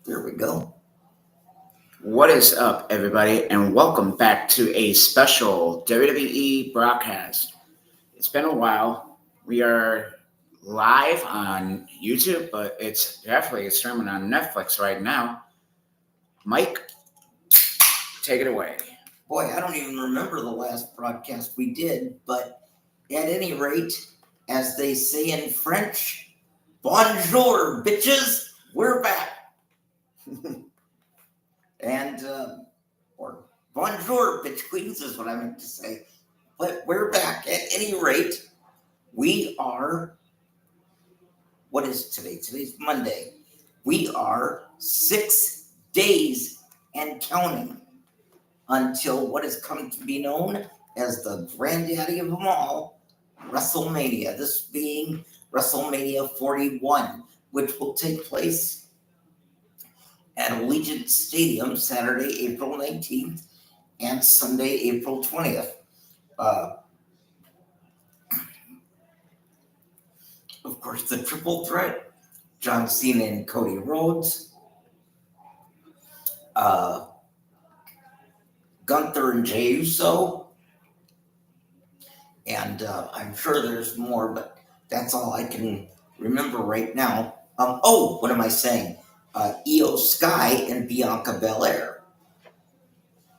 There we go. What is up, everybody, and welcome back to a special WWE broadcast. It's been a while. We are live on YouTube, but it's definitely streaming on Netflix right now. Mike, take it away. Boy, I don't even remember the last broadcast we did, but at any rate, as they say in French, bonjour, bitches, we're back. and, or bonjour, bitch queens is what I meant to say. But we're back. At any rate, we are, what is today? Today's Monday. We are 6 days and counting until what is coming to be known as the granddaddy of them all, WrestleMania. This being WrestleMania 41, which will take place at Allegiant Stadium Saturday, April 19th and Sunday, April 20th. Of course, the triple threat, John Cena and Cody Rhodes, Gunther and Jey Uso, and I'm sure there's more, but that's all I can remember right now. What am I saying? Io Sky and Bianca Belair.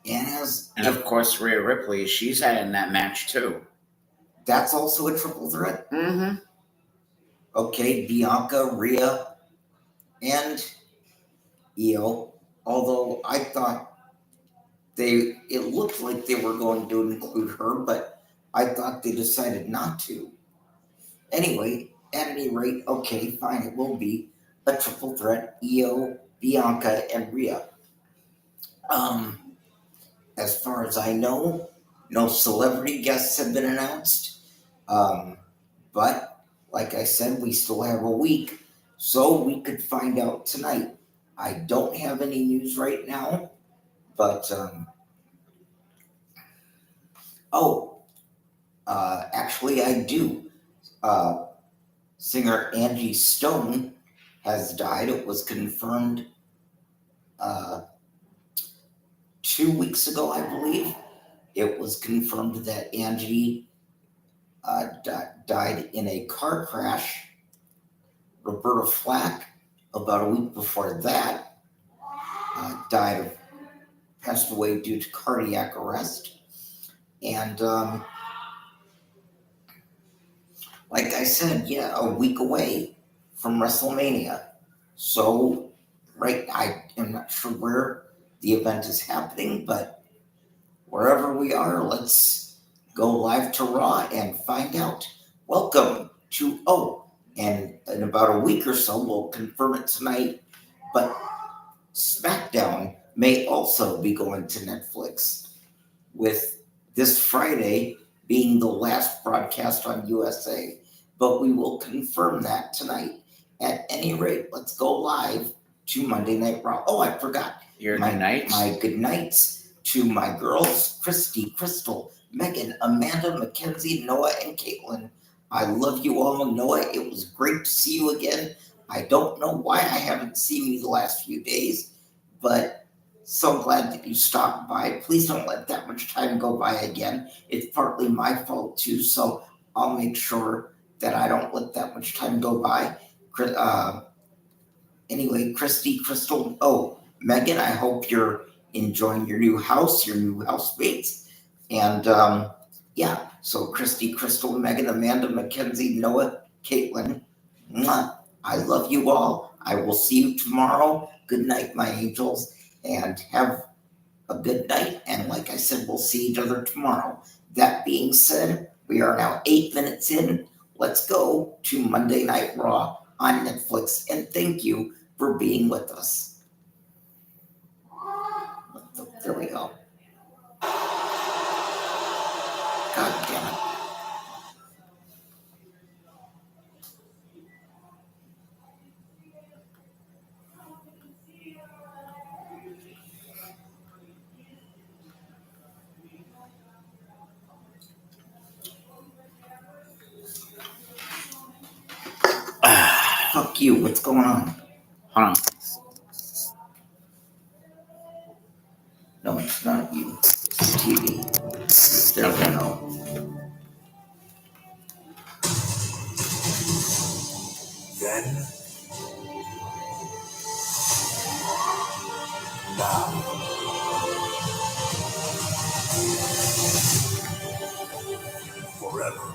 And of course, Rhea Ripley, she's had in that match too. That's also a triple threat? Mm-hmm. Okay, Bianca, Rhea, and Io. Although I thought it looked like they were going to include her, but I thought they decided not to. Anyway, at any rate, okay, fine, it will be a triple threat, Io, Bianca, and Rhea. As far as I know, no celebrity guests have been announced. But like I said, we still have a week, so we could find out tonight. I don't have any news right now, but actually I do. Singer Angie Stone has died. It was confirmed 2 weeks ago, I believe. It was confirmed that Angie died in a car crash. Roberta Flack, about a week before that, passed away due to cardiac arrest. And like I said, a week away from WrestleMania. So, I am not sure where the event is happening, but wherever we are, let's go live to Raw and find out. Welcome to, and in about a week or so, we'll confirm it tonight, but SmackDown may also be going to Netflix, with this Friday being the last broadcast on USA, but we will confirm that tonight. At any rate, let's go live to Monday Night Raw. Oh, I forgot. Your good nights? My good nights to my girls, Christy, Crystal, Megan, Amanda, Mackenzie, Noah, and Caitlin. I love you all. Noah, it was great to see you again. I don't know why I haven't seen you the last few days, but so glad that you stopped by. Please don't let that much time go by again. It's partly my fault too, so I'll make sure that I don't let that much time go by. Anyway, Christy, Crystal, Megan, I hope you're enjoying your new house, your new housemates. And so Christy, Crystal, Megan, Amanda, Mackenzie, Noah, Caitlin, I love you all. I will see you tomorrow. Good night, my angels, and have a good night. And like I said, we'll see each other tomorrow. That being said, we are now 8 minutes in. Let's go to Monday Night Raw on Netflix. And thank you for being with us. There we go. God damn it. Fuck you. What's going on? Hold on. now. Forever.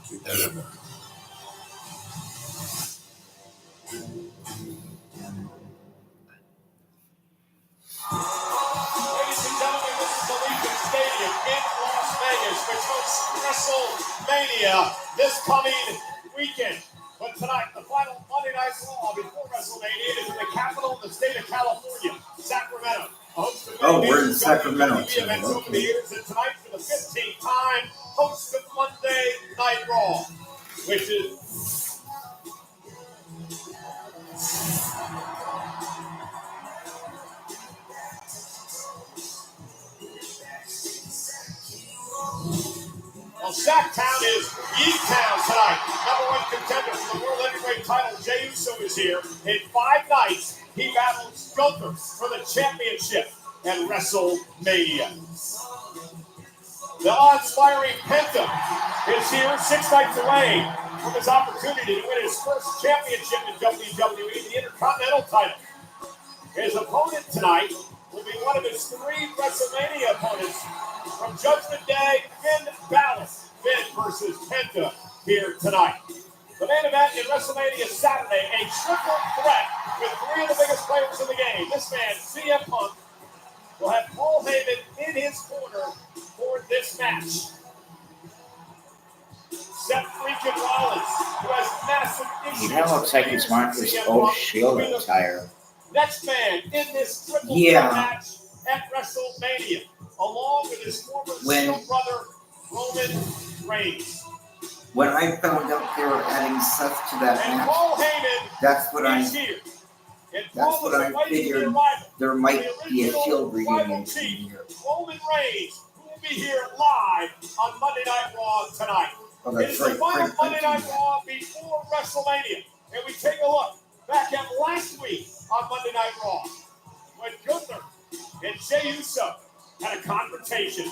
Together. Ladies and gentlemen, this is Allegiant Stadium in Las Vegas, which hosts WrestleMania this coming weekend. But tonight, the final Monday Night Raw before WrestleMania is in the capital of the state of California, Sacramento. We're in Sacramento too. Events over the Okay. years, and tonight for the 15th time, hosts of Monday Night Raw, which is well, Sacktown is Yeetown tonight. Number one contender for the World Heavyweight title, Jey Uso, is here. In 5 nights, he battles Gunther for the championship at WrestleMania. The awe-inspiring Penta is here 6 nights away from his opportunity to win his first championship in WWE, the Intercontinental title. His opponent tonight will be one of his 3 WrestleMania opponents from Judgment Day, Finn Balor. Finn versus Penta here tonight. The main event in WrestleMania Saturday, a triple threat with 3 of the biggest players in the game. This man, CM Punk, will have Paul Heyman in his corner for this match. Seth freaking Rollins, who has massive issues. He kind of looks like he's wearing his old Shield attire. Next man in this triple Yeah. match at WrestleMania, along with his former Shield brother, Roman Reigns. When I found out they were adding Seth to that And match, Paul Heyman that's what I is here. And Paul that's what was I awaiting the figured. arrival There of might the be a original Shield tribal reunion chief, here. Roman Reigns, who will be here live on Monday Night Raw tonight. Oh, It that's is right. the final Frank Monday Night mentioned Raw before WrestleMania. And we take a look back at last week on Monday Night Raw when Gunther and Jey Uso had a confrontation.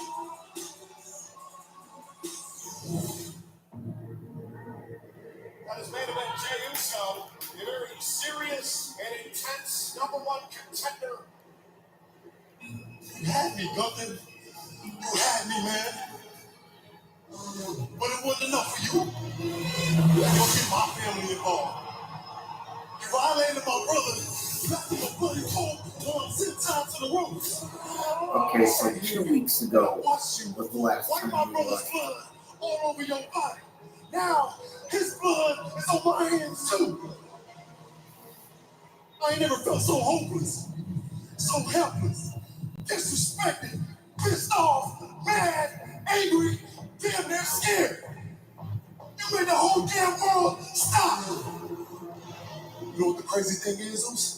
That is main event Jey Uso, a very serious and intense #1 contender. You had me, Gunther. You had me, man. But it wasn't enough for you. You don't get my family involved. You violated my brother. Left him a bloody cold, going 10 times to the ropes. Okay, so 2 weeks ago Watch you. was the last Wipe time my we brother's watched. blood all over your body. Now, his blood is on my hands, too. I ain't never felt so hopeless, so helpless, disrespected, pissed off, mad, angry, damn near scared. You made the whole damn world stop. You know what the crazy thing is, Oos?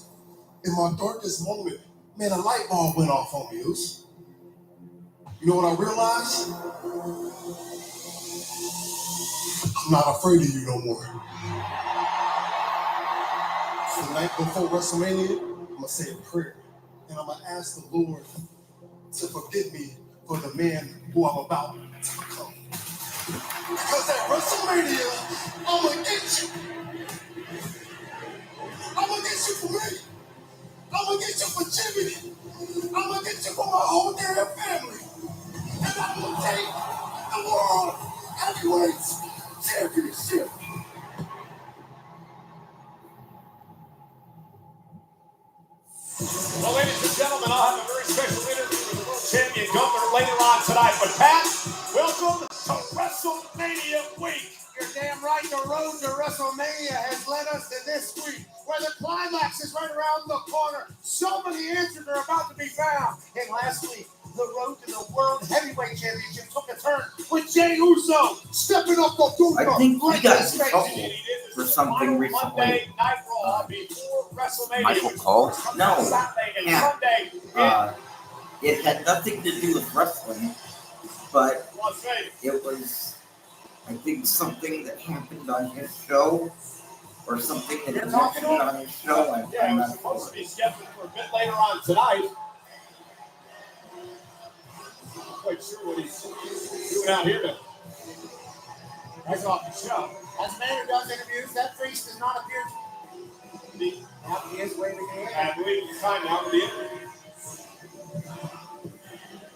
In my darkest moment, man, a light bulb went off on me, Oos. You know what I realized? I'm not afraid of you no more. So the night before WrestleMania, I'm going to say a prayer. And I'm going to ask the Lord to forgive me for the man who I'm about to become. Because at WrestleMania, I'm going to get you. I'm going to get you for me. I'm going to get you for Jimmy. I'm going to get you for my whole damn family. And I'm going to take the World Heavyweight Championship. Well, ladies and gentlemen, I'll have a very special interview with the world champion Gunther later on tonight. But Pat, welcome to WrestleMania week. You're damn right. The road to WrestleMania has led us to this week, where the climax is right around the corner. So many answers are about to be found. And last week, the road to the World Heavyweight Championship took a turn with Jey Uso stepping up the Gunther. I think we got his in face. trouble for something recently. Monday Night Raw before WrestleMania. Michael Cole? No. Saturday and Yeah. Sunday It had nothing to do with wrestling, but in Las Vegas. it was, I think, something that happened on his show, or something that You're he talking mentioned to on his show. Yeah, it I'm was not supposed sure. to be scheduled for a bit later on tonight. Not quite sure what he's doing out here to That's off the show. As a man who does interviews, that face does not appear to be. Now he is waving the I believe it's time now for the interview.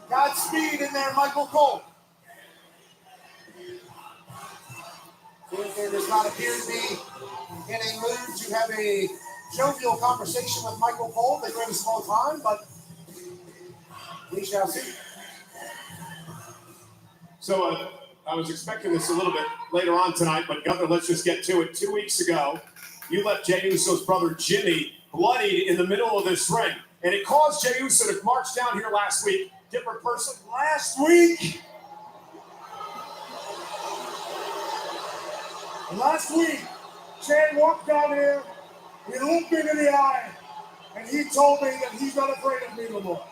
Godspeed in there, Michael Cole. There does not appear to be in a mood to have a jovial conversation with Michael Cole, the greatest of all time, but we shall see. So I was expecting this a little bit later on tonight, but Governor, let's just get to it. 2 weeks ago, you left Jey Uso's brother Jimmy bloodied in the middle of this ring, and it caused Jey Uso to march down here last week. Different person. Last week, Jay walked down here, he looked me in the eye, and he told me that he's not afraid of me no more.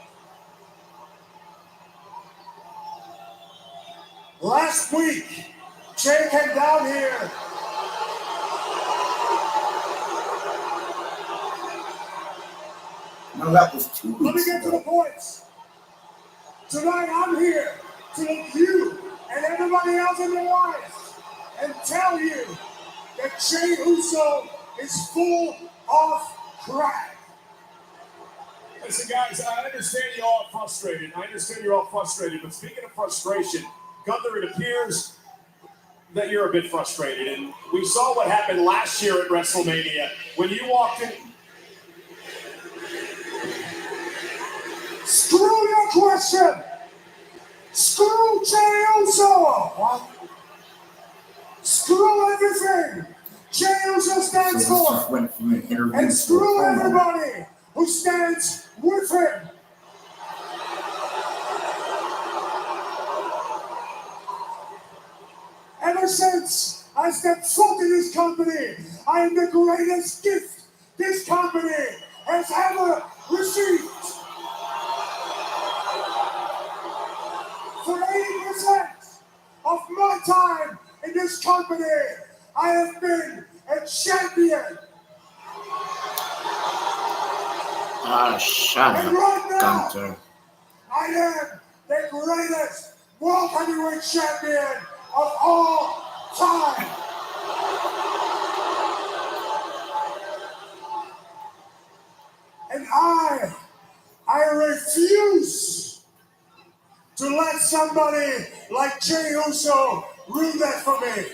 Last week, Jay came down here. No, that was 2 Let me weeks get to the ago. points. Tonight I'm here to look you and everybody else in their lives and tell you that Jey Uso is full of crap. Listen, guys, I understand you're all frustrated. But speaking of frustration, Gunther, it appears that you're a bit frustrated. And we saw what happened last year at WrestleMania when you walked in. Screw your question. Screw Jey Uso. Screw everything Jey Uso So stands this for. just went from an interview And to a screw promo. everybody who stands with him. Ever since I stepped foot in this company, I am the greatest gift this company has ever received. For 80% of my time in this company, I have been a champion. Shut And up, right now, Gunther. I am the greatest world heavyweight champion of all time. And I refuse to let somebody like Jey Uso ruin that for me.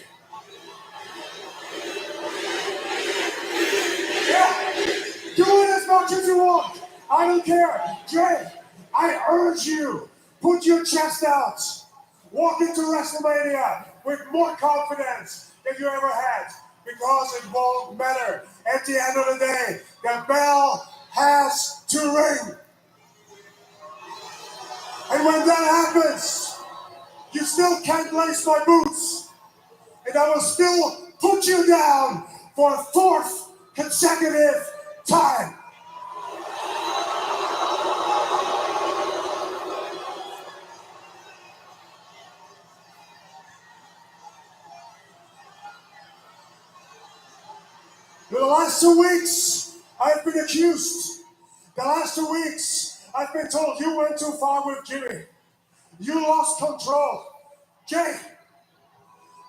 Yeah, do it as much as you want. I don't care. Jay, I urge you, put your chest out. Walk into WrestleMania with more confidence than you ever had, because it won't matter. At the end of the day, the bell has to ring. And when that happens, you still can't lace my boots. And I will still put you down for a fourth consecutive time. For the last 2 weeks, I've been accused. The last 2 weeks, I've been told you went too far with Jimmy. You lost control. Jay,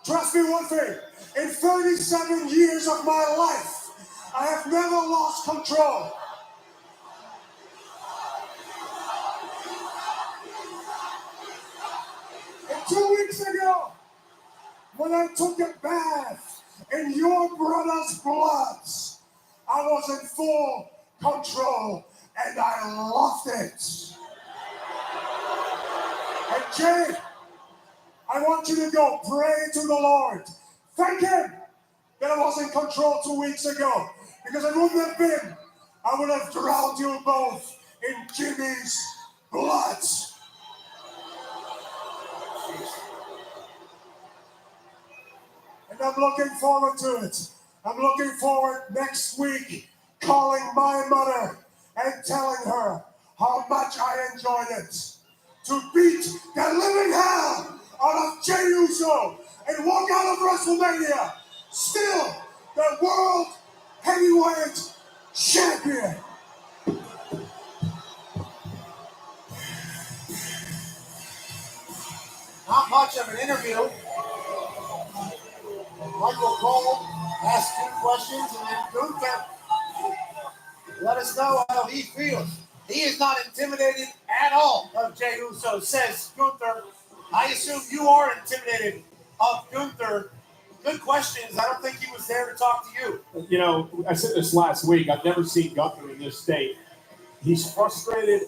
trust me one thing. In 37 years of my life, I have never lost control. And 2 weeks ago, when I took a bath in your brother's blood, I was in full control and I loved it. And Jay, I want you to go pray to the Lord. Thank him that I was in control 2 weeks ago, because it wouldn't have been. I would have drowned you both in Jimmy's blood. And I'm looking forward to it. I'm looking forward next week calling my mother and telling her how much I enjoyed it. To beat the living hell out of Jey Uso and walk out of WrestleMania still the world heavyweight champion. Not much of an interview. Michael Cole asked 2 questions, and then Gunther let us know how he feels. He is not intimidated at all of Jey Uso, says Gunther. I assume you are intimidated of Gunther. Good questions. I don't think he was there to talk to you. You know, I said this last week. I've never seen Gunther in this state. He's frustrated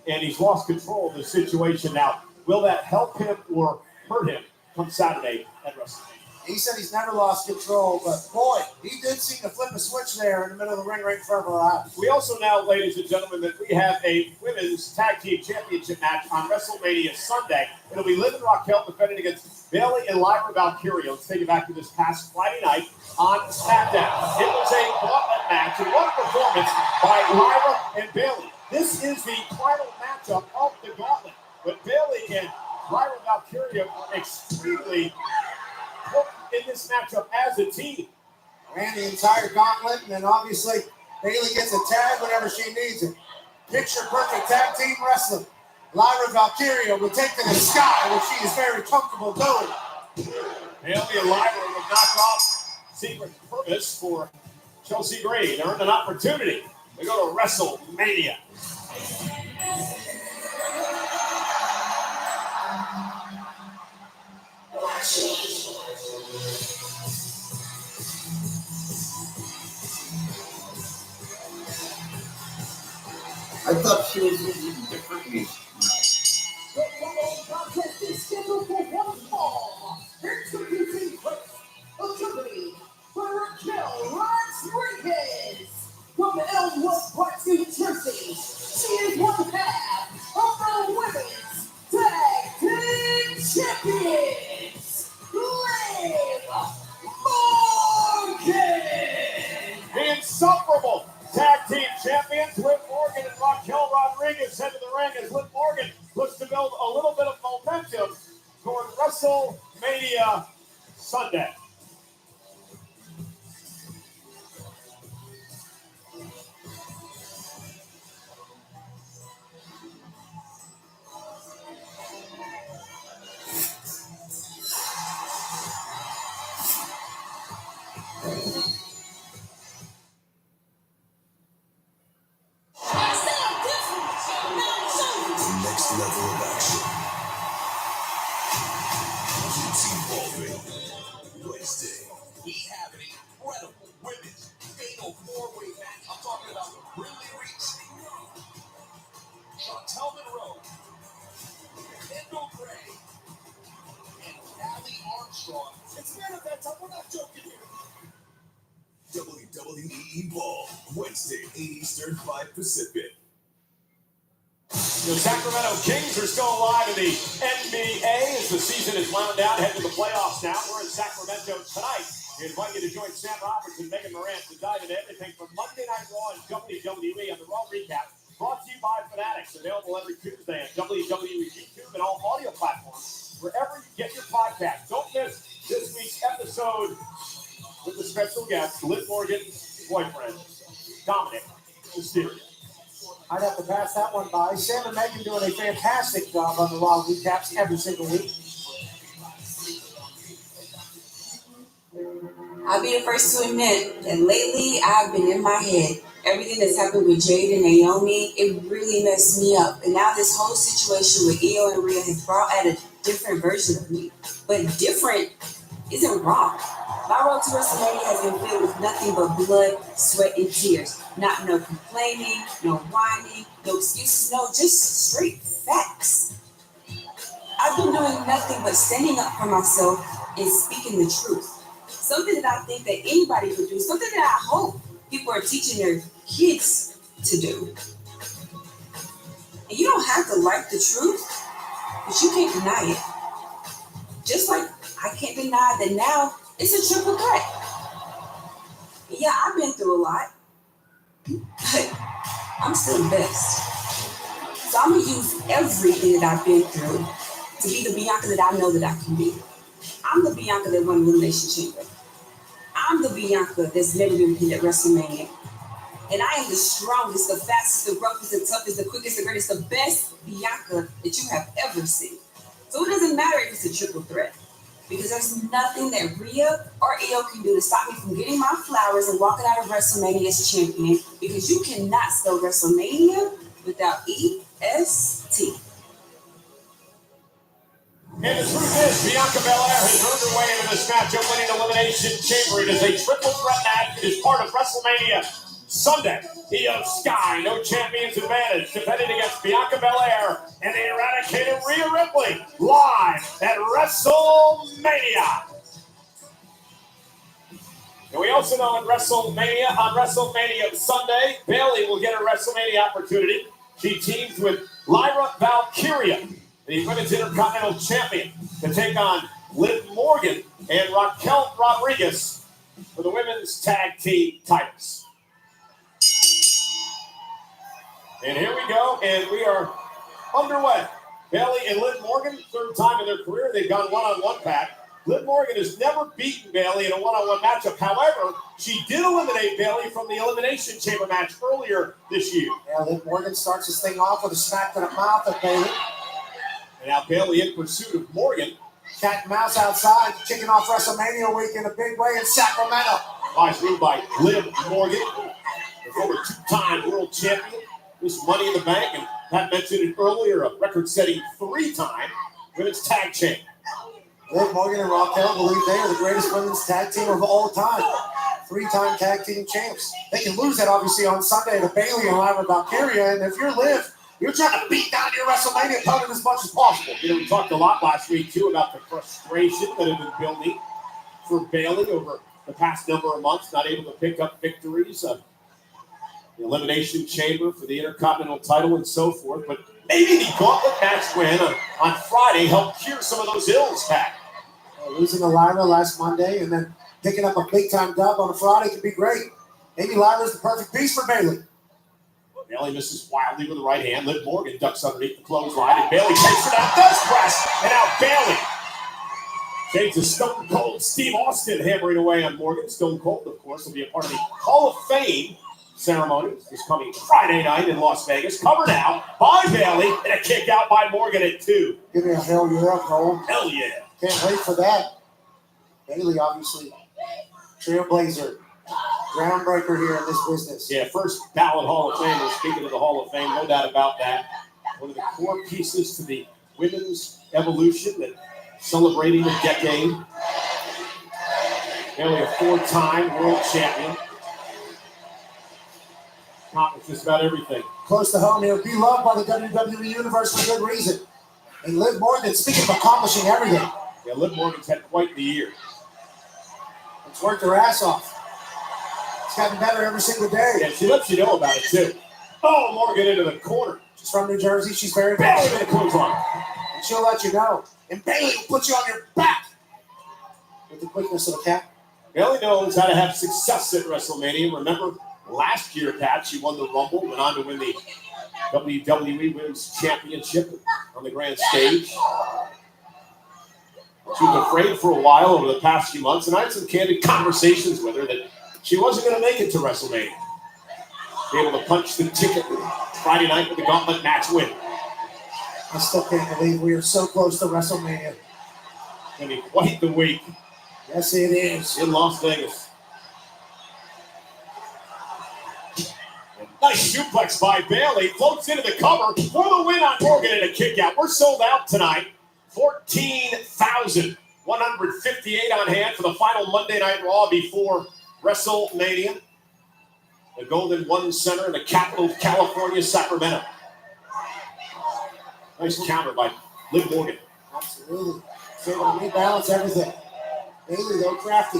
and he's lost control of the situation. Now, will that help him or hurt him come Saturday at WrestleMania? He said he's never lost control, but boy, he did seem to flip a switch there in the middle of the ring right in front of our eyes. We also now, ladies and gentlemen, that we have a women's tag team championship match on WrestleMania Sunday. It'll be Liv and Raquel defending against Bayley and Lyra Valkyria. Let's take it back to this past Friday night on SmackDown. It was a gauntlet match and what a performance by Lyra and Bayley. This is the final matchup of the gauntlet. But Bayley and Lyra Valkyria were extremely in this matchup as a team. Ran the entire gauntlet, and then obviously Bayley gets a tag whenever she needs it. Picture perfect tag team wrestling. Lyra Valkyria will take to the sky, which she is very comfortable doing. Bayley and Lyra would knock off Secret Purpose for Chelsea Green. They earned an opportunity to go to WrestleMania. I thought she was using different music. The following contest is scheduled for one fall. Introducing first, accompanied by Raquel Rodriguez from Elmwood Park, New Jersey. She is one half of the women's tag team champions, Liv Morgan. The insufferable tag team champions, Liv Morgan and Raquel Rodriguez, head to the ring as Liv Morgan looks to build a little bit of momentum toward WrestleMania Sunday. Next level of action. Keeps evolving. Wednesday. We have an incredible women's fatal 4-way match. I'm talking about Ridley Reach, Chantel Monroe, Kendall Gray, and Allie Armstrong. It's main event. We're not joking here. WWE Evolve. Wednesday, 8 Eastern, 5 Pacific. The Sacramento Kings are still alive in the NBA as the season is wound down, heading to the playoffs now. We're in Sacramento tonight. We invite you to join Sam Roberts and Megan Morant to dive into everything from Monday Night Raw and WWE on the Raw Recap, brought to you by Fanatics, available every Tuesday on WWE YouTube and all audio platforms, wherever you get your podcast. Don't miss this week's episode with the special guest, Liv Morgan's boyfriend, Dominic Mysterio. I'd have to pass that one by. Sam and Megan doing a fantastic job on the Raw recaps every single week. I'll be the first to admit that lately I've been in my head. Everything that's happened with Jade and Naomi, it really messed me up. And now this whole situation with Io and Rhea has brought out a different version of me. But different isn't wrong. My road to WrestleMania has been filled with nothing but blood, sweat, and tears. No complaining, no whining, no excuses, no, just straight facts. I've been doing nothing but standing up for myself and speaking the truth. Something that I think that anybody would do, something that I hope people are teaching their kids to do. And you don't have to like the truth, but you can't deny it. Just like I can't deny that now it's a triple threat. Yeah, I've been through a lot, but I'm still the best. So I'm going to use everything that I've been through to be the Bianca that I know that I can be. I'm the Bianca that won Elimination Chamber. I'm the Bianca that's never been pinned at WrestleMania. And I am the strongest, the fastest, the roughest, the toughest, the quickest, the greatest, the best Bianca that you have ever seen. So it doesn't matter if it's a triple threat. because there's nothing that Rhea or Io can do to stop me from getting my flowers and walking out of WrestleMania as champion, because you cannot spell WrestleMania without EST. And the truth is, Bianca Belair has earned her way into this matchup, winning Elimination Chamber. It is a triple threat match. It is part of WrestleMania Sunday. Io Sky, no champions advantage, defending against Bianca Belair and the eradicated Rhea Ripley, live at WrestleMania. And we also know on WrestleMania Sunday, Bayley will get a WrestleMania opportunity. She teams with Lyra Valkyria, the Women's Intercontinental Champion, to take on Liv Morgan and Raquel Rodriguez for the Women's Tag Team titles. And here we go, and we are underway. Bayley and Liv Morgan, third time in their career, they've gone one-on-one back. Liv Morgan has never beaten Bayley in a one-on-one matchup. However, she did eliminate Bayley from the Elimination Chamber match earlier this year. Yeah, Liv Morgan starts this thing off with a smack to the mouth of Bayley. And now Bayley in pursuit of Morgan. Cat and mouse outside, kicking off WrestleMania week in a big way in Sacramento. Nice move by Liv Morgan, the former two-time world champion. This Money in the Bank, and Pat mentioned it earlier, a record-setting three-time women's tag champ. Liv Morgan and Raquel believe they are the greatest women's tag team of all time. Three-time tag team champs. They can lose that, obviously, on Sunday to Bayley and Lyra Valkyria, and if you're Liv, you're trying to beat down your WrestleMania opponent as much as possible. You know, we talked a lot last week, too, about the frustration that had been building for Bayley over the past number of months, not able to pick up victories. The Elimination Chamber for the Intercontinental title and so forth. But maybe the gauntlet match win on Friday helped cure some of those ills, Pat. Losing to Lyra last Monday and then picking up a big-time dub on a Friday could be great. Maybe Lyra's the perfect piece for Bayley. Bayley misses wildly with the right hand. Liv Morgan ducks underneath the clothesline, and Bayley takes her down, does press, and now Bayley takes a Stone Cold Steve Austin hammering away on Morgan. Stone Cold, of course, will be a part of the Hall of Fame ceremony this coming Friday night in Las Vegas. Covered out by Bayley and a kick out by Morgan at 2. Give me a hell yeah, Cole. Hell yeah. Can't wait for that. Bayley, obviously, trailblazer, groundbreaker here in this business. Yeah, first ballot Hall of Famer. Speaking of the Hall of Fame, no doubt about that. One of the core pieces to the women's evolution, that celebrating a decade. Bayley, a 4-time world champion. Accomplished just about everything. Close to home here, beloved by the WWE Universe for good reason. And Liv Morgan, speaking of accomplishing everything. Yeah, Liv Morgan's had quite the year. It's worked her ass off. It's gotten better every single day. Yeah, she lets you know about it, too. Oh, Morgan into the corner. She's from New Jersey. She's very Bayley bad. to the clothesline. And she'll let you know. And Bayley will put you on your back with the quickness of a cat. Bayley knows how to have success at WrestleMania. Remember, last year, Pat, she won the Rumble, went on to win the WWE Women's Championship on the grand stage. She was afraid for a while over the past few months, and I had some candid conversations with her that she wasn't going to make it to WrestleMania. Be able to punch the ticket Friday night with the gauntlet match win. I still can't believe we are so close to WrestleMania. It's going to be quite the week Yes, it is. in Las Vegas. Nice suplex by Bayley. Floats into the cover for the win on Morgan and a kick out. We're sold out tonight. 14,158 on hand for the final Monday Night Raw before WrestleMania. The Golden One Center in the capital of California, Sacramento. Nice counter by Liv Morgan. Absolutely. She's able to rebalance everything. Bayley, though, crafty.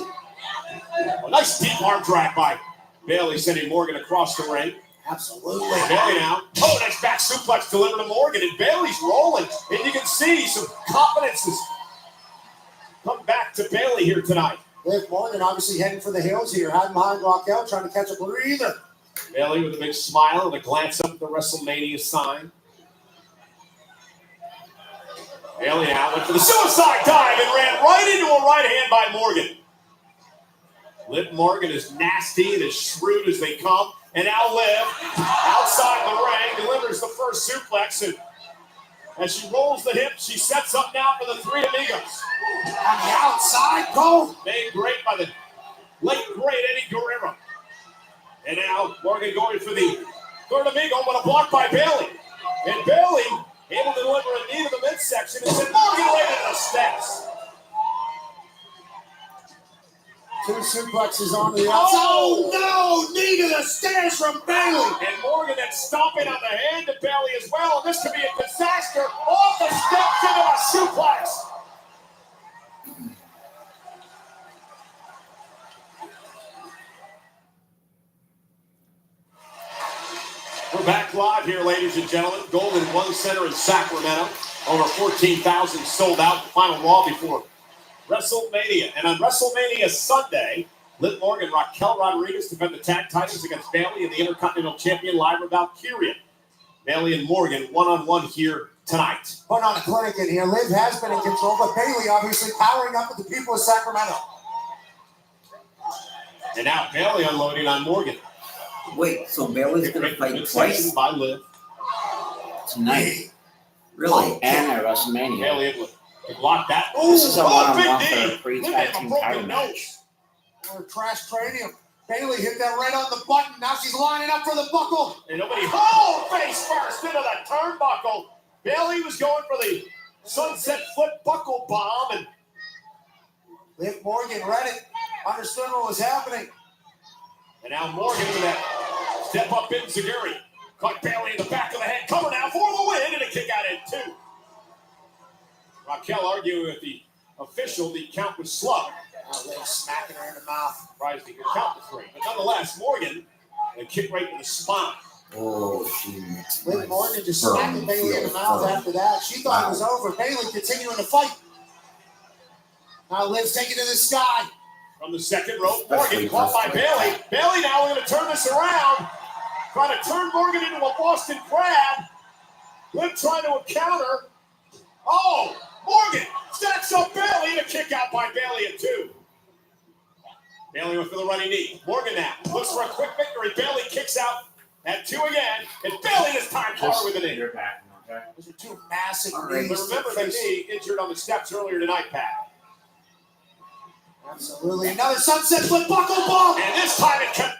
A nice deep arm drag by Bayley, sending Morgan across the ring. Absolutely. Bayley now. Oh, nice back suplex delivered to Morgan, and Bayley's rolling. And you can see some confidence has come back to Bayley here tonight. Liv Morgan obviously heading for the hills here, hiding behind Raquel, trying to catch a breather. Bayley with a big smile and a glance up at the WrestleMania sign. Bayley now went for the suicide dive and ran right into a right hand by Morgan. Liv Morgan is nasty and as shrewd as they come. And now Liv, outside the ring, delivers the first suplex. And As she rolls the hip, she sets up now for the Three Amigos. On the outside, Cole. Made great by the late great Eddie Guerrero. And now Morgan going for the third amigo, but a block by Bailey. And Bailey able to deliver a knee to the midsection and send Morgan right into the steps. 2 suplexes on the outside. Oh no! Knee to the stairs from Bailey. And Morgan then stomping on the hand of Bailey as well. And this could be a disaster. Off the steps into a suplex. We're back live here, ladies and gentlemen. Golden One Center in Sacramento. Over 14,000 sold out. The final Raw before WrestleMania. And on WrestleMania Sunday, Liv Morgan, Raquel Rodriguez defend the tag titles against Bailey and the Intercontinental Champion Lyra Valkyria. Bailey and Morgan one-on-one here tonight. Putting on a clinic in here. Liv has been in control, but Bailey obviously powering up with the people of Sacramento. And now Bailey unloading on Morgan. Wait, so Bailey's going to fight twice by Liv Tonight. Really? And at WrestleMania. Bailey able to block that. This is a one-on-one big for knee. a free Liv tag had a team broken title nose. match. Or trash cranium. Bailey hit that right on the button. Now she's lining up for the buckle. And nobody face first into the turnbuckle. Bailey was going for the sunset flip buckle bomb, and Liv Morgan read it. Understood what was happening. And now Morgan with that step up in Zaguri. Caught Bailey in the back of the head. Cover now for the win, and a kick out at 2. Raquel arguing with the official the count was slow. Liv smacking her in the mouth. Surprised he could count to 3. But nonetheless, Morgan, a kick right to the spine. Oh, she makes Liv Morgan just smacking Bailey in the mouth after that. She thought it was over. Bailey continuing to fight. Now Liv's taking to the sky. From the second rope, Morgan caught by Bailey. Bailey now going to turn this around. Trying to turn Morgan into a Boston Crab. Liv trying to counter. Oh, Morgan stacks up Bailey and a kick out by Bailey at 2. Bailey went for the running knee. Morgan now looks for a quick victory. Bailey kicks out at 2 again. And Bailey this time caught her with a knee. Those are 2 massive right. knees. But remember the knee injured on the steps earlier tonight, Pat. Absolutely. Another sunset flip buckle bomb. And this time it kept.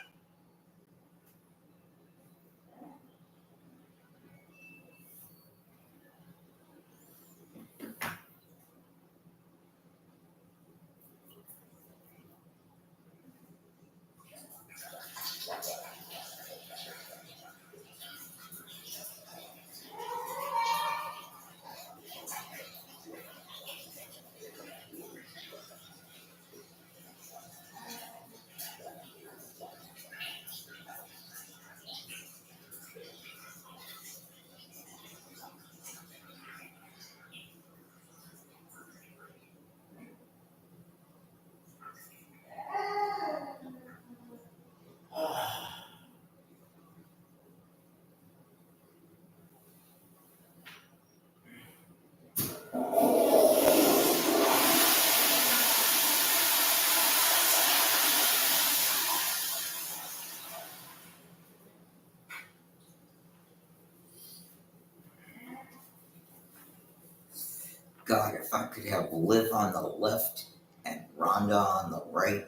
God, if I could have Liv on the left and Ronda on the right,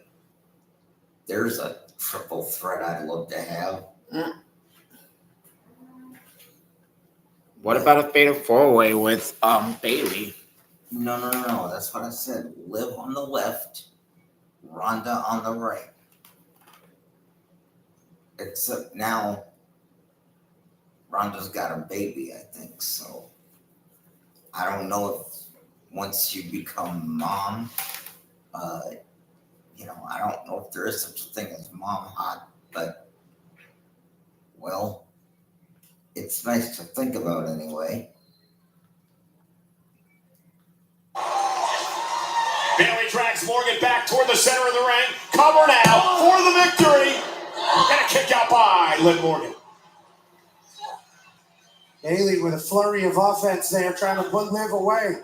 there's a triple threat I'd love to have. What about a fatal 4-way with Bailey? No. That's what I said. Liv on the left, Ronda on the right. Except now, Ronda's got a baby, I think. So I don't know if once you become mom, I don't know if there is such a thing as mom hot, but well, it's nice to think about anyway. Bailey drags Morgan back toward the center of the ring. Cover now for the victory. And a kick out by Liv Morgan. Bailey with a flurry of offense there, trying to put Liv away.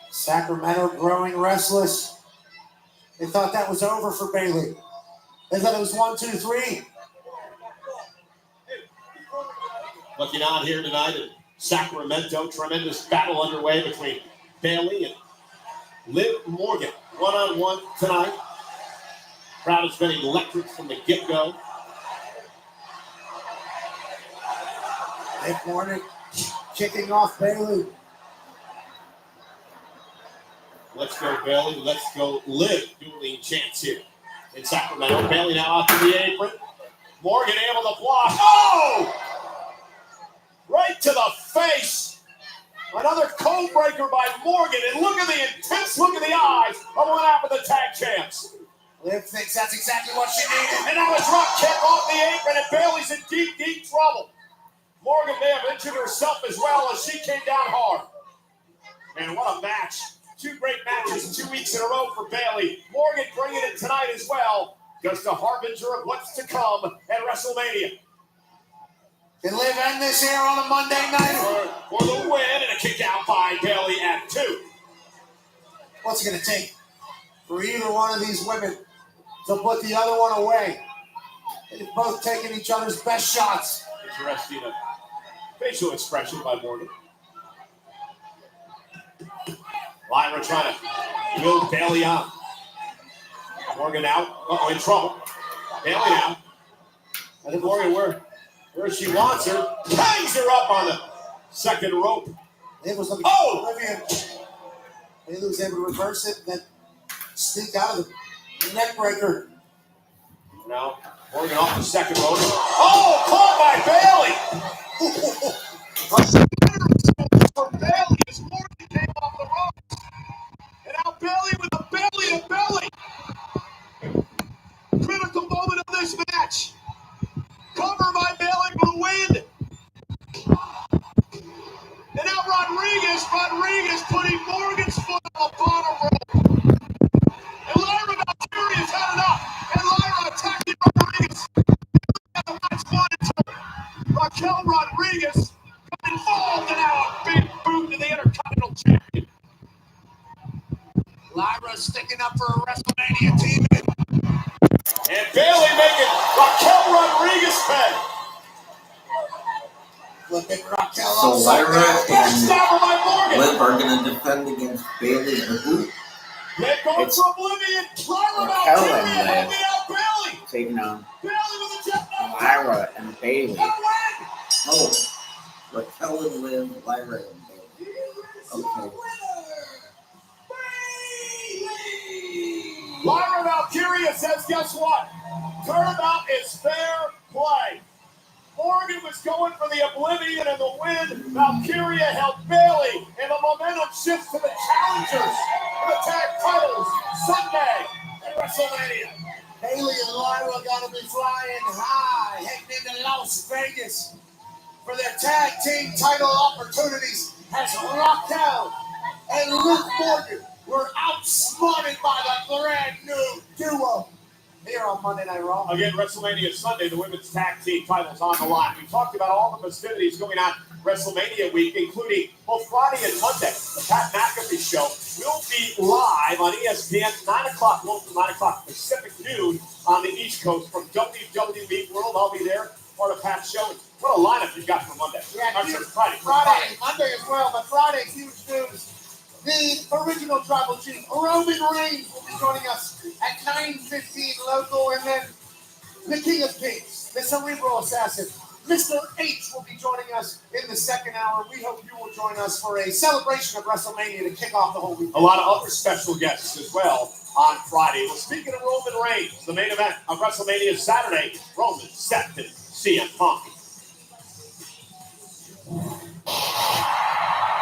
Sacramento growing restless. They thought that was over for Bailey. They thought it was 1, 2, 3. Looking on here tonight in Sacramento, tremendous battle underway between Bailey and Liv Morgan. One-on-one tonight. Crowd has been electric from the get-go. Liv Morgan kicking off Bailey. Let's go, Bailey. Let's go, Liv. Dueling chance here in Sacramento. Bailey now out to the apron. Morgan able to block. Oh! Right to the face. Another code breaker by Morgan. And look at the intense look in the eyes of one half of the tag champs. Liv thinks that's exactly what she needed. And now a drop kick off the apron, and Bailey's in deep, deep trouble. Morgan may have injured herself as well as she came down hard. And what a match. 2 great matches 2 weeks in a row for Bailey. Morgan bringing it tonight as well. Just a harbinger of what's to come at WrestleMania. Can Liv end this here on a Monday night? For the win, and a kick out by Bailey at 2. What's it going to take for either one of these women to put the other one away? They've both taken each other's best shots. Interesting facial expression by Morgan. Lyra trying to build Bailey on. Morgan out. Uh-oh, in trouble. Bailey now. I think Morgan where she wants her. Bangs her up on the second rope. It was looking Oh! Olivia. Bailey was able to reverse it and then sneak out of the neck breaker. Now, Morgan off the second rope. Oh, caught by Bailey! For Bailey as Morgan came off the ropes. And now Bailey with a belly to belly. Critical moment of this match. Cover by Bailey for the win. And now Rodriguez putting Morgan's foot on the bottom rope. And Lyra Valkyrie has had enough. And Lyra attacking Rodriguez. And the match won until Raquel Rodriguez got involved and now a big boot to the Intercontinental Champion. Lyra sticking up for a WrestleMania team. And Bailey making Raquel Rodriguez pay. Look at Raquel. So Lyra Backstabber by and Morgan. Liv are going to defend against Bailey and who? They're going It's for oblivion. Lyra Raquel Valkyrie and Liv. helping out Bailey. Taking on Bailey with a jet knock. Lyra and Bailey. And a win. Oh, Raquel and Liv, Lyra and Bailey. Okay. Lyra Valkyria says, guess what? Turnabout is fair play. Morgan was going for the oblivion and the win. Valkyria held Bailey, and the momentum shifts to the challengers for the tag titles Sunday at WrestleMania. Bailey and Lyra got to be flying high, heading into Las Vegas for their tag team title opportunities as Raquel and Liv Morgan were outsmarted by the brand new duo here on Monday Night Raw. Again, WrestleMania Sunday, the women's tag team titles on the line. We talked about all the festivities going on WrestleMania week, including both Friday and Monday. The Pat McAfee Show will be live on ESPN, 9 o'clock local, 9 o'clock Pacific, noon on the East Coast from WWE World. I'll be there, part of Pat's show. What a lineup you've got for Monday. Yeah, I'm sure Friday. Friday, Monday as well, but Friday, huge news. The original Tribal Chief, Roman Reigns, will be joining us at 9:15 local, and then the King of Kings, the Cerebral Assassin, Mr. H, will be joining us in the second hour. We hope you will join us for a celebration of WrestleMania to kick off the whole week. A lot of other special guests as well on Friday. Well, speaking of Roman Reigns, the main event of WrestleMania Saturday, Roman, Seth, and CM Punk.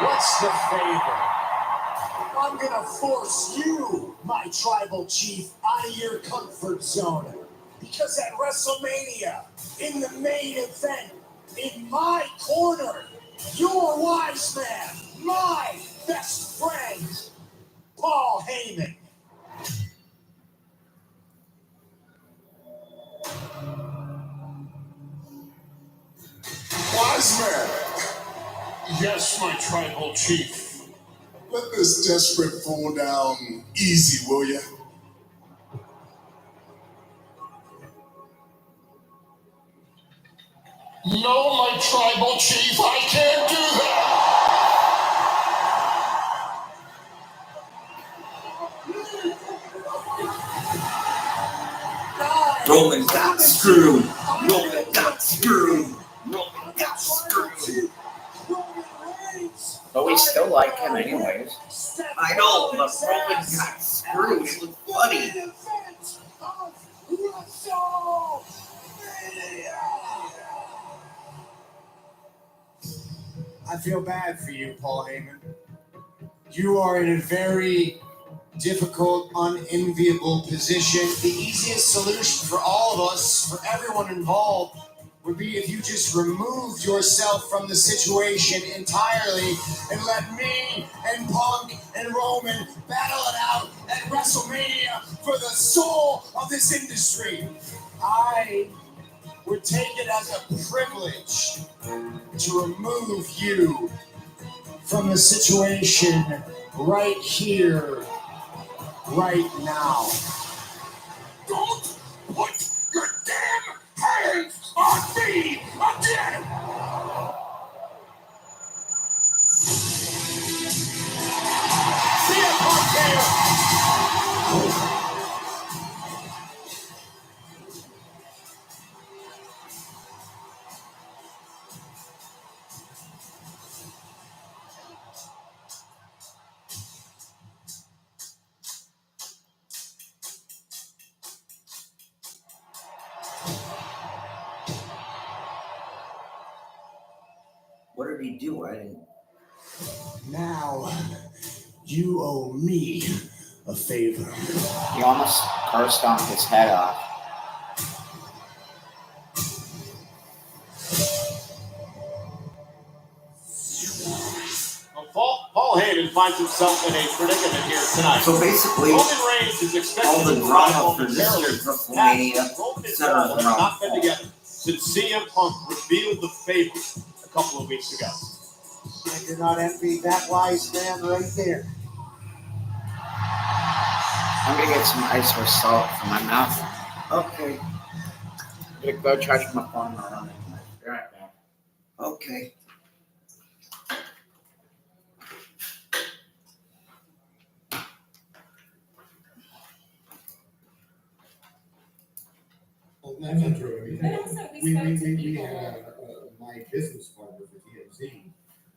What's the favor? I'm gonna force you, my tribal chief, out of your comfort zone. Because at WrestleMania, in the main event, in my corner, your wise man, my best friend, Paul Heyman. Wise man, Yes, my tribal chief. let this desperate fool down easy, will ya? No, my tribal chief, I can't do that. Roman got screwed. Roman got screwed. Roman got screwed. But we still like him anyways. I know, but Roman got screwed. It was funny. I feel bad for you, Paul Heyman. You are in a very difficult, unenviable position. The easiest solution for all of us, for everyone involved, would be if you just removed yourself from the situation entirely and let me and Punk and Roman battle it out at WrestleMania for the soul of this industry. I would take it as a privilege to remove you from the situation right here, right now. Don't put your damn hands on me again! See ya, Punk here. What did he do? I didn't. Now, you owe me a favor. He almost car stomped his head off. Well, Paul Heyman finds himself in a predicament here tonight. So basically, Roman Reigns is expected all the to drama for arrive this momentarily. year's WrestleMania Roman and centers Paul have around not been Paul. together since CM Punk revealed the favor a couple of weeks ago. I do not envy that wise man right there. I'm gonna get some ice or salt for my mouth. Okay, I'm gonna go charge my phone around. Be right back. okay. Well, that's not true. I mean, But also, we we spoke to had people. my business partner for TMZ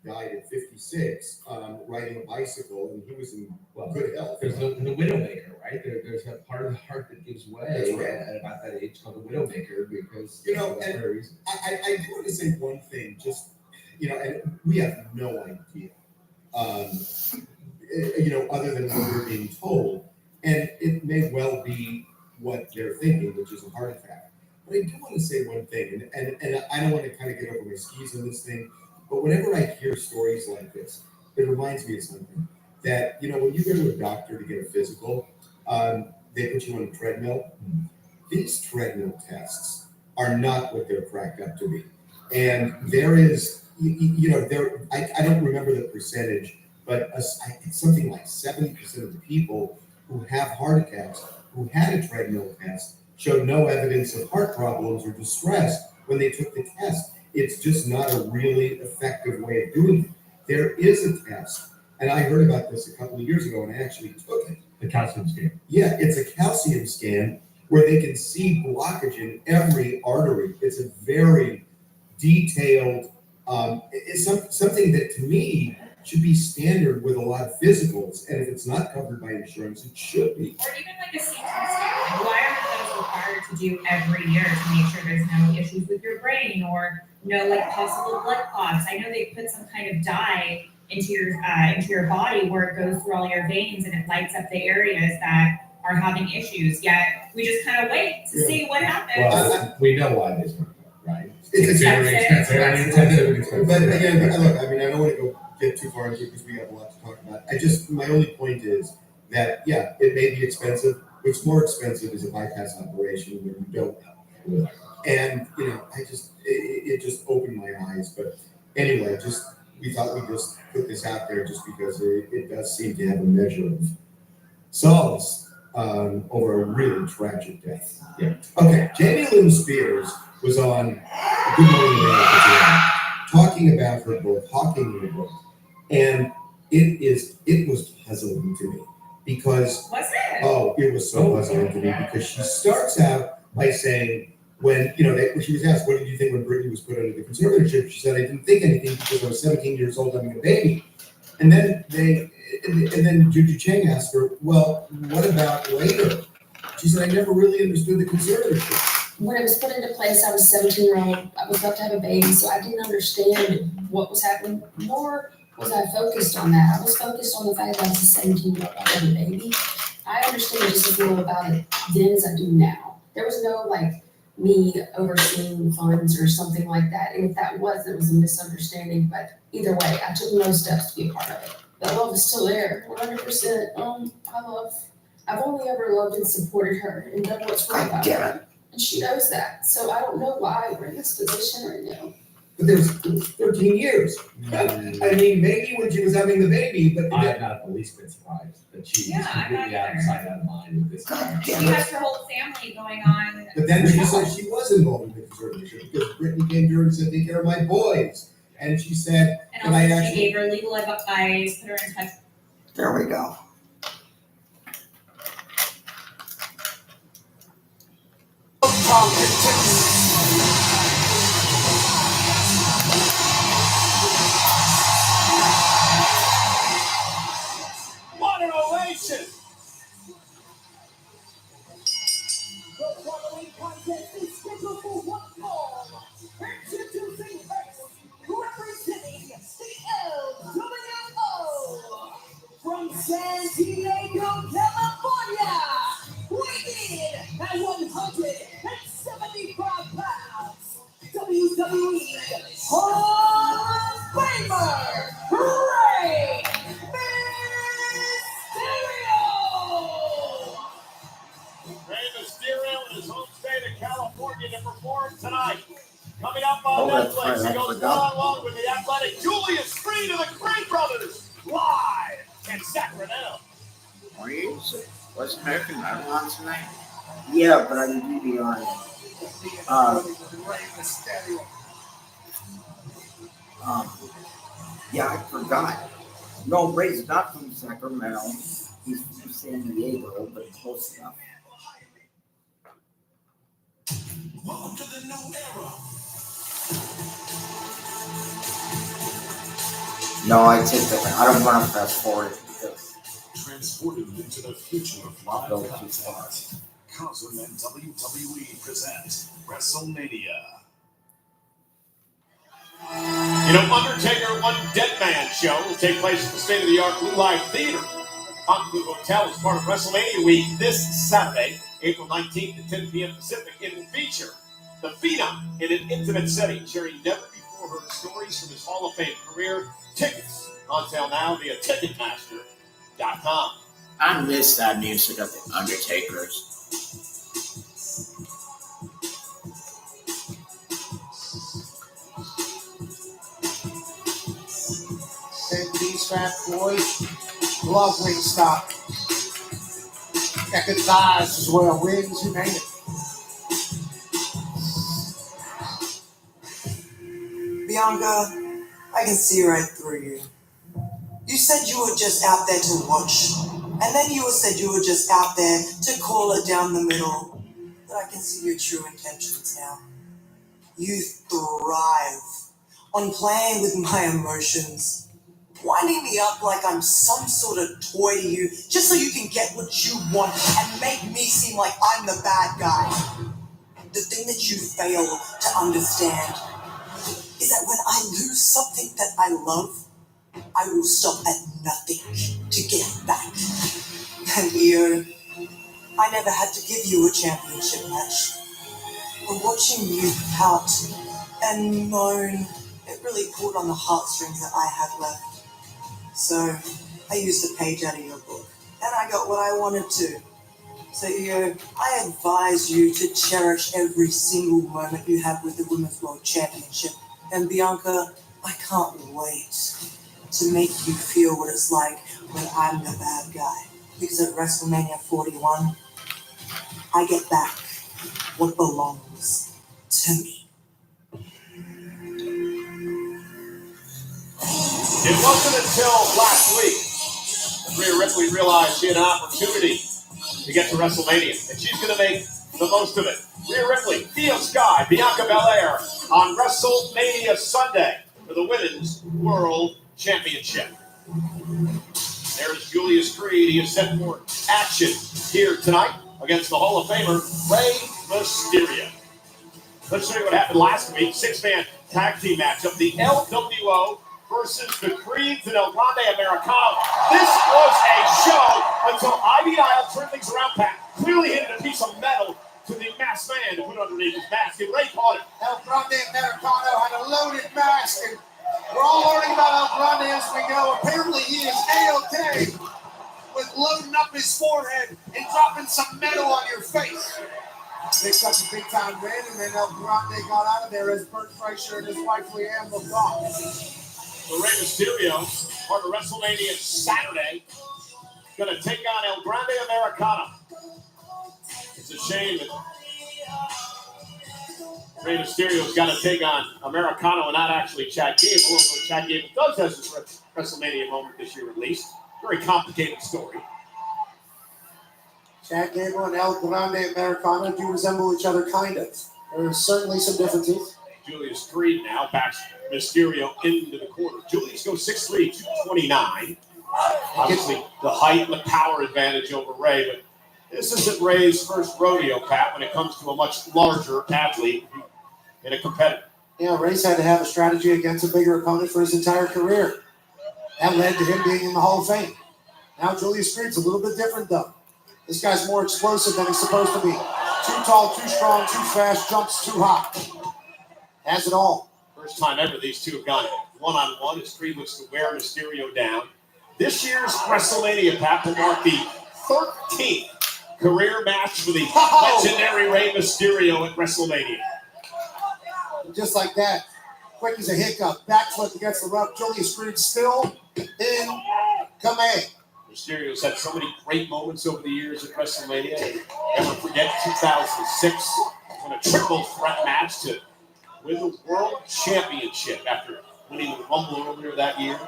died at 56, riding a bicycle, and he was in good health. There's the widowmaker, right? There's a part of the heart that gives way That's right. at about that age called the widowmaker because You know, for that and very reason. I do want to say one thing, just, and we have no idea, other than what we're being told, and it may well be what they're thinking, which is a heart attack. But I do want to say one thing, and I don't want to kind of get over my skis on this thing, but whenever I hear stories like this, it reminds me of something. That, when you go to a doctor to get a physical, they put you on a treadmill. These treadmill tests are not what they're cracked up to be. And there is, I don't remember the percentage, but it's something like 70% of the people who have heart attacks who had a treadmill test showed no evidence of heart problems or distress when they took the test. It's just not a really effective way of doing it. There is a test, and I heard about this a couple of years ago, and I actually took it. The calcium scan. Yeah, it's a calcium scan where they can see blockage in every artery. It's a very detailed, it's something that to me should be standard with a lot of physicals. And if it's not covered by insurance, it should be. Or even like a CT scan. Why are those required to do every year to make sure there's no issues with your brain or no like possible blood clots? I know they put some kind of dye into your body where it goes through all your veins and it lights up the areas that are having issues. Yet we just kind of wait to see what happens. Well, we know why this one, right? It's very expensive. Very expensive and expensive. But again, look, I don't want to get too far into it because we have a lot to talk about. My only point is that, yeah, it may be expensive. What's more expensive is a bypass operation where you don't know. And, it just opened my eyes. But anyway, we thought we'd just put this out there just because it does seem to have a measure of solace over a really tragic death. Yeah. Okay, Jamie Lynn Spears was on Good Morning America talking about her book, hawking her book, and it was puzzling to me because it was so puzzling to me because she starts out by saying when she was asked, what did you think when Britney was put under the conservatorship? She said, I didn't think anything because I was 17 years old having a baby. And then Judy Chang asked her, well, what about later? She said, I never really understood the conservatorship. When it was put into place, I was 17-year-old. I was about to have a baby, so I didn't understand what was happening, nor was I focused on that. I was focused on the fact that I was a 17-year-old having a baby. I understand just as little about it then as I do now. There was no, me overseeing funds or something like that. And if that was, it was a misunderstanding. But either way, I took no steps to be a part of it. The love is still there, 100%. I've only ever loved and supported her and done what's right by her. And she knows that. So I don't know why we're in this position right now. But there's 13 years. I mean, maybe when she was having the baby, but I'm not the least bit surprised that she was completely outside of mind with this. She has her whole family going on. But then she said she was involved in the conservatorship because Brittany came to her and said, take care of my boys. And she said, and also she gave her legal advice, put her in touch. There we go. Modern ovation. The following contest is scheduled for one fall. Introducing first, representing the LWO from San Diego, California, weighing at 175 pounds, WWE Hall of Famer Rey Mysterio. Rey Mysterio in his home state of California to perform tonight. Coming up on Netflix, he goes one-on-one with the athletic Julius Creed of the Creed Brothers, live in Sacramento. Was American Idol on tonight? Yeah, but I didn't be on it. Yeah, I forgot. No, Ray's not from Sacramento. He's from San Diego, but close enough. Welcome to the new era. No, I take that. I don't want to fast forward it because Transporting you to the future of live I'll go too content. far. Cosm and WWE present WrestleMania. You know, Undertaker One Dead Man show will take place at the state-of-the-art Blue Light Theater. Honolulu Hotel is part of WrestleMania Week this Saturday, April 19th at 10 p.m. Pacific. It will feature the Phenom in an intimate setting, sharing never-before-heard stories from his Hall of Fame career. Tickets on sale now via Ticketmaster.com. I miss that music of the Undertakers. And these fat boys love Wingstop. Got good thighs as well, wings, you name it. Bianca, I can see right through you. You said you were just out there to watch, and then you said you were just out there to call it down the middle. But I can see your true intentions now. You thrive on playing with my emotions, winding me up like I'm some sort of toy to you, just so you can get what you want and make me seem like I'm the bad guy. The thing that you fail to understand is that when I lose something that I love, I will stop at nothing to get it back. And Leo, I never had to give you a championship match. But watching you pout and moan, it really pulled on the heartstrings that I had left. So I used a page out of your book, and I got what I wanted to. So Leo, I advise you to cherish every single moment you have with the Women's World Championship. And Bianca, I can't wait to make you feel what it's like when I'm the bad guy. Because at WrestleMania 41, I get back what belongs to me. It wasn't until last week Rhea Ripley realized she had an opportunity to get to WrestleMania, and she's going to make the most of it. Rhea Ripley, Io Sky, Bianca Belair on WrestleMania Sunday for the Women's World Championship. There's Julius Creed. He is set for action here tonight against the Hall of Famer Rey Mysterio. Let's show you what happened last week. 6-man tag team matchup. The LWO versus the Creeds and El Grande Americano. This was a show until Ivy Nile turned things around. Pat clearly hit a piece of metal to the masked man to put underneath his mask, and Ray caught it. El Grande Americano had a loaded mask, and we're all learning about El Grande as we go. Apparently he is A-OK with loading up his forehead and dropping some metal on your face. Picked up a big-time win, and then El Grande got out of there as Bert Kreischer and his wife Leanne looked off. So Rey Mysterio, part of WrestleMania Saturday, going to take on El Grande Americano. It's a shame that Rey Mysterio's got to take on Americano and not actually Chad Gable. Although Chad Gable does have his WrestleMania moment this year, at least. Very complicated story. Chad Gable and El Grande Americano do resemble each other, kind of. There are certainly some differences. Julius Creed now backs Mysterio into the corner. Julius goes 6'3", 229. Obviously, the height and the power advantage over Rey, but this isn't Rey's first rodeo, Pat, when it comes to a much larger athlete in a competitor. Yeah, Rey's had to have a strategy against a bigger opponent for his entire career. That led to him being in the Hall of Fame. Now Julius Creed's a little bit different, though. This guy's more explosive than he's supposed to be. Too tall, too strong, too fast, jumps too high. Has it all. First time ever these two have gone one-on-one as Creed looks to wear Mysterio down. This year's WrestleMania, Pat, will mark the 13th career match for the legendary Rey Mysterio at WrestleMania. Just like that, quick as a hiccup, backflip against the rope. Julius Creed still in command. Mysterio's had so many great moments over the years at WrestleMania. Never forget 2006 when a triple threat match to win the World Championship after winning the Rumble earlier that year.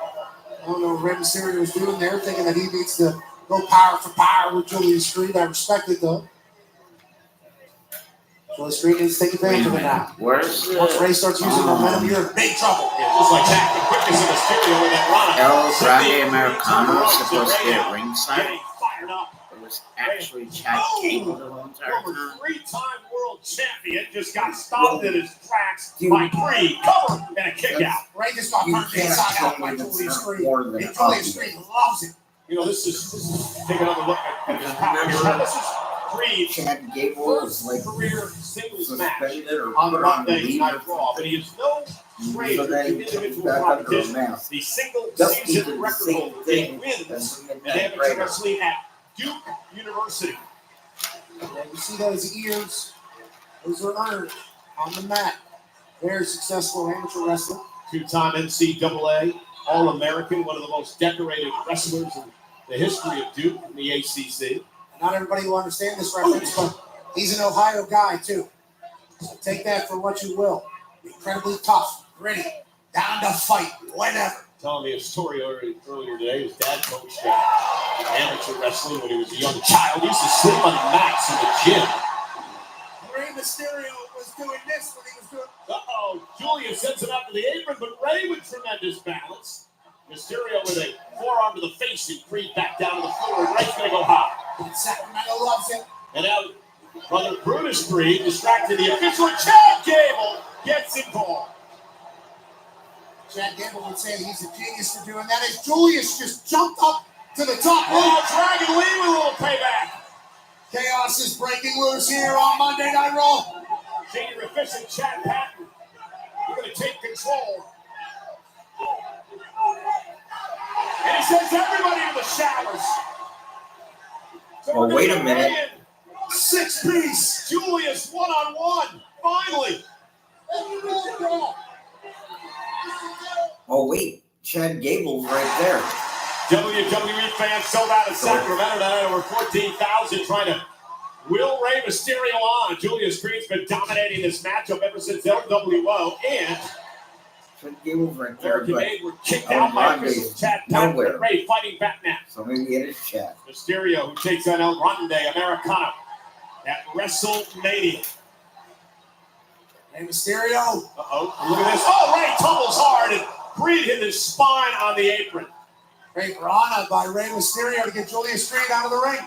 I don't know what Rey Mysterio was doing there, thinking that he needs to go power for power with Julius Creed. I respect it, though. Julius Creed needs to take advantage of it now. Where's Once Rey starts using momentum, you're in big trouble. Yeah, just like that, the quickness of Mysterio in that run. El Grande Americano was supposed to be at ringside? Getting fired up. It was actually Chad Gable the whole entire Former time. three-time world champion just got stopped in his tracks by Creed. Cover and a kick out. Ray just got turned inside out by Julius Creed. And Julius Creed loves it. You know, this is take another look at his power here. This is Creed. Chad Gable was like Career singles match suspended or on put on Monday leave Night Raw, but he is no stranger so that to he comes individual back under a competition. mask. The single Dusty season did the record same holder thing in wins as in Midnight amateur Rider. wrestling at Duke University. Yeah, you see those ears? Those are earned on the mat. Very successful amateur wrestler. Two-time NCAA All-American, one of the most decorated wrestlers in the history of Duke in the ACC. Not everybody will understand this reference, but he's an Ohio guy, too. So take that for what you will. Incredibly tough, gritty, down to fight, whenever. Telling me a story earlier today. His dad coached amateur wrestling when he was a young child. He used to sleep on the mats in the gym. Rey Mysterio was doing this when he was doing... Uh-oh, Julius sends it up to the apron, but Rey with tremendous balance. Mysterio with a forearm to the face and Creed back down to the floor. And Rey's going to go high. And Sacramento loves it. And now, brother Brutus Creed distracted the official. Chad Gable gets involved. Chad Gable would say he's a genius for doing that. As Julius just jumped up to the top rope. Oh, Dragon Lee with a little payback. Chaos is breaking loose here on Monday Night Raw. Senior efficient Chad Patton. We're going to take control. And he sends everybody to the showers. So Oh, wait a minute. 6-piece. Julius one-on-one. Finally. Oh wait, Chad Gable's right there. WWE fans sold out in Sacramento tonight, over 14,000 trying to will Rey Mysterio on. Julius Creed's been dominating this matchup ever since LWO, and American Made were kicked out by official Chad Pat with Rey fighting back now. So maybe it is Chad. Mysterio, who takes on El Grande Americano at WrestleMania. Rey Mysterio. Uh-oh, look at this. Oh, Rey tumbles hard, and Creed hit his spine on the apron. Great rana by Rey Mysterio to get Julius Creed out of the ring.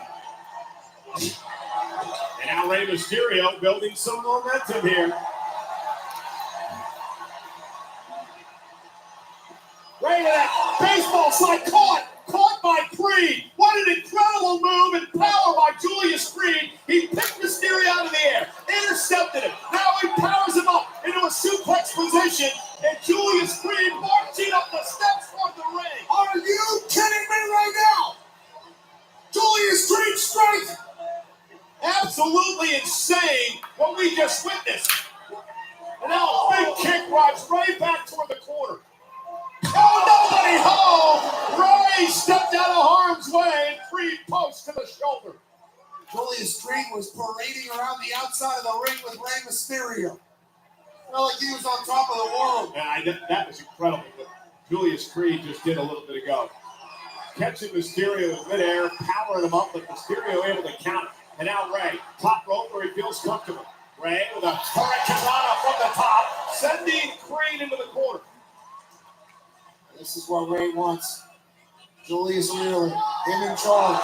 And now Rey Mysterio building some momentum here. Rey with that baseball slide caught by Creed. What an incredible move and power by Julius Creed. He picked Mysterio out of the air, intercepted him. Now he powers him up into a suplex position, and Julius Creed marching up the steps toward the ring. Are you kidding me right now? Julius Creed strength. Absolutely insane what we just witnessed. And now a big kick rides Rey back toward the corner. Oh, nobody home! Rey stepped out of harm's way and Creed post to the shoulder. Julius Creed was parading around the outside of the ring with Rey Mysterio. Felt like he was on top of the world. Yeah, that was incredible. But Julius Creed just did a little bit ago. Catching Mysterio in midair, powering him up, but Mysterio able to count. And now Rey, top rope where he feels comfortable. Rey with a hurricanrana from the top, sending Creed into the corner. This is what Rey wants. Julius Wheeler, him in charge.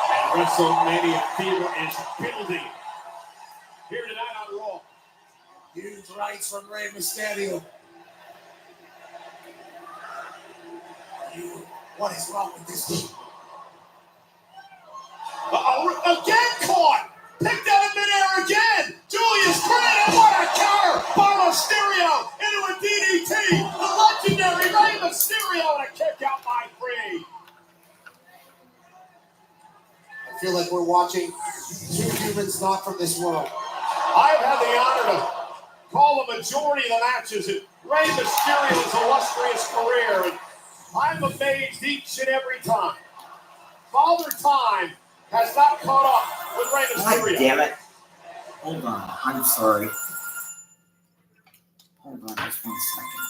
And WrestleMania fever is building here tonight on Raw. Huge rights from Rey Mysterio. What is wrong with this team? Again caught! Picked out in midair again! Julius Creed, and what a counter by Mysterio into a DDT! The legendary Rey Mysterio and a kick out by Creed. I feel like we're watching two humans not from this world. I've had the honor to call the majority of the matches in Rey Mysterio's illustrious career, and I'm amazed each and every time. Father Time has not caught up with Rey Mysterio. God damn it. Hold on. I'm sorry. Hold on just 1 second.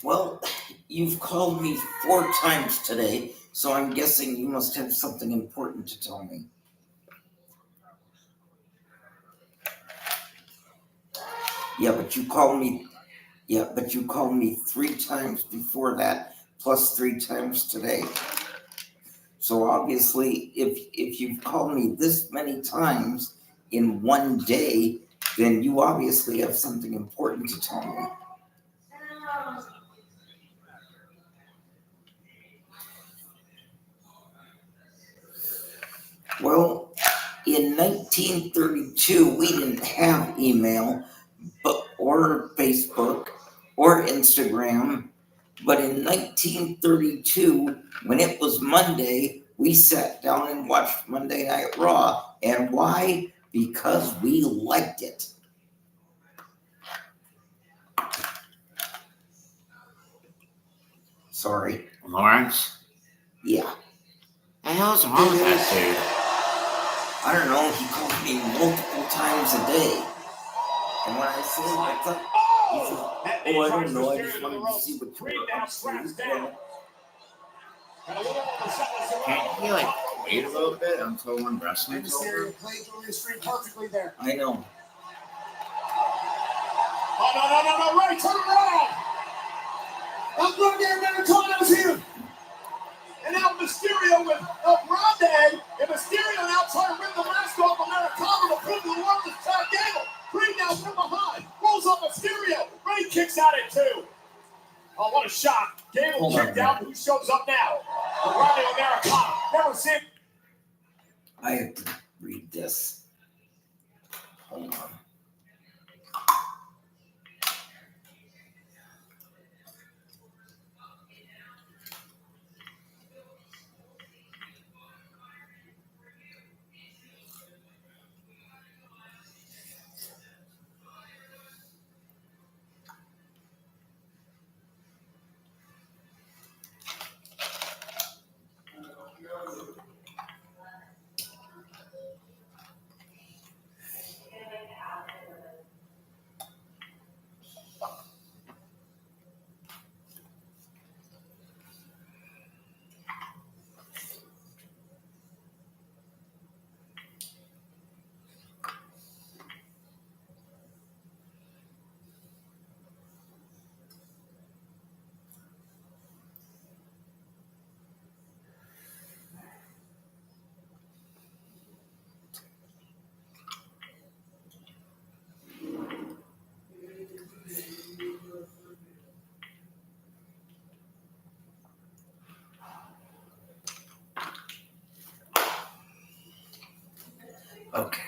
Well, you've called me 4 times today, so I'm guessing you must have something important to tell me. Yeah, but you called me 3 times before that, plus 3 times today. So obviously, if you've called me this many times in one day, then you obviously have something important to tell me. Well, in 1932, we didn't have email, or Facebook, or Instagram. But in 1932, when it was Monday, we sat down and watched Monday Night Raw. And why? Because we liked it. Sorry. Lawrence? Yeah. The hell's wrong with that dude? I don't know. He called me multiple times a day. And when I said, I thought, I don't know. I just wanted to see what you were up to. Can't he, wait a little bit until one wrestling's over? Played Julius Creed perfectly there. I know. Oh, no, Rey, turn around! El Grande Americano's here. And now Mysterio with El Grande, and Mysterio now trying to rip the mask off Americano to prove to the world it's Chad Gable. Creed now from behind, rolls up Mysterio. Rey kicks out at 2. Oh, what a shot. Gable kicked out. Who shows up now? El Grande Americano. Never seen. I have to read this. Hold on. Okay.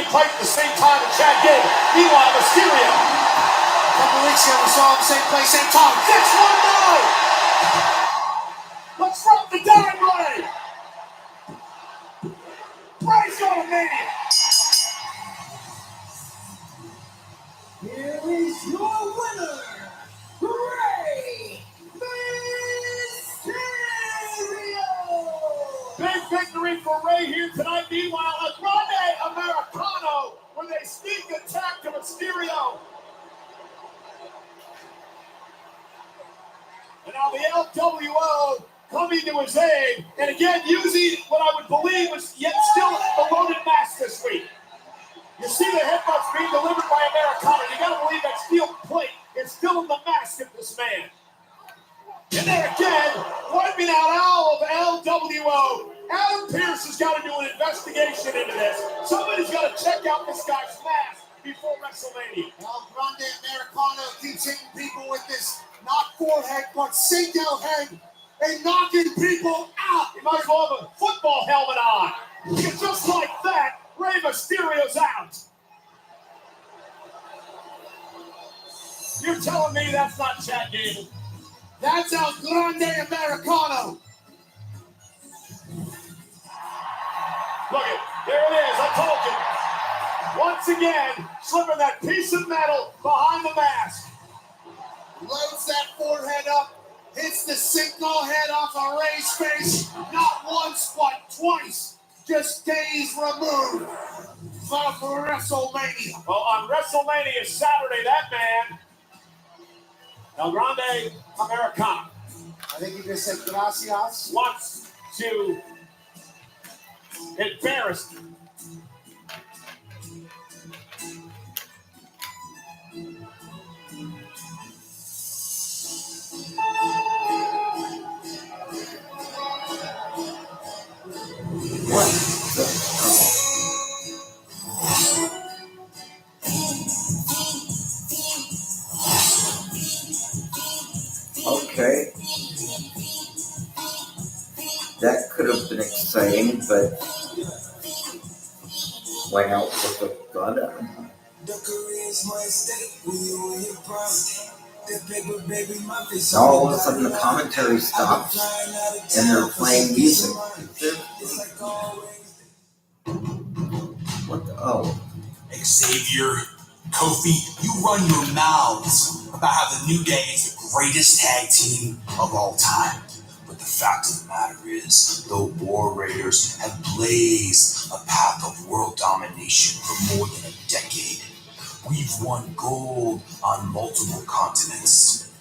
Fight at the same time as Chad Gable. Meanwhile, Mysterio. A couple weeks ago, we saw him same place, same time. Fix one now. Let's drop the dime, Ray. Ray's going to Mania. Here is your winner, Ray Mysterio! Big victory for Ray here tonight. Meanwhile, a Grande Americano with a sneak attack to Mysterio. And now the LWO coming to his aid. And again, using what I would believe was yet still a loaded mask this week. You see the headbutts being delivered by Americano. You got to believe that steel plate is still in the mask of this man. And there again, wiping out all of LWO. Adam Pearce has got to do an investigation into this. Somebody's got to check out this guy's mask before WrestleMania. El Grande Americano keeps hitting people with this not forehead, but single head, and knocking people out. He might as well have a football helmet on. Because just like that, Rey Mysterio's out. You're telling me that's not Chad Gable? That's El Grande Americano. Look it, there it is, I told you. Once again, slipping that piece of metal behind the mask. Loads that forehead up, hits the signal head off of Ray's face, not once, but twice. Just days removed from WrestleMania. Well, on WrestleMania Saturday, that man, El Grande Americano, I think he just said gracias. wants to embarrass him. Okay. That could have been exciting, but went out with a gun. Now all of a sudden the commentary stopped and they're playing music. What the? Oh. Xavier, Kofi, you run your mouths about how the New Day is the greatest tag team of all time. But the fact of the matter is, the War Raiders have blazed a path of world domination for more than a decade. We've won gold on multiple continents.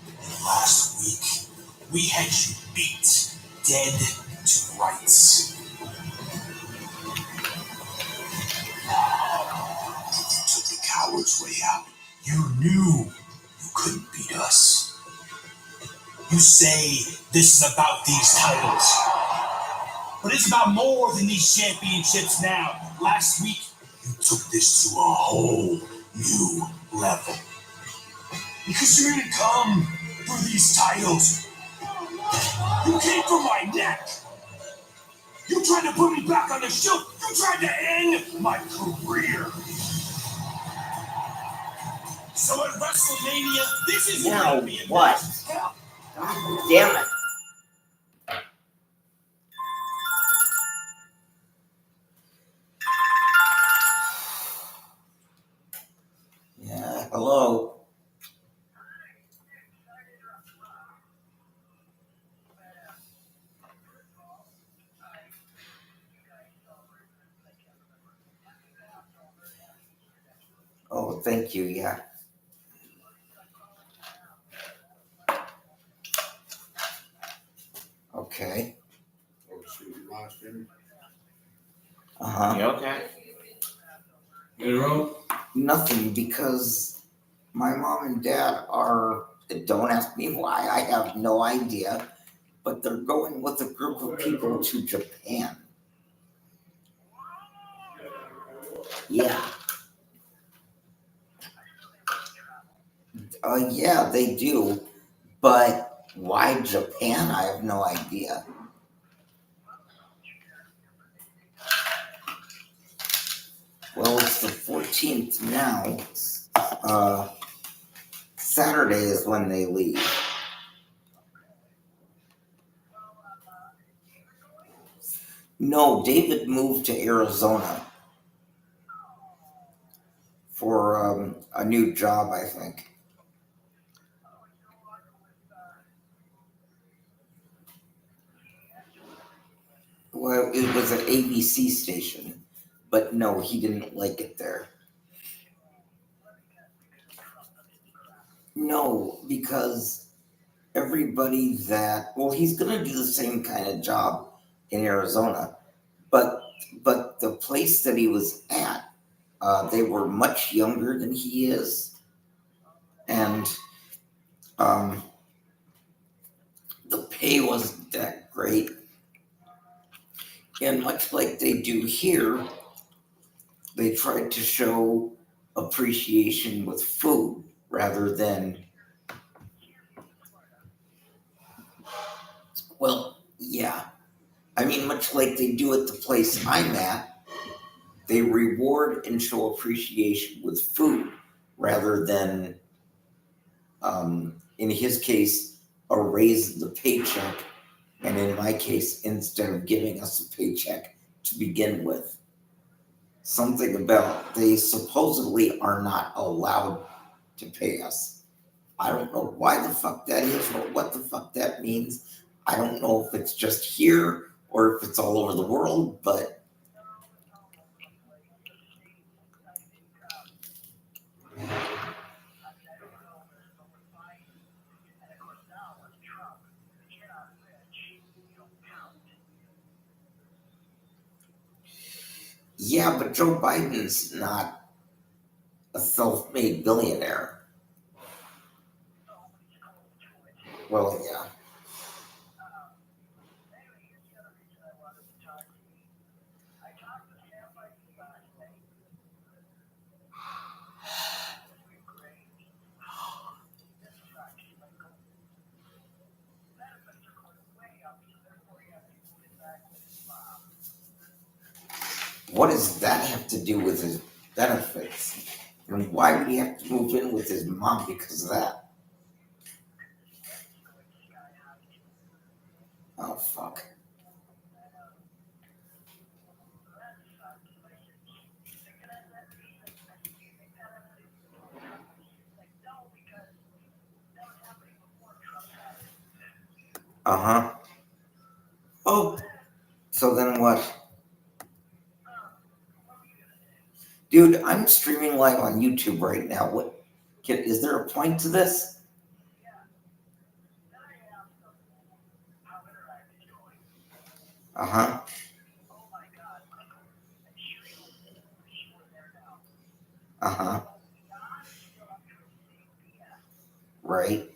And last week, we had you beat dead to rights. You took the coward's way out. You knew you couldn't beat us. You say this is about these titles, but it's about more than these championships now. Last week, you took this to a whole new level. Because you didn't come for these titles. You came for my neck. You tried to put me back on the shelf. You tried to end my career. So at WrestleMania, this is Now gonna be a what? match. Hell, God damn it. Yeah, hello. Oh, thank you, yeah. Okay. Oh, shoot, you lost him. Uh-huh. You okay? In a row? Nothing, because my mom and dad are, don't ask me why, I have no idea, but they're going with a group of people to Japan. Yeah. Yeah, they do, but Why Japan? I have no idea. Well, it's the 14th now. Saturday is when they leave. No, David moved to Arizona for a new job, I think. Well, it was an ABC station, but no, he didn't like it there. No, because everybody he's going to do the same kind of job in Arizona, but the place that he was at, they were much younger than he is, and the pay wasn't that great. And much like they do here, they tried to show appreciation with food rather than, well, yeah. I mean, much like they do at the place I'm at, they reward and show appreciation with food rather than, in his case, a raise in the paycheck, and in my case, instead of giving us a paycheck to begin with. Something about they supposedly are not allowed to pay us. I don't know why the fuck that is or what the fuck that means. I don't know if it's just here or if it's all over the world, but yeah, but Joe Biden's not a self-made billionaire. Well, yeah. What does that have to do with his benefits? I mean, why would he have to move in with his mom because of that? Oh, fuck. Uh-huh. Oh, so then what? Dude, I'm streaming live on YouTube right now. Is there a point to this? Uh-huh. Uh-huh. Right.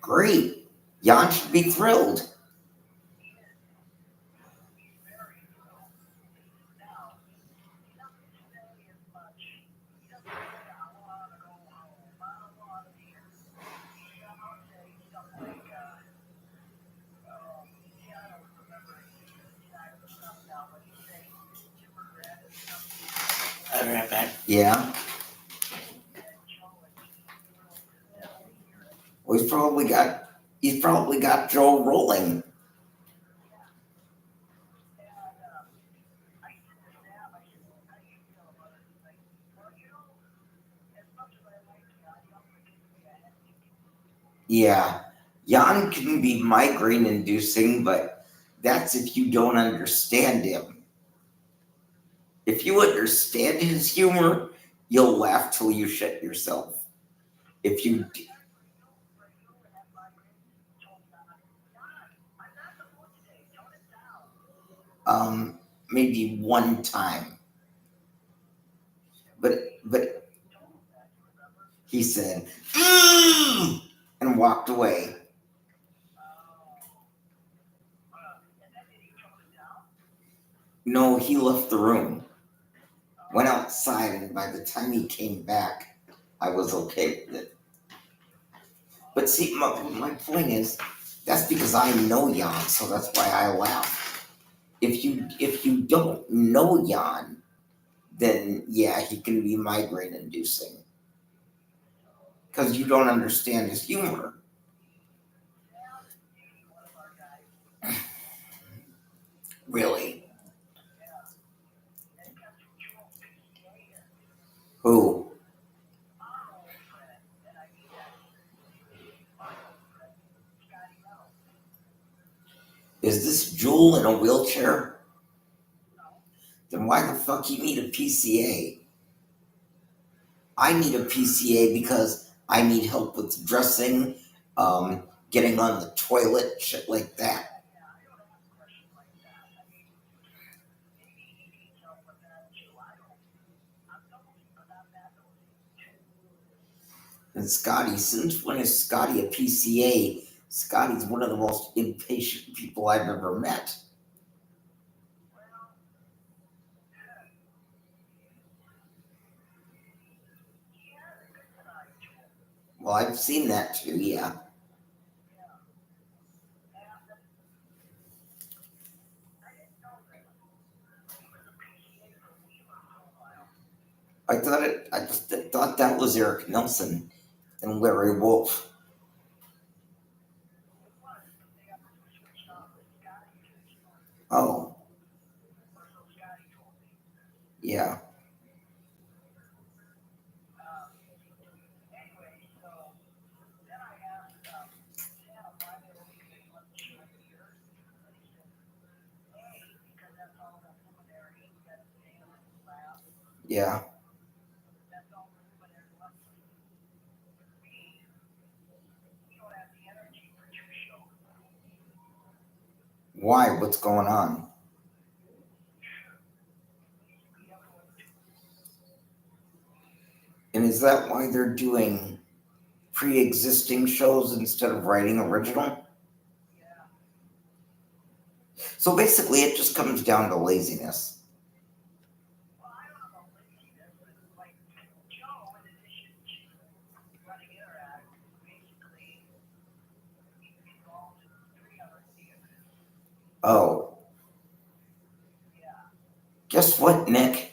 Great. Jan should be thrilled. I'll be right back. Yeah. Well, he's probably got Joe rolling. Yeah. Jan can be migraine inducing, but that's if you don't understand him. If you understand his humor, you'll laugh till you shit yourself. If you maybe one time. But he said, and walked away. No, he left the room. Went outside, and by the time he came back, I was okay with it. But see, my point is, that's because I know Jan, so that's why I laugh. If you don't know Jan, then yeah, he can be migraine inducing. Because you don't understand his humor. Really. Who? Is this Jewel in a wheelchair? Then why the fuck you need a PCA? I need a PCA because I need help with dressing, getting on the toilet, shit like that. And Scotty, since when is Scotty a PCA? Scotty's one of the most impatient people I've ever met. Well, I've seen that too, yeah. I just thought that was Eric Nelson and Larry Wolf. Oh. Yeah. Yeah. Why? What's going on? And is that why they're doing pre-existing shows instead of writing original? So basically it just comes down to laziness. Oh. Guess what, Nick?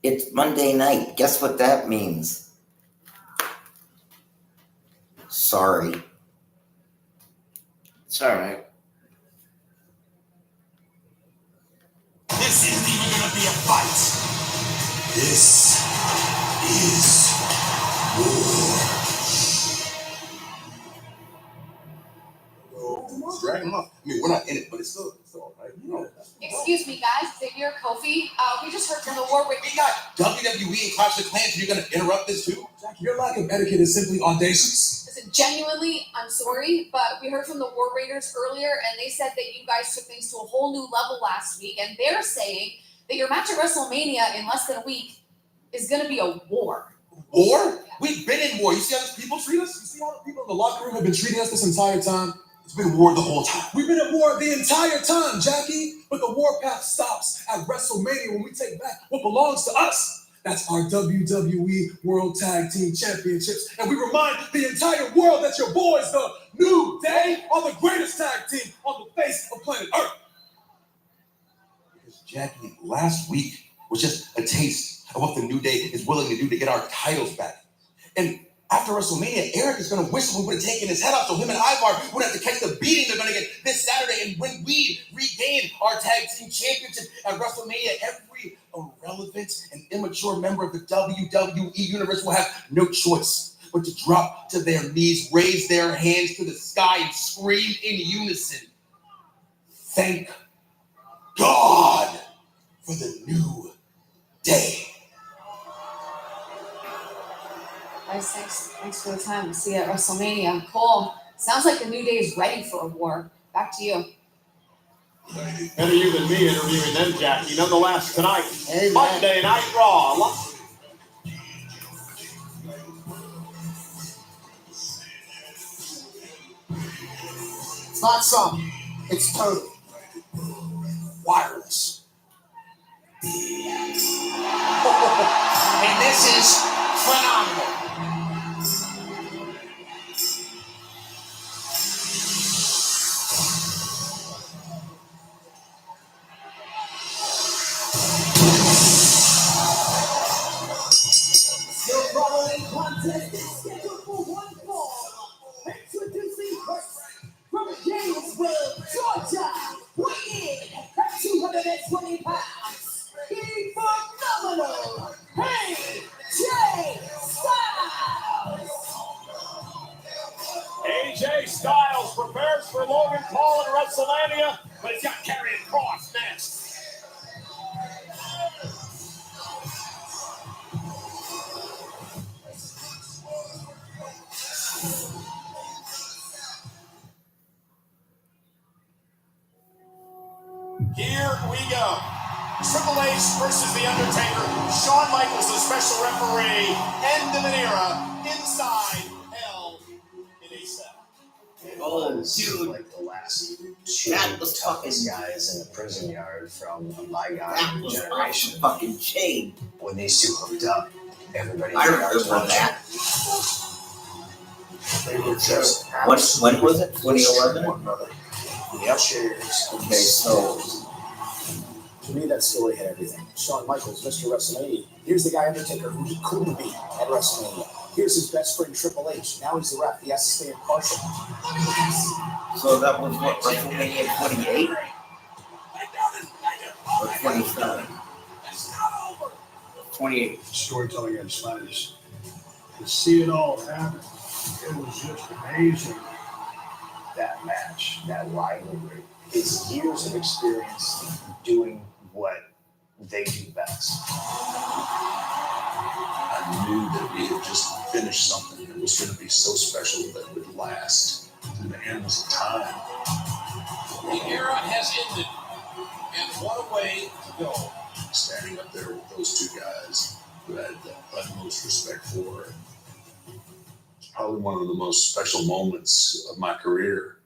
It's Monday night. Guess what that means? Sorry. It's all right. This isn't even gonna be a fight. This is war. Drag him up. I mean, we're not in it, but it's still all right. You know. Excuse me, guys. Xavier, Kofi. We just heard from the war. We got WWE and Clash of Clans, and you're gonna interrupt this too? Jackie, your lack of etiquette is simply audacious. Listen, genuinely, I'm sorry, but we heard from the War Raiders earlier, and they said that you guys took things to a whole new level last week, and they're saying that your match at WrestleMania in less than a week is going to be a war. War? Yeah. We've been in war. You see how these people treat us? You see how the people in the locker room have been treating us this entire time? It's been war the whole time. We've been at war the entire time, Jackie. But the warpath stops at WrestleMania when we take back what belongs to us. That's our WWE World Tag Team Championships. And we remind the entire world that your boys, the New Day, are the greatest tag team on the face of planet Earth. Because Jackie, last week was just a taste of what the New Day is willing to do to get our titles back. And after WrestleMania, Eric is going to wish we would have taken his head off so him and Ivar would have to catch the beating they're going to get this Saturday. And when we regain our tag team championship at WrestleMania, every irrelevant and immature member of the WWE universe will have no choice but to drop to their knees, raise their hands to the sky, and scream in unison, "Thank God for the New Day." Guys, thanks for the time. We'll see you at WrestleMania. Cool. Sounds like the New Day is ready for a war. Back to you. Better you than me interviewing them, Jackie. Nonetheless, tonight, Amen. Monday Night Raw. It's not some, it's total. Wireless. And this is phenomenal. Your following contest is scheduled for one fall. Introducing first, from Gainesville, Georgia, weighing in at 220 pounds, the phenomenal AJ Styles. AJ Styles prepares for Logan Paul in WrestleMania, but he's got Karrion Kross next. Here we go. Triple H versus The Undertaker. Shawn Michaels, the special referee. End of an era inside Hell in a Cell. Oh, dude. Like the last That was toughest fucking- guys in the prison yard from a That bygone was generation. awesome fucking shade. When these two hooked up, everybody. I remember that. They were just When was it? 2011? one another. Yep. Cheers. Okay, so To me, that story had everything. Shawn Michaels, Mr. WrestleMania. Here's the guy Undertaker who he couldn't beat at WrestleMania. Here's his best friend Triple H. Now he's the ref. He has to stay impartial. so that was what, WrestleMania 28 or 27? 28. Storytelling at its finest. To see it all happen, it was just amazing. That match, that rivalry, is years of experience doing what they do best. I knew that we had just finished something that was going to be so special that it would last to the ends of time. The era has ended, and what a way to go. Standing up there with those two guys who I had the utmost respect for. It's probably one of the most special moments of my career.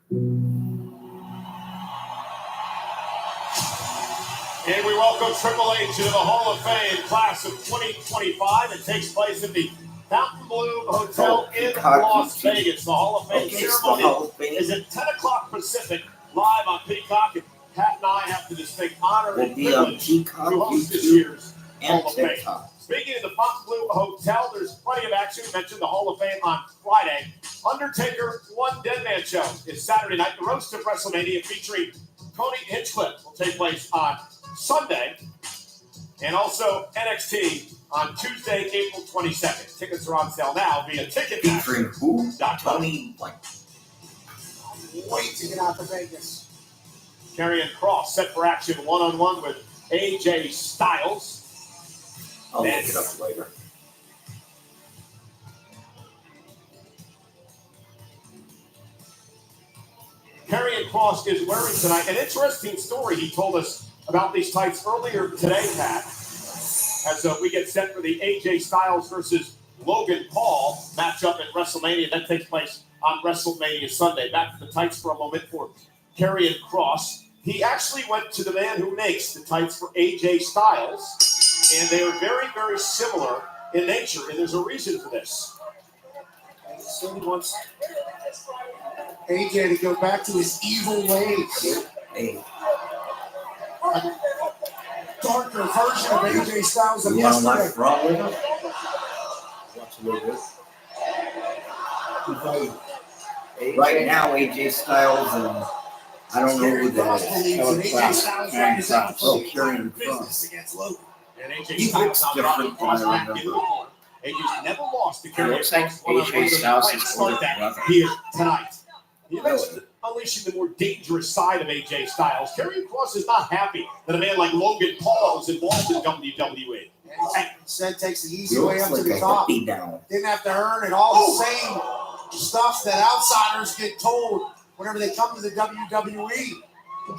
And we welcome Triple H to the Hall of Fame class of 2025. It takes place at the Fontainebleau Hotel in Las Vegas. The Hall of Fame ceremony is at 10 o'clock Pacific, live on Peacock. And Pat and I have the distinct honor and Will be on privilege Peacock, to host this YouTube, year's and Hall of Fame. TikTok. Speaking of the Fontainebleau Hotel, there's plenty of action. We mentioned the Hall of Fame on Friday. Undertaker One Dead Man Show is Saturday night. The Roast of WrestleMania featuring Tony Hinchcliffe will take place on Sunday. And also NXT on Tuesday, April 22nd. Tickets are on sale now via Ticketmaster.com. Featuring who? Tony, like, Wait to get out to Vegas. Karrion Kross set for action one-on-one with AJ Styles. I'll look it up later. Karrion Kross is wearing tonight. An interesting story he told us about these tights earlier today, Pat. As we get set for the AJ Styles versus Logan Paul matchup at WrestleMania. That takes place on WrestleMania Sunday. Back to the tights for a moment for Karrion Kross. He actually went to the man who makes the tights for AJ Styles, and they are very, very similar in nature, and there's a reason for this. So he wants AJ to go back to his evil ways. Hey, A darker version of AJ Styles than you know yesterday. what's wrong with him? Watch a little bit. Right now, AJ Styles and I don't know who that is. AJ Styles represents Oh, Karrion Kross. business against Logan. And AJ He Styles looks now different dropping than I Kross back into the remember. corner. AJ's never lost to It Karrion looks like Kross. One of the AJ greatest Styles' fights older that brother. here tonight. He mentioned unleashing the more dangerous side of AJ Styles. Karrion Kross is not happy that a man like Logan Paul is involved in WWE. And said takes the easy He way looks up to like the a top. hippie down. Didn't have to earn it. All the same stuff that outsiders get told whenever they come to the WWE.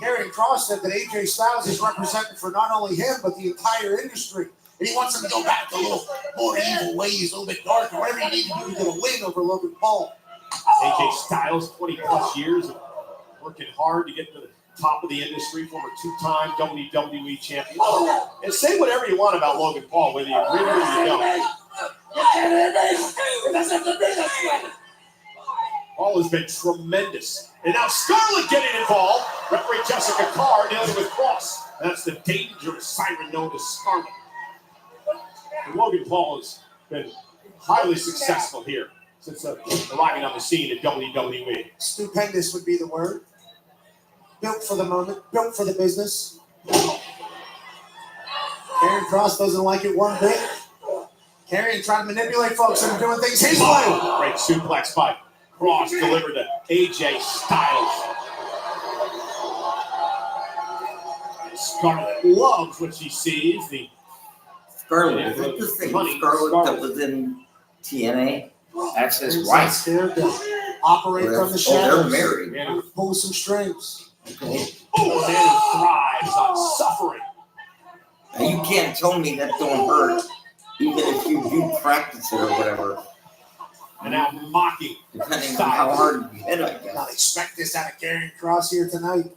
Karrion Kross said that AJ Styles is representing for not only him, but the entire industry. And he wants him to go back to a little more evil ways, a little bit darker, whatever you need to do to get a win over Logan Paul. AJ Styles, 20 plus years of working hard to get to the top of the industry, former two-time WWE champion. And say whatever you want about Logan Paul, whether you agree with him or you don't. Paul has been tremendous. And now Scarlett getting involved. Referee Jessica Carr dealing with Cross. That's the dangerous siren known as Scarlett. And Logan Paul has been highly successful here since arriving on the scene at WWE. Stupendous would be the word. Built for the moment, built for the business. Karrion Kross doesn't like it one bit. Karrion trying to manipulate folks into doing things his way. Great suplex by Kross delivered to AJ Styles. Scarlett loves what she sees. The Scarlett, is that the same Scarlett that was in TNA? That's his Not wife. scared to operate from the shadows. They're married. Pull some strings. Okay. Oh, man who thrives on suffering. Now, you can't tell me that don't hurt, even if you do practice it or whatever. And now mocking. Depending on how hard you hit, I Not guess. expect this out of Karrion Kross here tonight.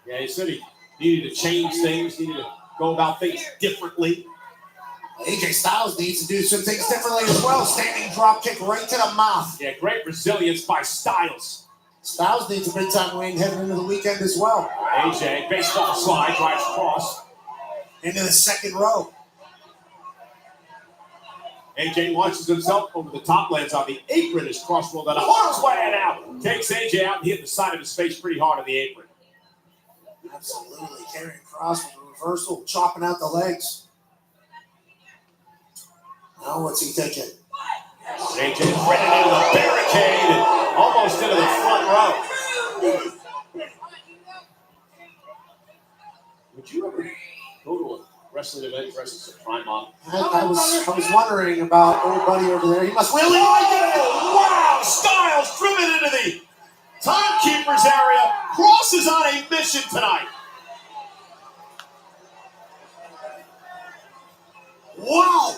Yeah, he said he needed to change things, needed to go about things differently. AJ Styles needs to do some things differently as well. Standing drop kick right to the mouth. Yeah, great resilience by Styles. Styles needs a big time win heading into the weekend as well. AJ, baseball slide, drives Cross. Into the second row. AJ launches himself over the top, lands on the apron as Cross rolled out of harm's way and out. Takes AJ out and hit the side of his face pretty hard on the apron. Absolutely. Karrion Kross with a reversal, chopping out the legs. Now what's he thinking? AJ threaded into the barricade and almost into the front row. Would you ever go to a wrestling event dressed as a prime model? I was wondering about old buddy over there. He must Really like it! Wow! Styles driven into the timekeeper's area. Cross is on a mission tonight. Wow!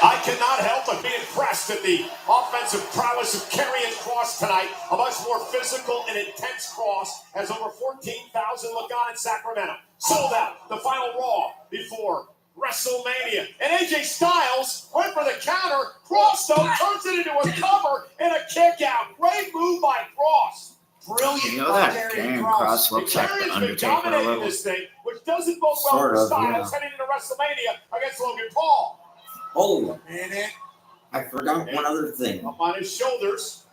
I cannot help but be impressed at the offensive prowess of Karrion Kross tonight. A much more physical and intense Kross has over 14,000 look on in Sacramento. Sold out the final Raw before WrestleMania. And AJ Styles went for the counter. Kross, though, turns it into a cover and a kick out. Great move by Kross. Brilliant. You know that Karrion Kross looks like the Karrion's been Undertaker a dominating little. this thing, which doesn't bode well Sort for of, Styles yeah. heading into WrestleMania against Logan Paul. Oh, And it I forgot one other thing. Up on his shoulders.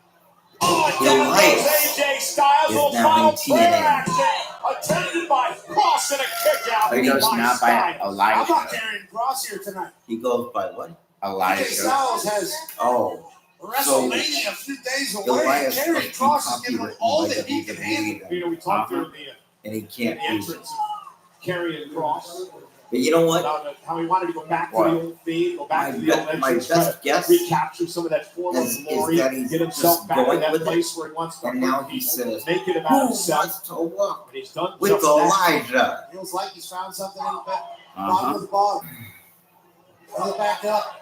Oh, and Your down life goes AJ Styles. is Little now final in prayer TNA. action. Attended by Kross and a kick out. He goes by not by Styles. how Elijah. about Karrion Kross here tonight? He goes by what? AJ Elijah. Styles has Oh, WrestleMania a few days away. Elias Karrion must be Kross is giving him copywritten all by that he can handle. WWE, You know, we talked Uh-huh. during the and he can't use it. entrance of Karrion Kross But you know what? about how he wanted to go back to What? the old theme, go back to the old My entrance, try best to guess recapture some of that former is glory, that he's get himself just back in going that with it. place where he wants to And now hurt he people, says, make it "Who about himself. wants to walk But he's done with just that. Elijah?" Feels like he's found something in the bottom Uh-huh. of the bottom. Pull it back up.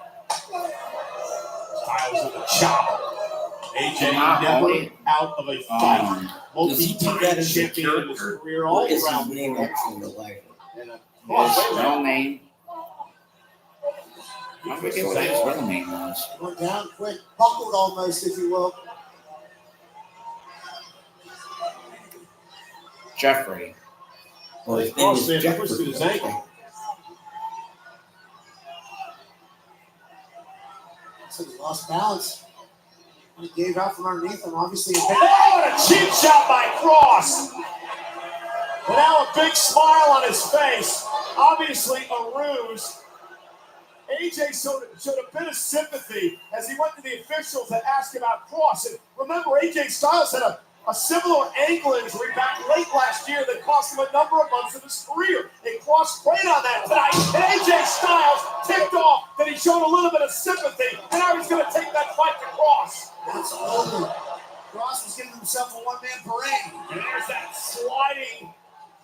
Styles with a chop. AJ Not never only- out of a fight. Does he do that Multi-time as a champion in his character, career or all is around his the name world. actually Elijah? And, His real name. I forget what his real name was. Went down quick, buckled almost, if you will. Jeffrey. Well, his name Cross is man Jeffrey. twisted his ankle. So he lost balance. He gave out from underneath him, obviously. Oh, what a cheap shot by Kross. And now a big smile on his face. Obviously a ruse. AJ showed a bit of sympathy as he went to the officials to ask about Kross. And remember, AJ Styles had a similar ankle injury back late last year that cost him a number of months of his career. And Kross played on that tonight. And AJ Styles ticked off that he showed a little bit of sympathy, and now he's going to take that fight to Kross. Absolutely. Kross was giving himself a one-man parade. And there's that sliding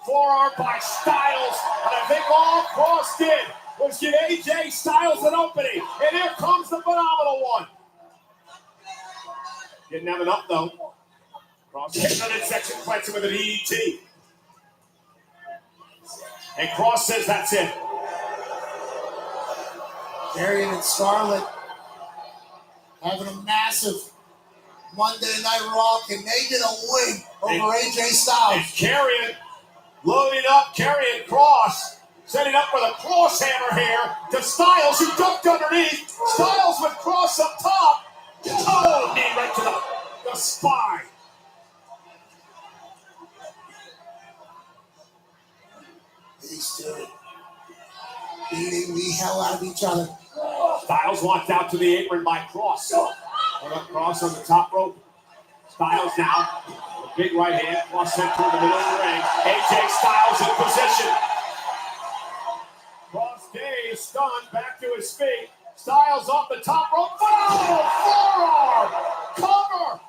forearm by Styles. And I think all Kross did was give AJ Styles an opening. And here comes the phenomenal one. Didn't have enough, though. Cross hits on it, section fights him with an ET. And Cross says that's it. Darian and Scarlett having a massive Monday Night Raw. Can they get a win over AJ Styles? And Karrion loading up, Karrion Cross setting up for the cross hammer here to Styles, who ducked underneath. Styles with Cross up top. Oh, knee right to the spine. They stood beating the hell out of each other. Styles walked out to the apron by Cross. Cross on the top rope. Styles now. A big right hand. Cross sent toward the middle of the ring. AJ Styles in position. Cross Day is stunned. Back to his feet. Styles off the top rope. Oh, forearm! Cover!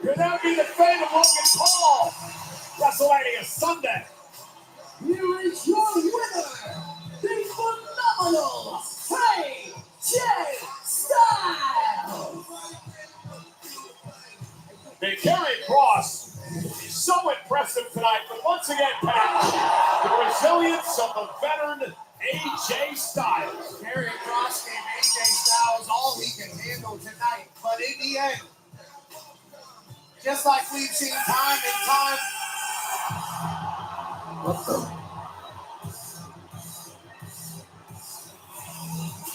Could that be the fate of Logan Paul? WrestleMania Sunday. Here is your winner, the phenomenal AJ Styles. And Karrion Cross is so impressive tonight, but once again, Pat, the resilience of the veteran AJ Styles. Karrion Cross gave AJ Styles all he can handle tonight, but in the end, just like we've seen time and time. What the?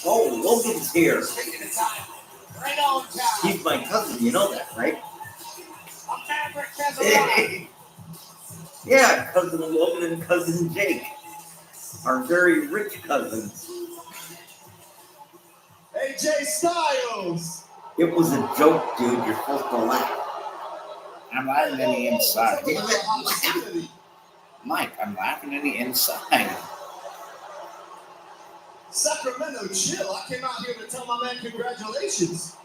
Oh, Logan's here. Taking the time. Right on time. He's my cousin, you know that, right? A Maverick has arrived. Yeah, cousin Logan and cousin Jake are very rich cousins. AJ Styles. It was a joke, dude. You're supposed to laugh. I'm laughing on the inside. Damn it. Mike, I'm laughing on the inside. Sacramento chill. I came out here to tell my man congratulations.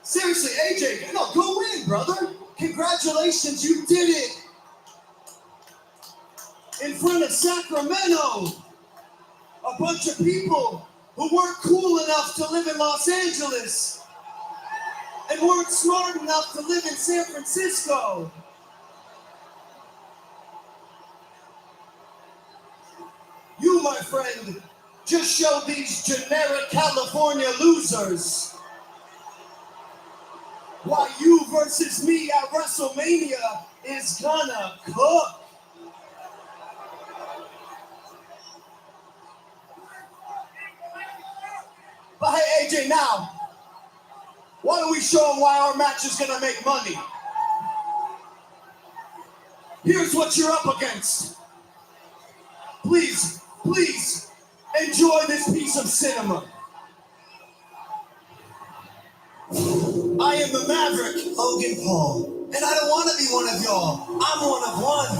Seriously, AJ, no, go in, brother. Congratulations, you did it. In front of Sacramento. A bunch of people who weren't cool enough to live in Los Angeles and weren't smart enough to live in San Francisco. You, my friend, just showed these generic California losers why you versus me at WrestleMania is gonna cook. But hey, AJ, now, why don't we show them why our match is gonna make money? Here's what you're up against. Please, please, enjoy this piece of cinema. I am the Maverick, Logan Paul, and I don't want to be one of y'all. I'm one of one.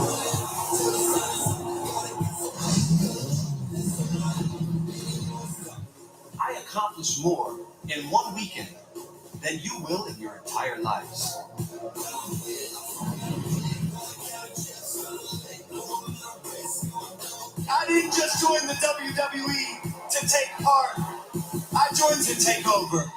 I accomplished more in one weekend than you will in your entire lives. I didn't just join the WWE to take part. I joined to take over.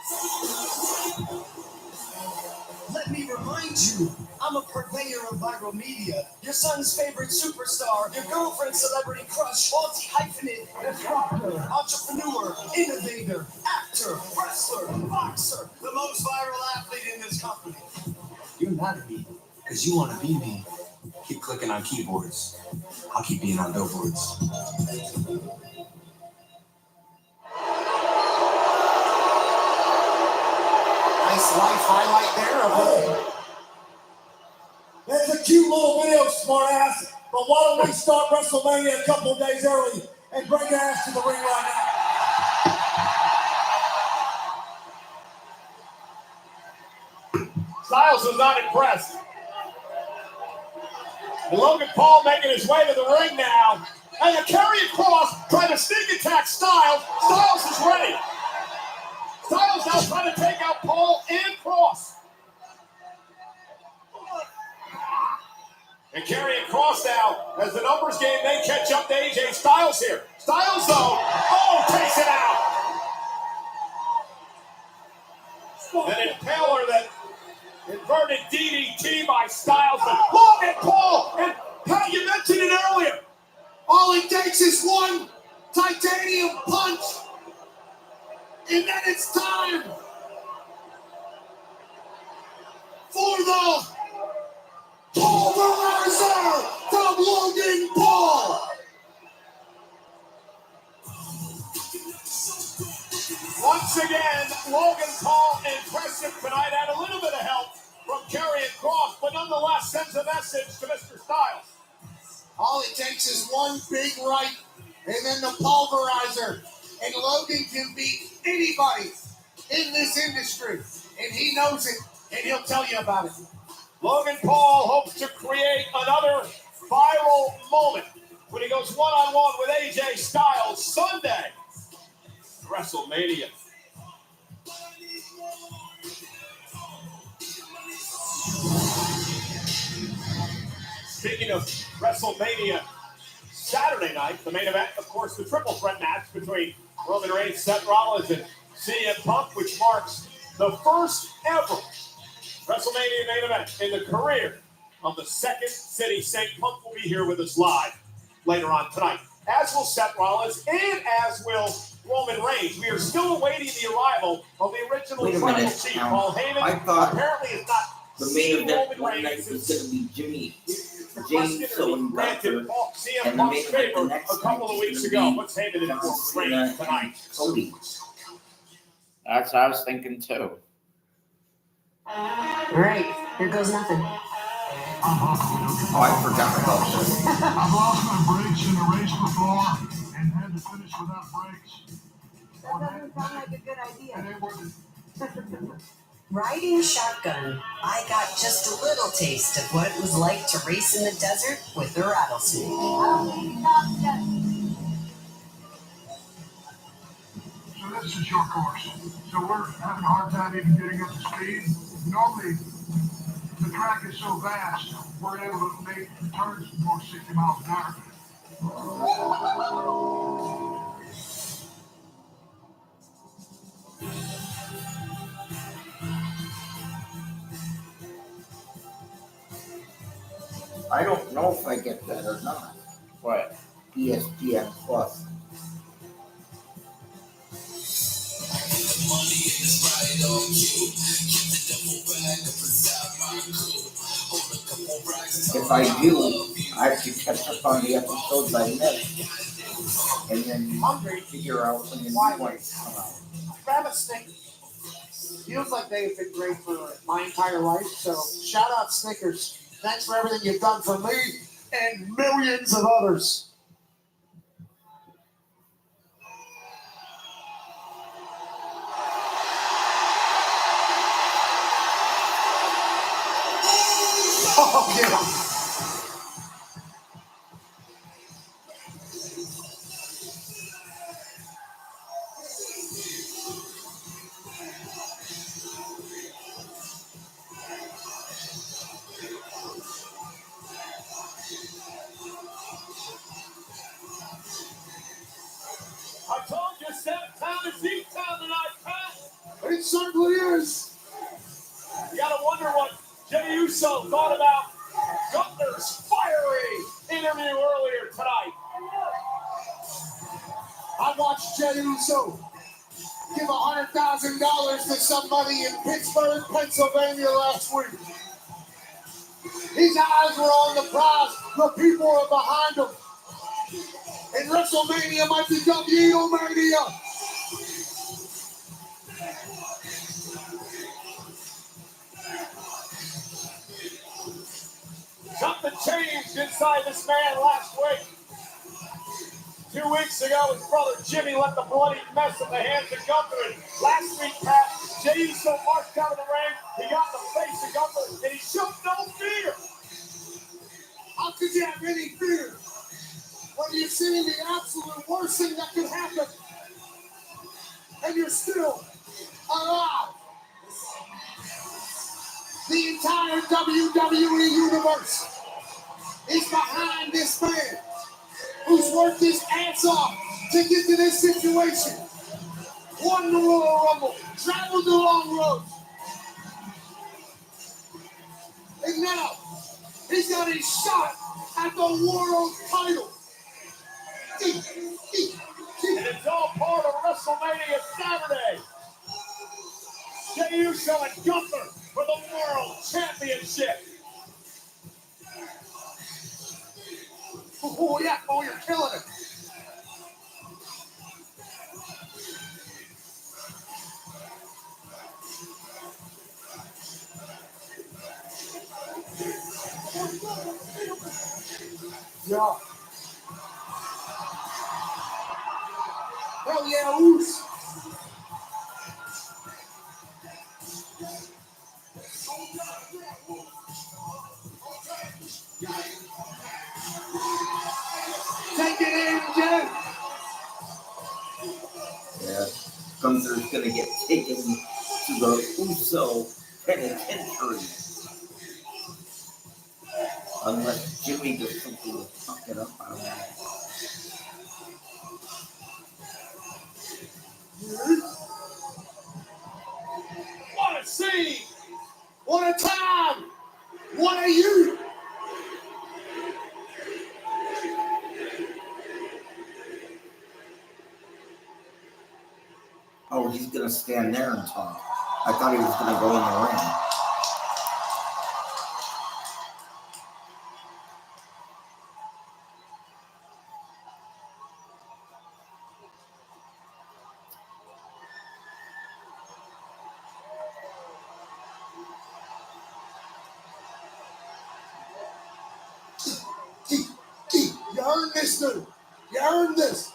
Let me remind you, I'm a purveyor of viral media. Your son's favorite superstar, your girlfriend's celebrity crush, multi-hyphenate, disruptor, entrepreneur, innovator, actor, wrestler, boxer, the most viral athlete in this company. You're mad at me because you want to be me. Keep clicking on keyboards. I'll keep being on billboards. Nice life highlight there of it. That's a cute little video, smartass. But why don't we start WrestleMania a couple of days early and bring your ass to the ring right now? Styles was not impressed. And Logan Paul making his way to the ring now. And the Karrion Cross trying to sneak attack Styles. Styles is ready. Styles now trying to take out Paul and Cross. And carrying Cross now as the numbers game may catch up to AJ Styles here. Styles though, takes it out. An impaler that inverted DDT by Styles, but Logan Paul, and Pat, you mentioned it earlier. All it takes is one titanium punch, and then it's time for the pulverizer from Logan Paul. Once again, Logan Paul impressive tonight. Had a little bit of help from Karrion Kross, but nonetheless sends a message to Mr. Styles. All it takes is one big right, and then the pulverizer, and Logan can beat anybody in this industry, and he knows it, and he'll tell you about it. Logan Paul hopes to create another viral moment when he goes one-on-one with AJ Styles Sunday, WrestleMania. Speaking of WrestleMania, Saturday night, the main event, of course, the triple threat match between Roman Reigns, Seth Rollins, and CM Punk, which marks the first ever WrestleMania main event in the career of the Second City Saint. Punk will be here with us live later on tonight, as will Seth Rollins and as will Roman Reigns. We are still awaiting the arrival of the original tribal chief, Paul Heyman. I thought apparently is not the main event Roman one Reigns night was going to be James granted Gunther, CM and the main Punk's event the favor next a couple night of weeks is ago. going to What's Heyman in be for Cena Reigns tonight? and Cody. That's what I was thinking too. Right, here goes nothing. Oh, I forgot about this. I've lost my brakes in a race before and had to finish without brakes. That doesn't sound like a good idea. And it wasn't. Riding shotgun, I got just a little taste of what it was like to race in the desert with a rattlesnake. So this is your course. So we're having a hard time even getting up to speed. Normally, the track is so vast, we're able to make turns more 60 miles an hour. I don't know if I get that or not. What? ESPN Plus. If I do, I have to catch up on the episodes I missed, and then figure out when the new ones come out. Grab a Snickers. Feels like they've been great for my entire life, so shout out Snickers. Thanks for everything you've done for me and millions of others. Oh, yeah. I told you, Town is Town tonight, Pat. It certainly is. You gotta wonder what Jey Uso thought about Gunther's fiery interview earlier tonight. I watched Jey Uso give $100,000 to somebody in Pittsburgh, Pennsylvania last week. His eyes were on the prize. The people are behind him. And WrestleMania might be W-Mania. Something changed inside this man last week. 2 weeks ago, his brother Jimmy let the bloody mess at the hands of Gunther. And last week, Pat, Jey Uso marched out of the ring. He got in the face of Gunther, and he showed no fear. How could you have any fear when you're seeing the absolute worst thing that could happen, and you're still alive? The entire WWE Universe is behind this man who's worked his ass off to get to this situation. Won the Royal Rumble, traveled the long road. And now, he's got a shot at the world title. And it's all part of WrestleMania Saturday. Jey Uso and Gunther for the World Championship. Oh, yeah. Oh, you're killing it. Yeah. Hell yeah, Oos. Take it in, Jey. Yeah, Gunther's gonna get taken to the Uso penitentiary. Unless Jimmy does something to fuck it up, I don't know. What a scene! What a time! What a youth! Oh, he's gonna stand there and talk. I thought he was gonna go in the ring. You earned this, dude. You earned this.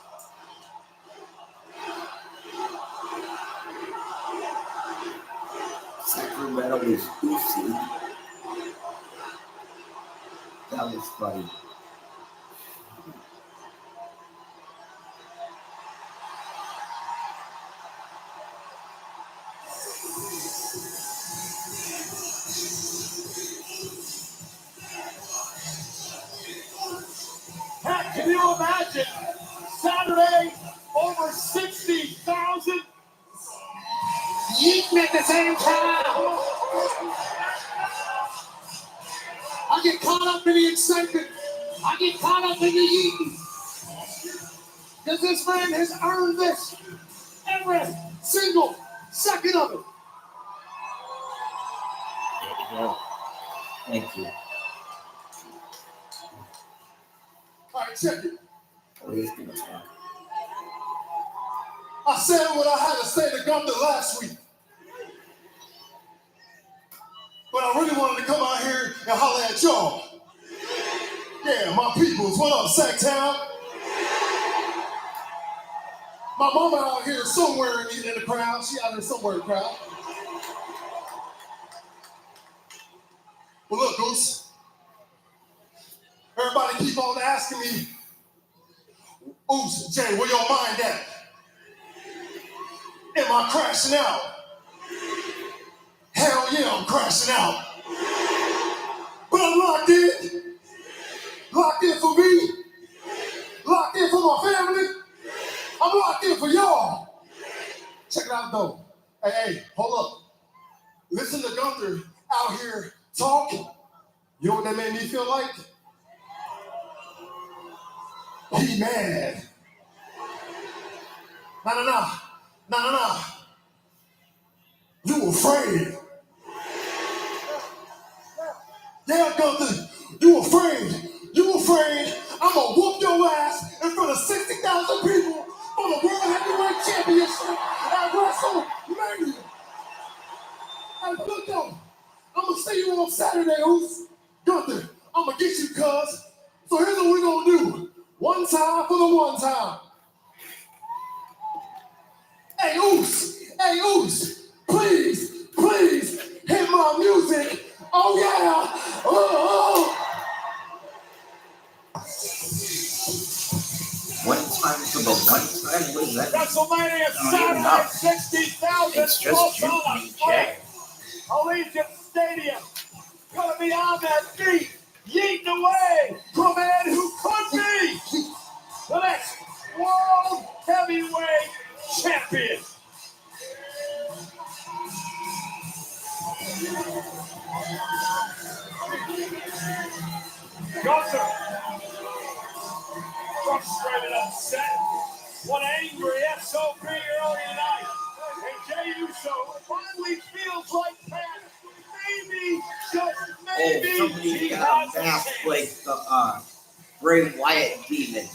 Sacramento is goofy. That was funny. Heck, can you imagine? Saturday, over 60,000. Yeeting at the same time. I get caught up in the excitement. I get caught up in the yeeting. Because this man has earned this. Every single second of it. Well, thank you. All right, check it. Oh, he's gonna talk. I said what I had to say to Gunther last week. But I really wanted to come out here and holler at y'all. Yeah, my peoples. What up, Sacktown? My mama out here somewhere in the crowd. She out here somewhere in the crowd. Well, look, Goose. Everybody keep on asking me, Oos, Jey, where your mind at? Am I crashing out? Hell yeah, I'm crashing out. But I'm locked in. Locked in for me. Locked in for my family. I'm locked in for y'all. Check it out, though. Hey, hold up. Listen to Gunther out here talk. You know what that made me feel like? He mad. Nah. You afraid. Yeah, Gunther, you afraid. You afraid I'm gonna whoop your ass in front of 60,000 people for the World Heavyweight Championship at WrestleMania. Hey, look though, I'm gonna see you on Saturday, Oos. Gunther, I'm gonna get you, cuz. So here's what we're gonna do. One time for the one time. Hey, Oos, please hit my music. Oh, yeah. Oh. One time for the one time was that? WrestleMania even know. Saturday, 60,000 It's just plus on Jimmy a Jey. Allegiant Stadium. Gonna be on their feet, yeeting away to a man who could be the next World Heavyweight Champion. Gunther, frustrated, upset, one angry SOB early tonight. And Jey Uso finally feels like Pat. Maybe, just maybe, somebody's he got has a a mask chance. like the Bray Wyatt demon.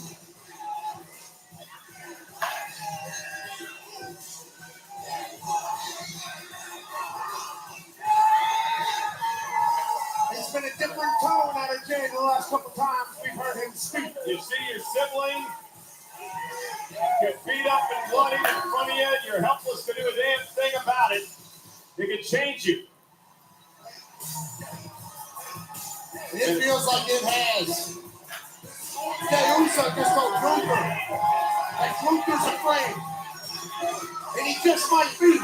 It's been a different tone out of Jay the last couple times we've heard him speak. You see your sibling get beat up and bloody in front of you, and you're helpless to do a damn thing about it. It can change you. It feels like it has. Jey Uso just told Gunther that Gunther's afraid. And he just might be.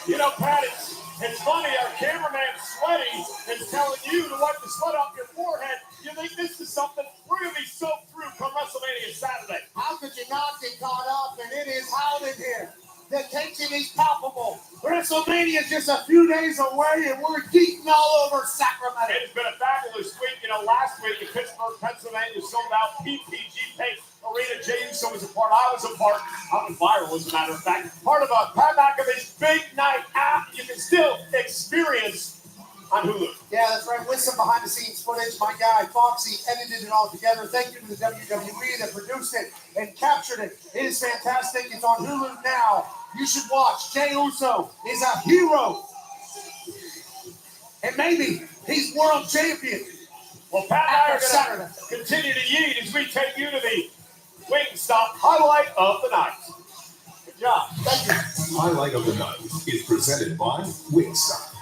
You know, Pat, it's funny. Our cameraman's sweaty and telling you to wipe the sweat off your forehead. You think this is something we're going to be soaked through come WrestleMania Saturday. How could you not get caught up? And it is hot in here. The tension is palpable. WrestleMania is just a few days away, and we're geeking all over Sacramento. It's been a fabulous week. You know, last week in Pittsburgh, Pennsylvania, sold out PPG Pace Arena. Jey Uso was a part. I was a part. I went viral, as a matter of fact. Part of a Pat McAfee's big night out. You can still experience on Hulu. Yeah, that's right. With some behind-the-scenes footage, my guy Foxy edited it all together. Thank you to the WWE that produced it and captured it. It is fantastic. It's on Hulu now. You should watch. Jey Uso is a hero. And maybe he's world champion. Well, Pat and I are going to continue to yeet as we take you to the Wingstop highlight of the night. Good job. Thank you. Highlight of the night is presented by Wingstop.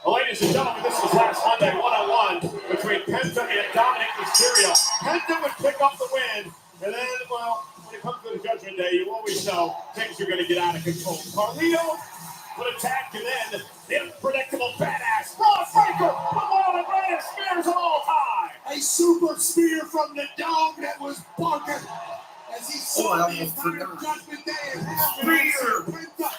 Well, ladies and gentlemen, this was last Monday, one-on-one between Penta and Dominic Mysterio. Penta would pick up the win, and then, well, when it comes to the Judgment Day, you always know things are going to get out of control. Carlito would attack, and then the unpredictable badass Braun Breaker, the one of the greatest spears of all time. A super spear from the dome that was bunkered. As he saw the almost entire forgot. Judgment Day and half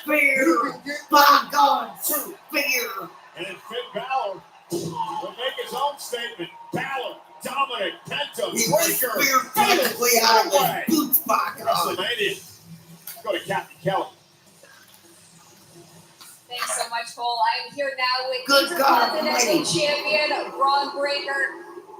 Spear, by God, spear. And then Finn Balor will make his own statement. Balor, Dominic, Penta, He Breaker, spear physically out of Way. his boots pocket. WrestleMania. Go to Captain Kelly. Thanks so much, Cole. I'm here now with Good God Intercontinental Almighty. Champion Braun Breaker.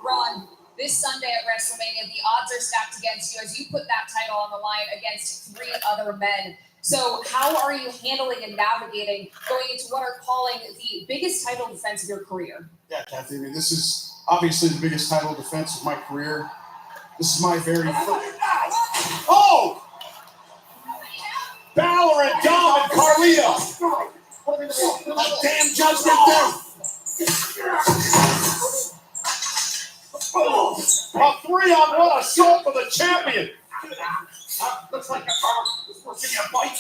Braun, this Sunday at WrestleMania, the odds are stacked against you as you put that title on the line against 3 other men. So how are you handling and navigating going into what are calling the biggest title defense of your career? Yeah, Kathy, I mean, this is obviously the biggest title defense of my career. This is my very first. Oh! Balor and Dom and Carlito. A damn Judgment Day. A 3-on-1 assault for the champion. Looks like we're giving you a bite.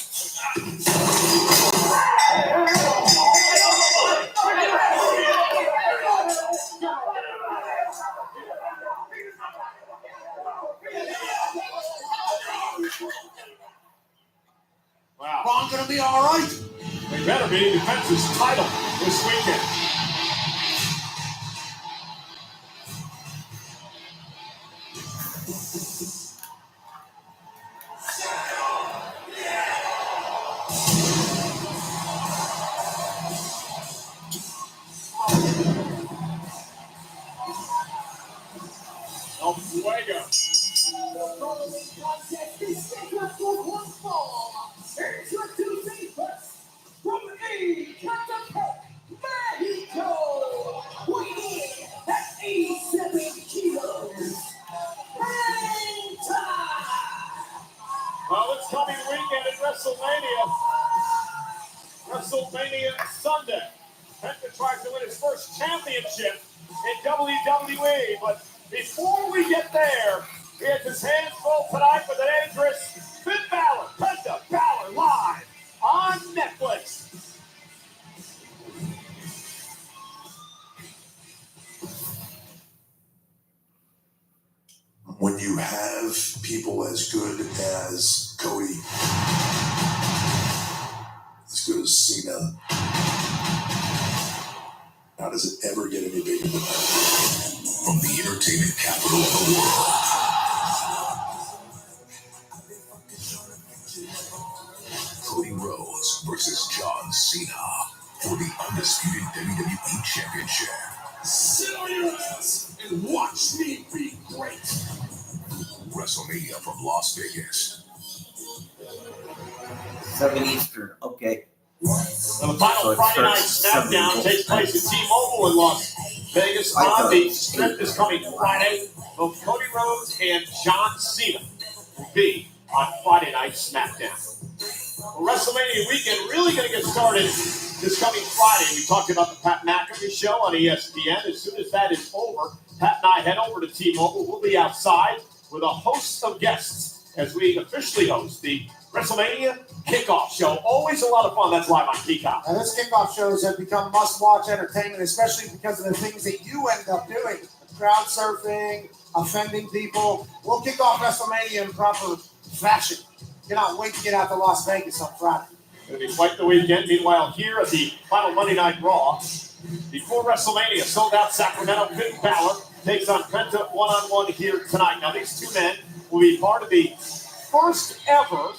Wow. Braun gonna be all right. They better be. Defense his title this weekend. El Fuego. Introducing first from the captain, WrestleMania Sunday. Penta tries to win his first championship in WWE, but before we get there, he has his hands full tonight with the dangerous Finn Balor, Penta Balor live on Netflix. When you have people as good as Cody, as good as Cena, how does it ever get any bigger than that? From the entertainment capital of the world, Cody Rhodes versus John Cena for the undisputed WWE Championship. Sit on your ass and watch me be great. WrestleMania from Las Vegas. 7 Eastern. Okay. Now, the final So it Friday night starts SmackDown 7 takes place at T-Mobile in Las Vegas. I On thought the it was Strip this coming Friday. Both Cody Rhodes and John Cena will be on Friday night SmackDown. Well, WrestleMania weekend really going to get started this coming Friday. We talked about the Pat McAfee show on ESPN. As soon as that is over, Pat and I head over to T-Mobile. We'll be outside with a host of guests as we officially host the WrestleMania kickoff show. Always a lot of fun. That's live on Peacock. And this kickoff shows have become must-watch entertainment, especially because of the things that you end up doing. Crowd surfing, offending people. We'll kick off WrestleMania in proper fashion. Cannot wait to get out to Las Vegas on Friday. It'll be quite the weekend. Meanwhile, here at the final Monday Night Raw, before WrestleMania, sold-out Sacramento, Finn Balor takes on Penta one-on-one here tonight. Now, these two men will be part of the first ever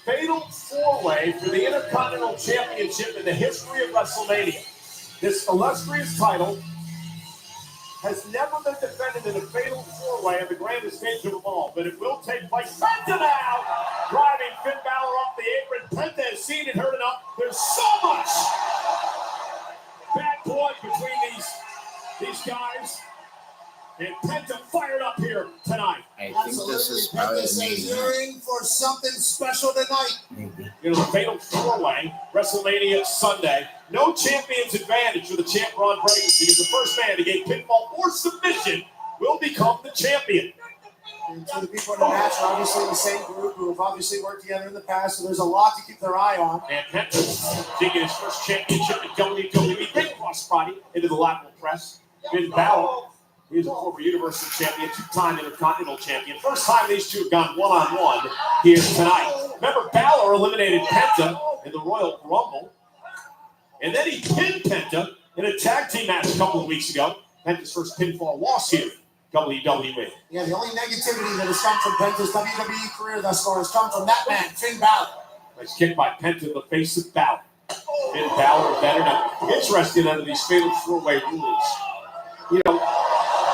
Fatal 4-Way for the Intercontinental Championship in the history of WrestleMania. This illustrious title has never been defended in a Fatal 4-Way at the grandest stage of them all, but it will take place. Penta now driving Finn Balor off the apron. Penta has seen and heard enough. There's so much bad blood between these guys. And Penta fired up here tonight. I think this is probably Penta says you're in for something special tonight. You know, the Fatal 4-Way, WrestleMania Sunday. No champion's advantage for the champ Ron Breaker because the first man to gain pinfall or submission will become the champion. And to the people in the match are obviously the same group who have obviously worked together in the past, so there's a lot to keep their eye on. And Penta taking his first championship in WWE. Big cross body into the lateral press. Finn Balor. He's a former Universal Champion, two-time Intercontinental Champion. First time these two have gone one-on-one here tonight. Remember, Balor eliminated Penta in the Royal Rumble. And then he pinned Penta in a tag team match a couple of weeks ago. Penta's first pinfall loss here, WWE. Yeah, the only negativity that has come from Penta's WWE career thus far has come from that man, Finn Balor. Nice kick by Penta in the face of Balor. Finn Balor better now. Interesting under these Fatal 4-Way rules. You know,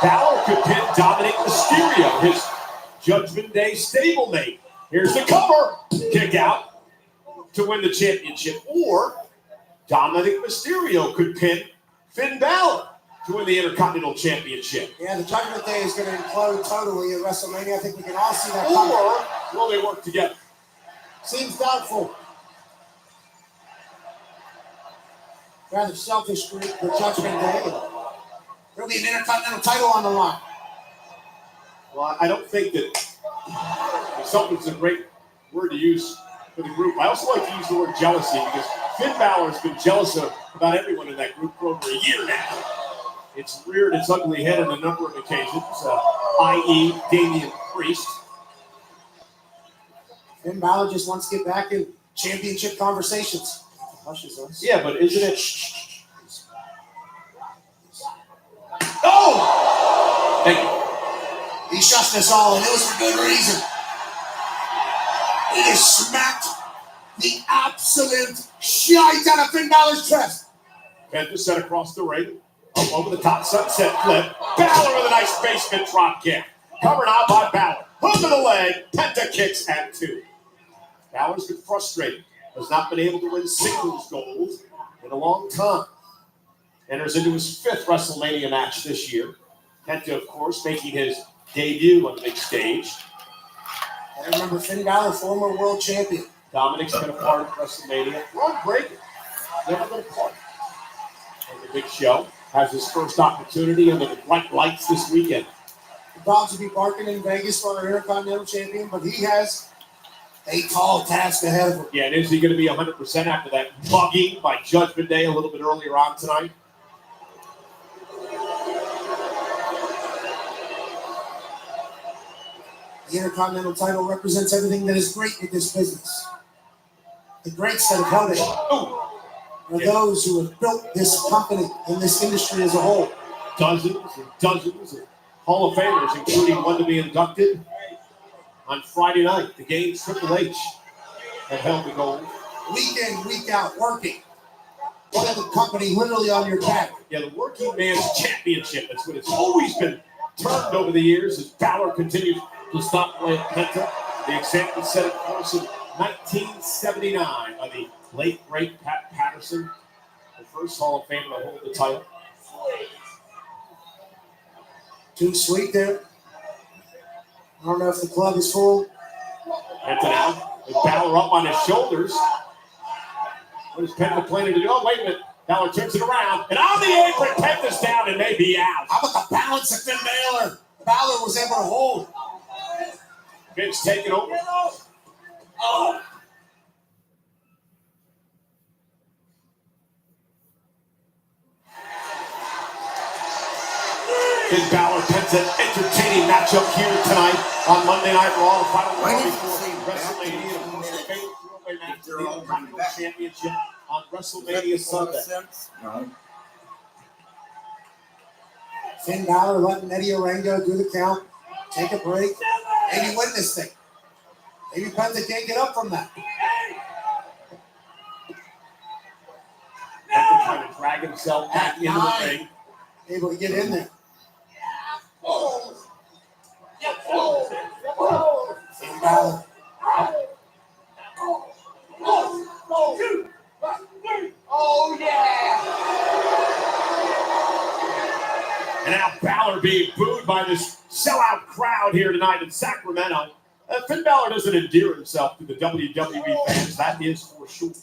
Balor could pin Dominic Mysterio, his Judgment Day stablemate. Here's the cover. Kick out to win the championship. Or Dominic Mysterio could pin Finn Balor to win the Intercontinental Championship. Yeah, the Judgment Day is going to implode totally at WrestleMania. I think we can all see that coming. Or will they work together? Seems doubtful. Rather selfish group, the Judgment Day. There'll be an Intercontinental title on the line. Well, I don't think that something's a great word to use for the group. I also like to use the word jealousy because Finn Balor has been jealous of about everyone in that group for over a year now. It's reared its ugly head on a number of occasions, i.e. Damian Priest. Finn Balor just wants to get back in championship conversations. Hushes us. Yeah, but isn't it? Oh! Thank you. He shushed us all, and it was for good reason. He just smacked the absolute shite out of Finn Balor's chest. Penta set across the ring, up over the top sunset flip. Balor with a nice basement drop kick. Covered out by Balor. Hook of the leg. Penta kicks at 2. Balor's been frustrated. Has not been able to win singles gold in a long time. Enters into his 5th WrestleMania match this year. Penta, of course, making his debut on the big stage. I remember Finn Balor, former world champion. Dominic's been a part of WrestleMania. Ron Breaker, never been a part of the big show. Has his first opportunity under the bright lights this weekend. The dogs will be barking in Vegas for our Intercontinental Champion, but he has a tall task ahead of him. Yeah, and is he going to be 100% after that mugging by Judgment Day a little bit earlier on tonight? The Intercontinental title represents everything that is great in this business. The greats that have held it are those who have built this company and this industry as a whole. Dozens and dozens of Hall of Famers, including one to be inducted on Friday night. The Game's Triple H have held the gold. Week in, week out, working. Putting the company literally on your back. Yeah, the Working Man's Championship. That's what it's always been termed over the years as Balor continues to stop playing Penta. The example set, of course, in 1979 by the late, great Pat Patterson, the first Hall of Famer to hold the title. Too sweet there. I don't know if the club is full. Penta now with Balor up on his shoulders. What is Penta planning to do? Oh, wait a minute. Balor turns it around. And on the apron, Penta's down and may be out. How about the balance of Finn Balor? Balor was able to hold. Vince taking over. Oh. Finn Balor, Penta, entertaining matchup here tonight on Monday Night Raw. The final one before WrestleMania. The most favorite throwaway match for the Intercontinental Championship on WrestleMania Sunday. No. Finn Balor letting Eddie Orengo do the count, take a break, maybe win this thing. Maybe Penta can't get up from that. Penta trying to drag himself back into the ring. Able to get in there. Finn Balor. Oh, yeah! And now Balor being booed by this sellout crowd here tonight in Sacramento. Finn Balor doesn't endear himself to the WWE fans, that is for sure.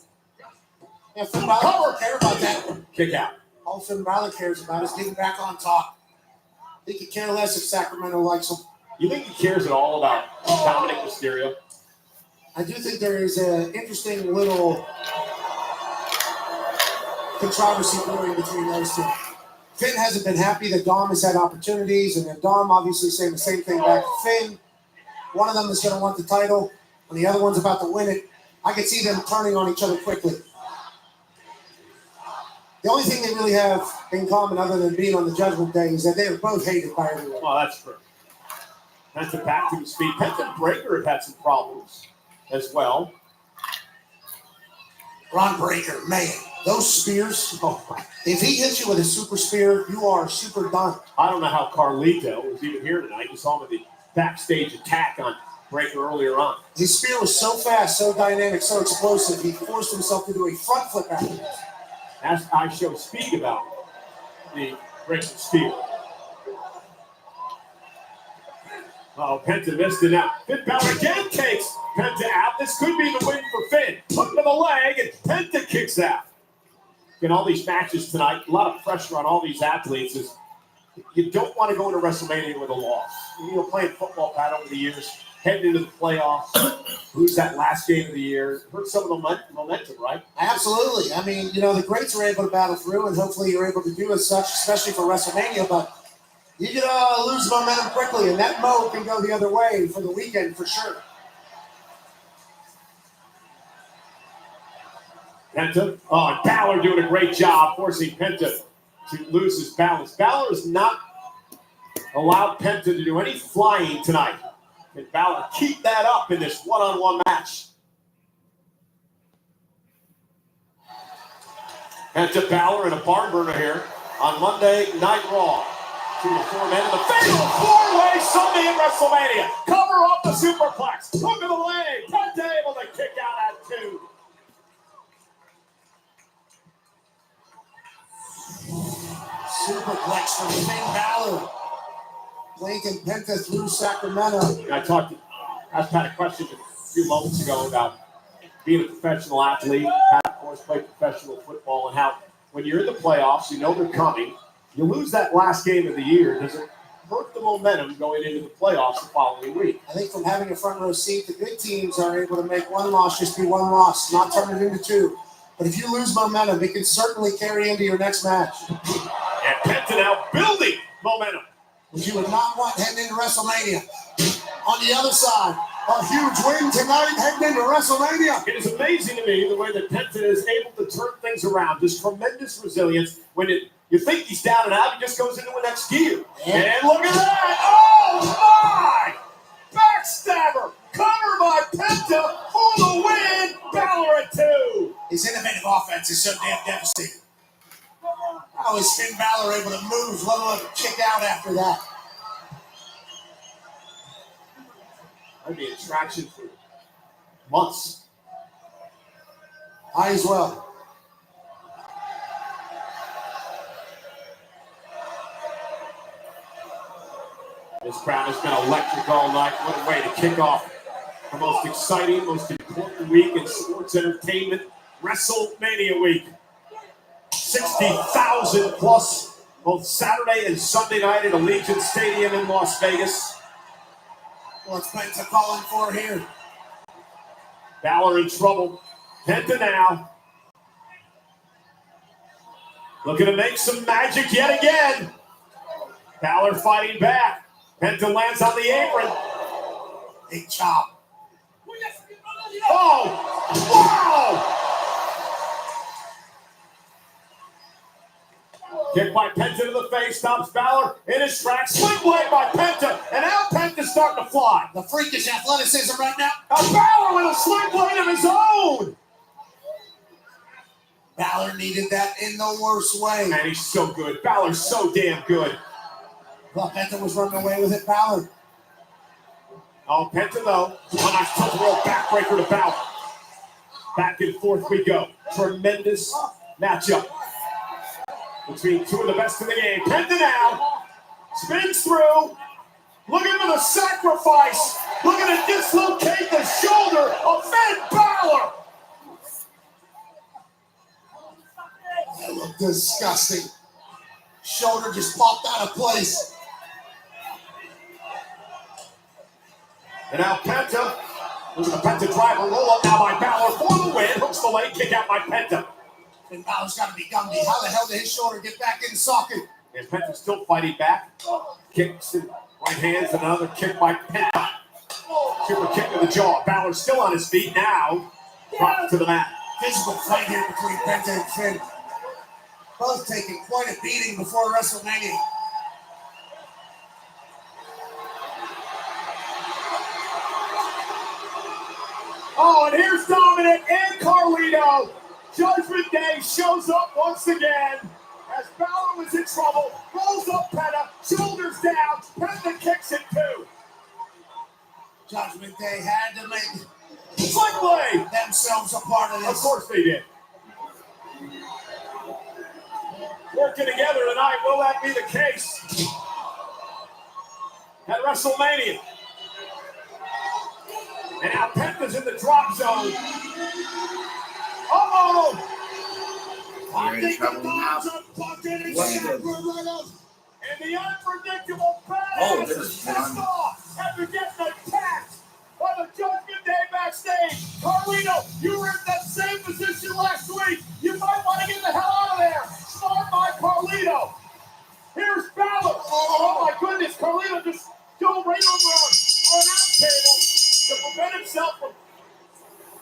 Yeah, Finn Balor don't care about that. Kick out. All Finn Balor cares about is getting back on top. He could care less if Sacramento likes him. You think he cares at all about Dominic Mysterio? I do think there is an interesting little controversy brewing between those two. Finn hasn't been happy that Dom has had opportunities, and then Dom obviously saying the same thing back to Finn. One of them is going to want the title, and the other one's about to win it. I could see them turning on each other quickly. The only thing they really have in common other than being on the Judgment Day is that they are both hated by everyone. Well, that's true. Penta back to his feet. Penta and Breaker have had some problems as well. Ron Breaker, man, those spears, if he hits you with a super spear, you are super done. I don't know how Carlito was even here tonight. You saw him at the backstage attack on Breaker earlier on. His spear was so fast, so dynamic, so explosive, he forced himself to do a front flip afterwards. As I show speak about the Breaker spear. Oh, Penta missed it now. Finn Balor again takes Penta out. This could be the win for Finn. Hook to the leg, and Penta kicks out. In all these matches tonight, a lot of pressure on all these athletes. Is you don't want to go into WrestleMania with a loss. You know, playing football, Pat, over the years, heading into the playoffs, lose that last game of the year, hurt some of the momentum, right? Absolutely. I mean, you know, the greats are able to battle through, and hopefully you're able to do as such, especially for WrestleMania, but you can lose momentum quickly, and that mode can go the other way for the weekend for sure. Penta, and Balor doing a great job forcing Penta to lose his balance. Balor has not allowed Penta to do any flying tonight. Can Balor keep that up in this one-on-one match? Penta, Balor, and a barn burner here on Monday Night Raw. 2 to 4 men in the fatal four-way Sunday at WrestleMania. Cover off the superplex. Hook of the leg. Penta able to kick out at 2. Superplex from Finn Balor. Lincoln Penta through Sacramento. I asked Pat a question a few moments ago about being a professional athlete, Pat, of course, played professional football, and how when you're in the playoffs, you know they're coming. You lose that last game of the year. Does it hurt the momentum going into the playoffs the following week? I think from having a front row seat, the good teams are able to make one loss just be one loss, not turn it into two. But if you lose momentum, it can certainly carry into your next match. And Penta now building momentum. Which you would not want heading into WrestleMania. On the other side, a huge win tonight heading into WrestleMania. It is amazing to me the way that Penta is able to turn things around. This tremendous resilience. When you think he's down and out, he just goes into a next gear. Yeah. And look at that! Oh my! Backstabber! Cover by Penta for the win! Balor at 2. His innovative offense is so damn devastating. How is Finn Balor able to move, let alone kick out after that? That'd be a attraction for months. I as well. This crowd has been electric all night. What a way to kick off the most exciting, most important week in sports entertainment, WrestleMania week. 60,000 plus both Saturday and Sunday night at Allegiant Stadium in Las Vegas. What's Penta calling for here? Balor in trouble. Penta now. Looking to make some magic yet again. Balor fighting back. Penta lands on the apron. Big chop. Oh! Wow! Kick by Penta to the face, stops Balor in his tracks. Sling blade by Penta, and now Penta's starting to fly. The freakish athleticism right now. Balor with a sling blade of his own. Balor needed that in the worst way. Man, he's so good. Balor's so damn good. Well, Penta was running away with it, Balor. Oh, Penta though. A nice tilt roll backbreaker to Balor. Back and forth we go. Tremendous matchup between two of the best in the game. Penta now spins through. Looking for the sacrifice. Looking to dislocate the shoulder of Finn Balor. That looked disgusting. Shoulder just popped out of place. And now Penta. Looking at the Penta driver. Roll up now by Balor for the win. Hooks the leg. Kick out by Penta. And Balor's got to be Gumby. How the hell did his shoulder get back in socket? And Penta's still fighting back. Kicks and right hands. And another kick by Penta. Super kick to the jaw. Balor still on his feet now. Dropped to the mat. Physical fight here between Penta and Finn. Both taking quite a beating before WrestleMania. Oh, and here's Dominic and Carlito. Judgment Day shows up once again as Balor was in trouble. Rolls up Penta, shoulders down. Penta kicks it too. Judgment Day had to make Sling blade themselves a part of this. Of course they did. Working together tonight, will that be the case? At WrestleMania. And now Penta's in the drop zone. Uh-oh! You're in trouble now. And the unpredictable badass Oh, is pissed off after getting attacked by the Judgment Day backstage. Carlito, you were in that same position last week. You might want to get the hell out of there. Start by Carlito. Here's Balor. Oh my goodness, Carlito just dove right over on an out table to prevent himself from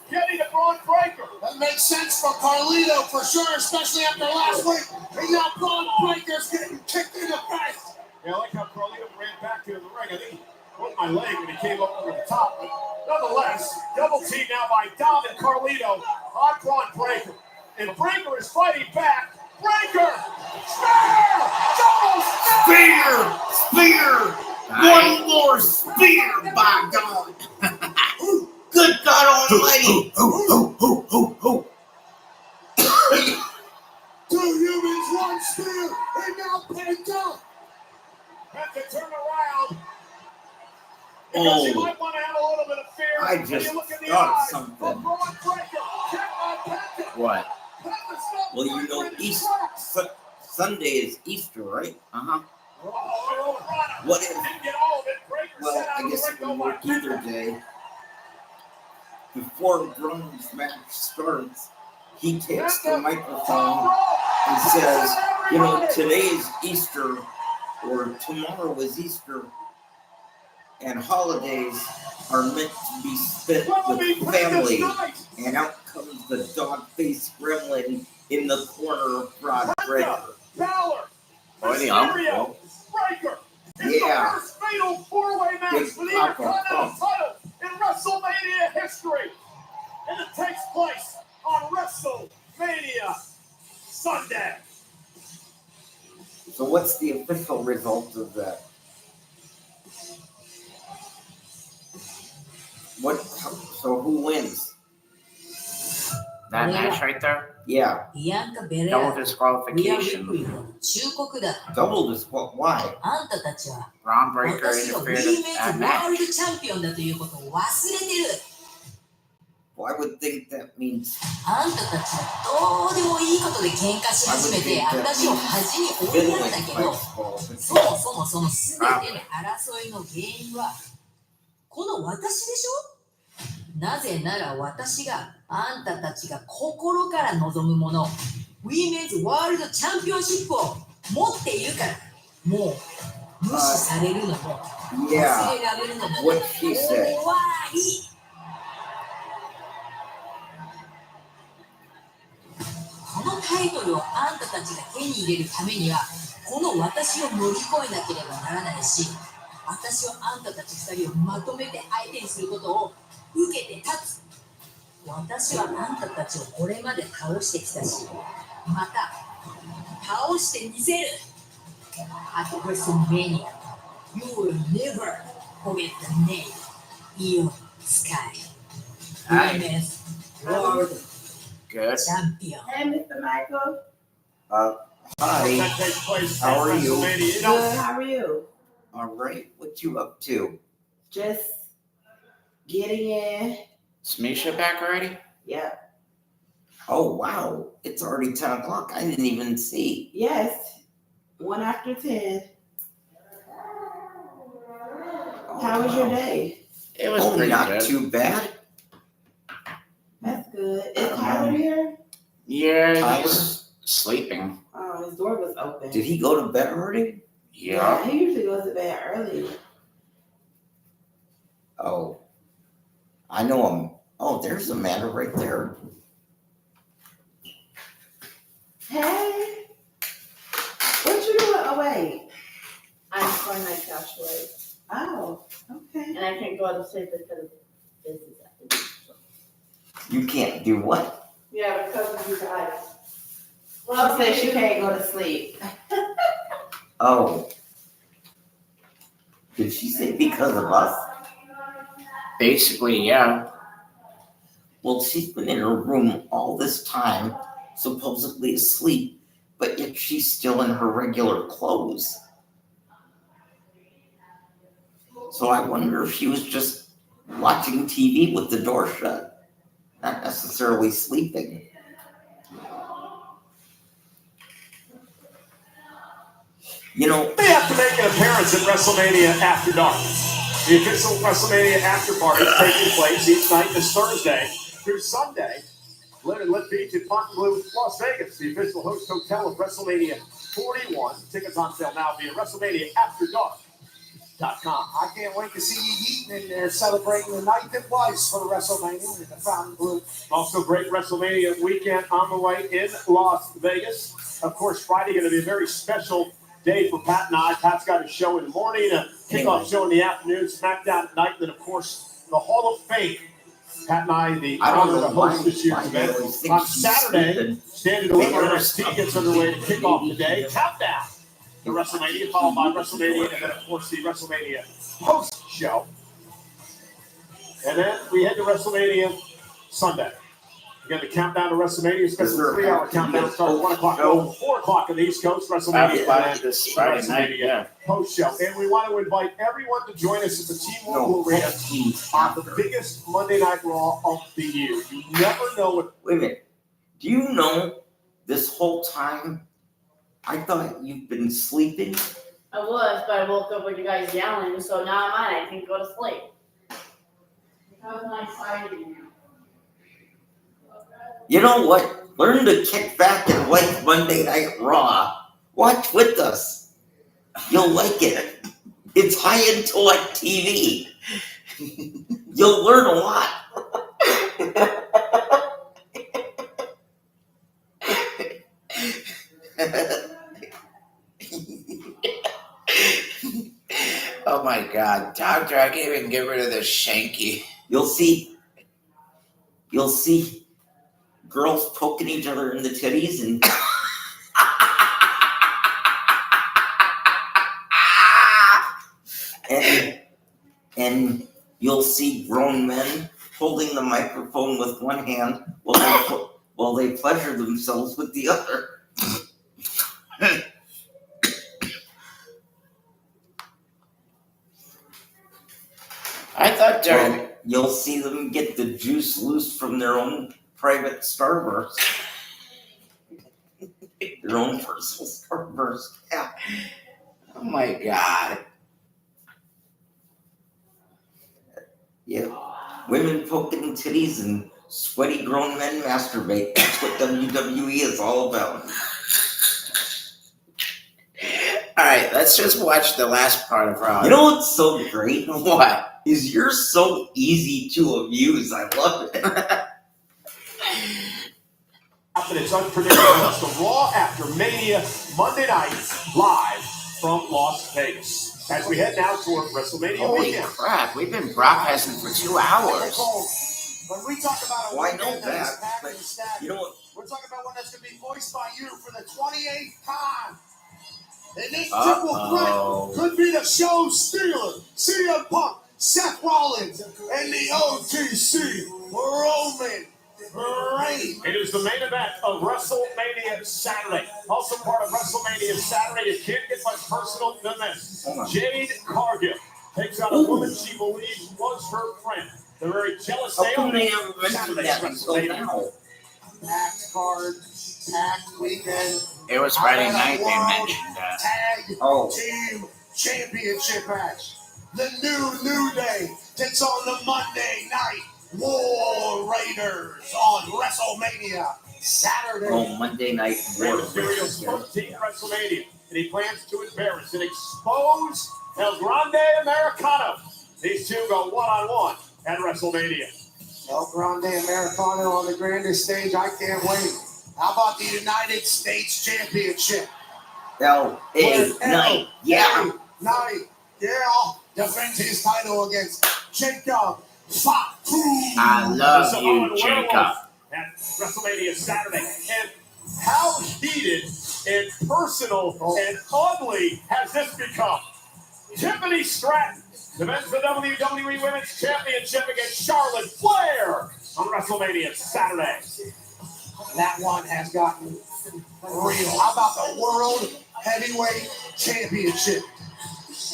getting a Braun Breaker. That makes sense for Carlito for sure, especially after last week. And now Braun Breaker's getting kicked in the face. Yeah, I like how Carlito ran back into the ring. I think he broke my leg when he came up over the top. But nonetheless, double team now by Dom and Carlito on Braun Breaker. And Breaker is fighting back. Breaker! Spear! Double Spear! Spear! One more spear, by God! Good God Almighty! Two humans, one spear, and now Penta. Have to turn around. Because he might want to have a little bit of fear. I just thought something. What? Well, you know, Sunday is Easter, right? What if? Well, I guess it would work either day. Before Braun's match starts, he takes the microphone and says, you know, today is Easter, or tomorrow is Easter, and holidays are meant to be spent with family. And out comes the dog-faced gremlin in the corner of Brock Breaker. Balor, Mysterio, Breaker. Yeah. The first fatal four-way match for the Intercontinental title in WrestleMania history. And it takes place on WrestleMania Sunday. So what's the official result of that? So who wins? That match right there? Yeah. Double disqualification. Double disqualification? Why? Braun Breaker interfered in that match. Well, I would think that means. Yeah, what she said. At WrestleMania, you will never forget the name Io Sky. Women's World Champion. Hey, Mr. Michael. Hi. How are you? Good. How are you? All right. What you up to? Just getting in. Is Misha back already? Yeah. Oh, wow. It's already 10 o'clock. I didn't even see. Yes. 1 after 10. How was your day? It was pretty not good. too bad. That's good. Is Tyler here? Yeah, he's sleeping. Oh, his door was open. Did he go to bed already? Yeah. He usually goes to bed early. Oh. I know him. Oh, there's Amanda right there. Hey. What you doing? Oh, wait. I'm throwing my couch away. Oh, okay. And I can't go to sleep because this is happening. You can't do what? Yeah, because of you guys. Well, says she can't go to sleep. Oh. Did she say because of us? Basically, yeah. Well, she's been in her room all this time, supposedly asleep, but yet she's still in her regular clothes. So I wonder if she was just watching TV with the door shut, not necessarily sleeping. You know, they have to make an appearance at WrestleMania After Dark. The official WrestleMania After Party is taking place each night this Thursday through Sunday. Lit Beach at Fontainebleau, Las Vegas, the official host hotel of WrestleMania 41. Tickets on sale now via WrestleManiaAfterDark.com. I can't wait to see you eating in there celebrating the night that was for WrestleMania with the Fontainebleau. Also, great WrestleMania weekend on the way in Las Vegas. Of course, Friday going to be a very special day for Pat and I. Pat's got a show in the morning, a kickoff show in the afternoon, SmackDown at night, and then, of course, the Hall of Fame. Pat and I, the honor to host this year's event. On Saturday, Stand and Deliver NXT gets underway to kick off the day. Countdown to WrestleMania, followed by WrestleMania, and then, of course, the WrestleMania post show. And then we head to WrestleMania Sunday. Again, the countdown to WrestleMania, Is especially there the 3-hour have to be countdown, a starts 1 o'clock, show? 4 o'clock on the East Coast. WrestleMania Friday, this Friday night, yeah. post show. And we want to invite everyone to join us at the T-Mobile Arena on the biggest Monday Night Raw of the year. You never know what. Wait a minute. Do you know this whole time I thought you've been sleeping? I was, but I woke up with you guys yelling, so now I'm on. I can go to sleep. How's my exciting now? You know what? Learn to kick back and like Monday Night Raw. Watch with us. You'll like it. It's high intellect TV. You'll learn a lot. Oh my God, Doctor, I can't even get rid of this shanky. You'll see girls poking each other in the titties and you'll see grown men holding the microphone with one hand while they pleasure themselves with the other. I thought during you'll see them get the juice loose from their own private starburst. Their own personal starburst. Yeah. Oh my God. Yeah. Women poking titties and sweaty grown men masturbate. That's what WWE is all about. All right, let's just watch the last part of Raw. You know what's so great? What? Is you're so easy to amuse. I love it. And it's unpredictable. It's the Raw After Mania Monday night live from Las Vegas. As we head now toward WrestleMania Holy weekend. crap, we've been broadcasting for 2 hours. When we talk about a Well, I know weekend that is that, packed but and stacked, you know what? we're talking about one that's going to be voiced by you for the 28th time. And this triple threat could be the show stealer, CM Punk, Seth Rollins, and the OTC, Roman Reigns. It is the main event of WrestleMania Saturday. Also part of WrestleMania Saturday. It can't get much personal than this. Jade Cargill takes out a woman she believes was her friend. The very jealous How come they Naomi. never mentioned Saturday's that until WrestleMania. now? Packed card, packed weekend. It was Friday night they mentioned that. Tag Team Championship match. The New Day takes on the Monday Night War Raiders on WrestleMania Saturday. Oh, Monday Night Rey War. Mysterio's 13th WrestleMania, and he plans to embarrass and expose El Grande Americano. These two go one-on-one at WrestleMania. El Grande Americano on the grandest stage. I can't wait. How about the United States Championship? L.A. Knight. Yeah. Knight. Yeah. Defends his title against Jacob Fatu. I love you, Samoan Jacob. Werewolf at WrestleMania Saturday. And how heated and personal and ugly has this become? Tiffany Stratton defends the WWE Women's Championship against Charlotte Flair on WrestleMania Saturday. That one has gotten real. How about the World Heavyweight Championship?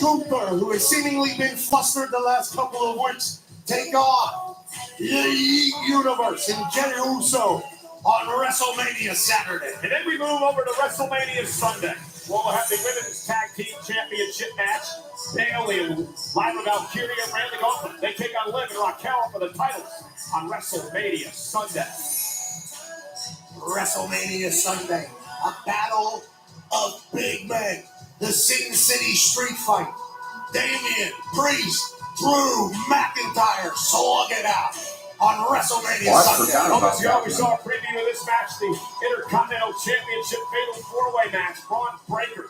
Gunther, who has seemingly been flustered the last couple of weeks, take on the Universe and Jey Uso on WrestleMania Saturday. And then we move over to WrestleMania Sunday. We'll have the Women's Tag Team Championship match. Bayley and Lyra Valkyria ran the gauntlet. They take on Liv and Raquel for the titles on WrestleMania Sunday. WrestleMania Sunday, a battle of big men. The Sin City Street Fight. Damian Priest, Drew McIntyre, slug it out on WrestleMania Sunday. Moments ago, we saw a preview of this match, the Intercontinental Championship Fatal 4-Way match. Braun Breaker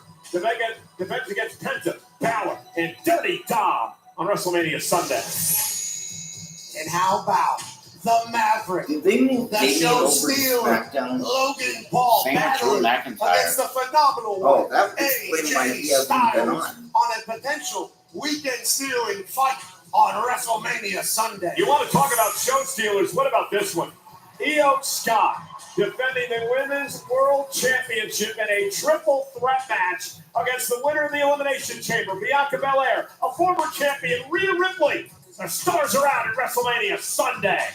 defends against Penta, Balor, and Dirty Dom on WrestleMania Sunday. And how about the Maverick, the show stealer, Logan Paul, battling against the phenomenal one, that would explain why he hasn't been on a potential weekend stealing fight on WrestleMania Sunday. You want to talk about show stealers? What about this one? Io Sky defending the Women's World Championship in a triple threat match against the winner of the Elimination Chamber, Bianca Belair, a former champion, Rhea Ripley. The stars are out at WrestleMania Sunday.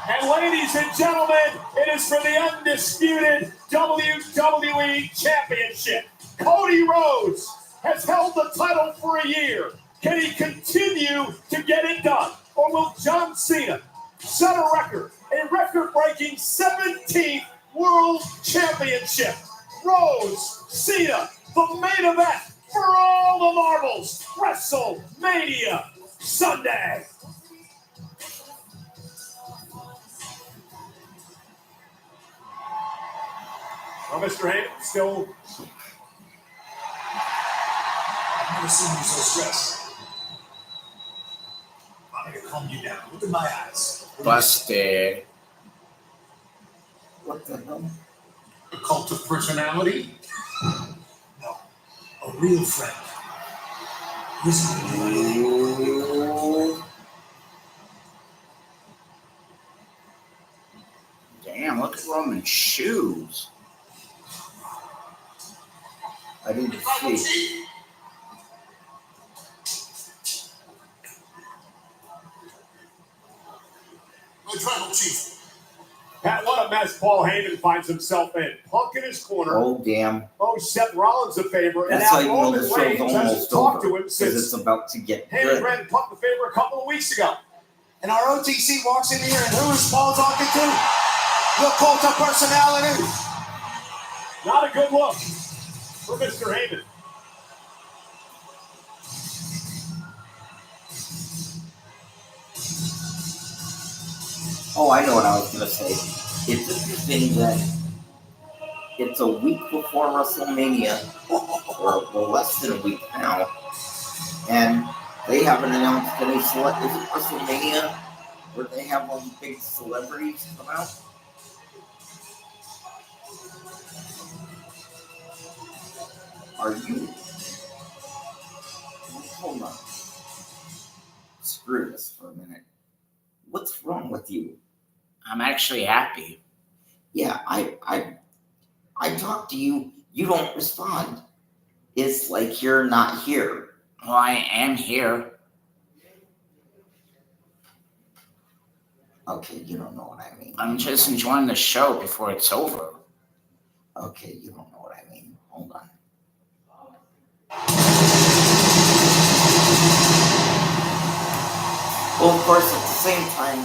And ladies and gentlemen, it is for the undisputed WWE Championship. Cody Rhodes has held the title for a year. Can he continue to get it done? Or will John Cena set a record-breaking 17th World Championship? Rhodes, Cena, the main event for all the marbles. WrestleMania Sunday. Well, Mr. Heyman, still. I've never seen you so stressed. I'm going to calm you down. Look in my eyes. Busted. What the hell? A cult of personality? No. A real friend. Listen to me. Damn, look at Roman's shoes. I didn't see. My tribal chief. Pat, what a mess Paul Heyman finds himself in. Punk in his corner. Oh, damn. Oh, Seth Rollins a favor. That's and how now you know Roman the show's Reigns hasn't almost talked to over. him Because since it's about to get Heyman good. ran Punk the favor a couple of weeks ago. And our OTC walks in here, and who is Paul talking to? The cult of personality. Not a good look for Mr. Heyman. Oh, I know what I was going to say. It's interesting that it's a week before WrestleMania, or less than a week now, and they haven't announced any is it WrestleMania where they have all the big celebrities come out? Are you? Hold on. Screw this for a minute. What's wrong with you? I'm actually happy. Yeah, I talk to you, you don't respond. It's like you're not here. Well, I am here. Okay, you don't know what I mean. I'm just enjoying the show before it's over. Okay, you don't know what I mean. Hold on. Well, of course, at the same time,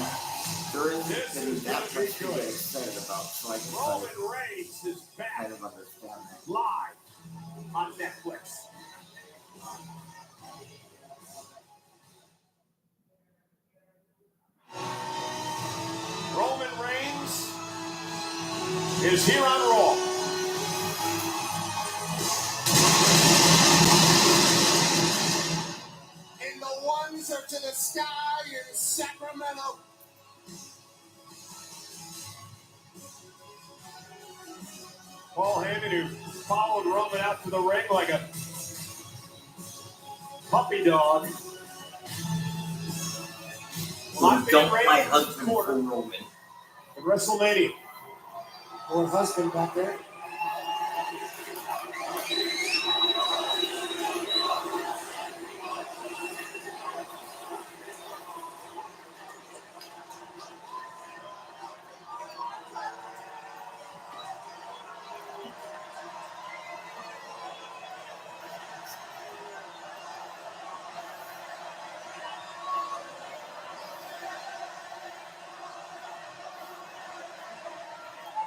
there isn't that much to get excited about, so I can Roman Reigns is back kind of understand that. live on Netflix. Roman Reigns is here on Raw. And the ones are to the sky in Sacramento. Paul Heyman, who followed Roman out to the ring like a puppy dog. Don't dump my husband for Roman. At WrestleMania. Or husband back there.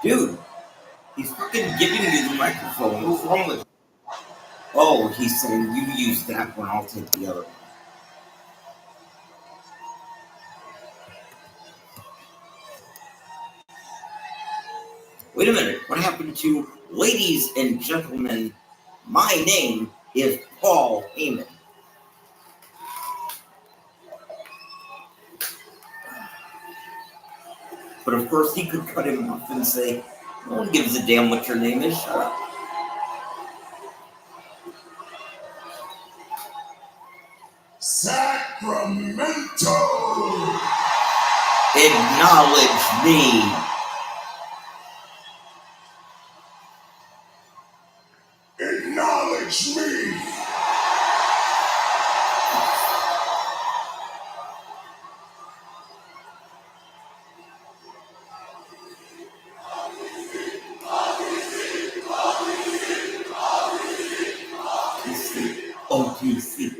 Dude, he's fucking giving you the microphone. What's wrong with him? Oh, he's saying you use that one, I'll take the other one. Wait a minute, what happened to ladies and gentlemen? My name is Paul Heyman. But of course, he could cut him off and say, no one gives a damn what your name is, shut up. Sacramento! Acknowledge me. Acknowledge me. OTC.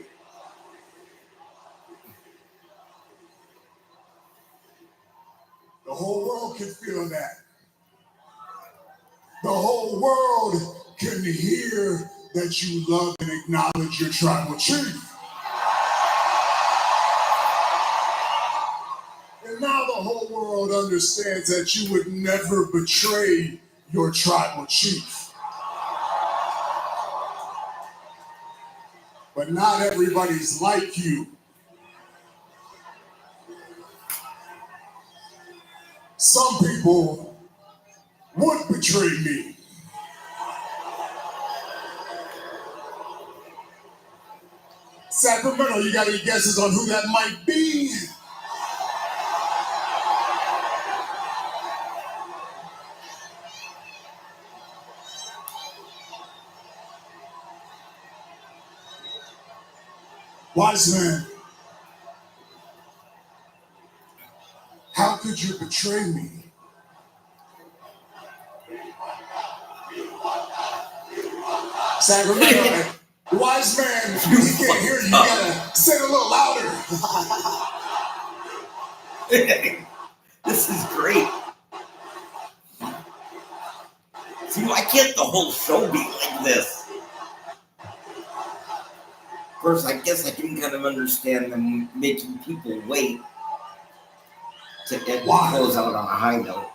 The whole world can feel that. The whole world can hear that you love and acknowledge your tribal chief. And now the whole world understands that you would never betray your tribal chief. But not everybody's like you. Some people would betray me. Sacramento, you got any guesses on who that might be? Wise man, how could you betray me? Sacramento, wise man, he can't hear you. You gotta say it a little louder. This is great. See, why can't the whole show be like this? Of course, I guess I can kind of understand them making people wait to close out on a high note.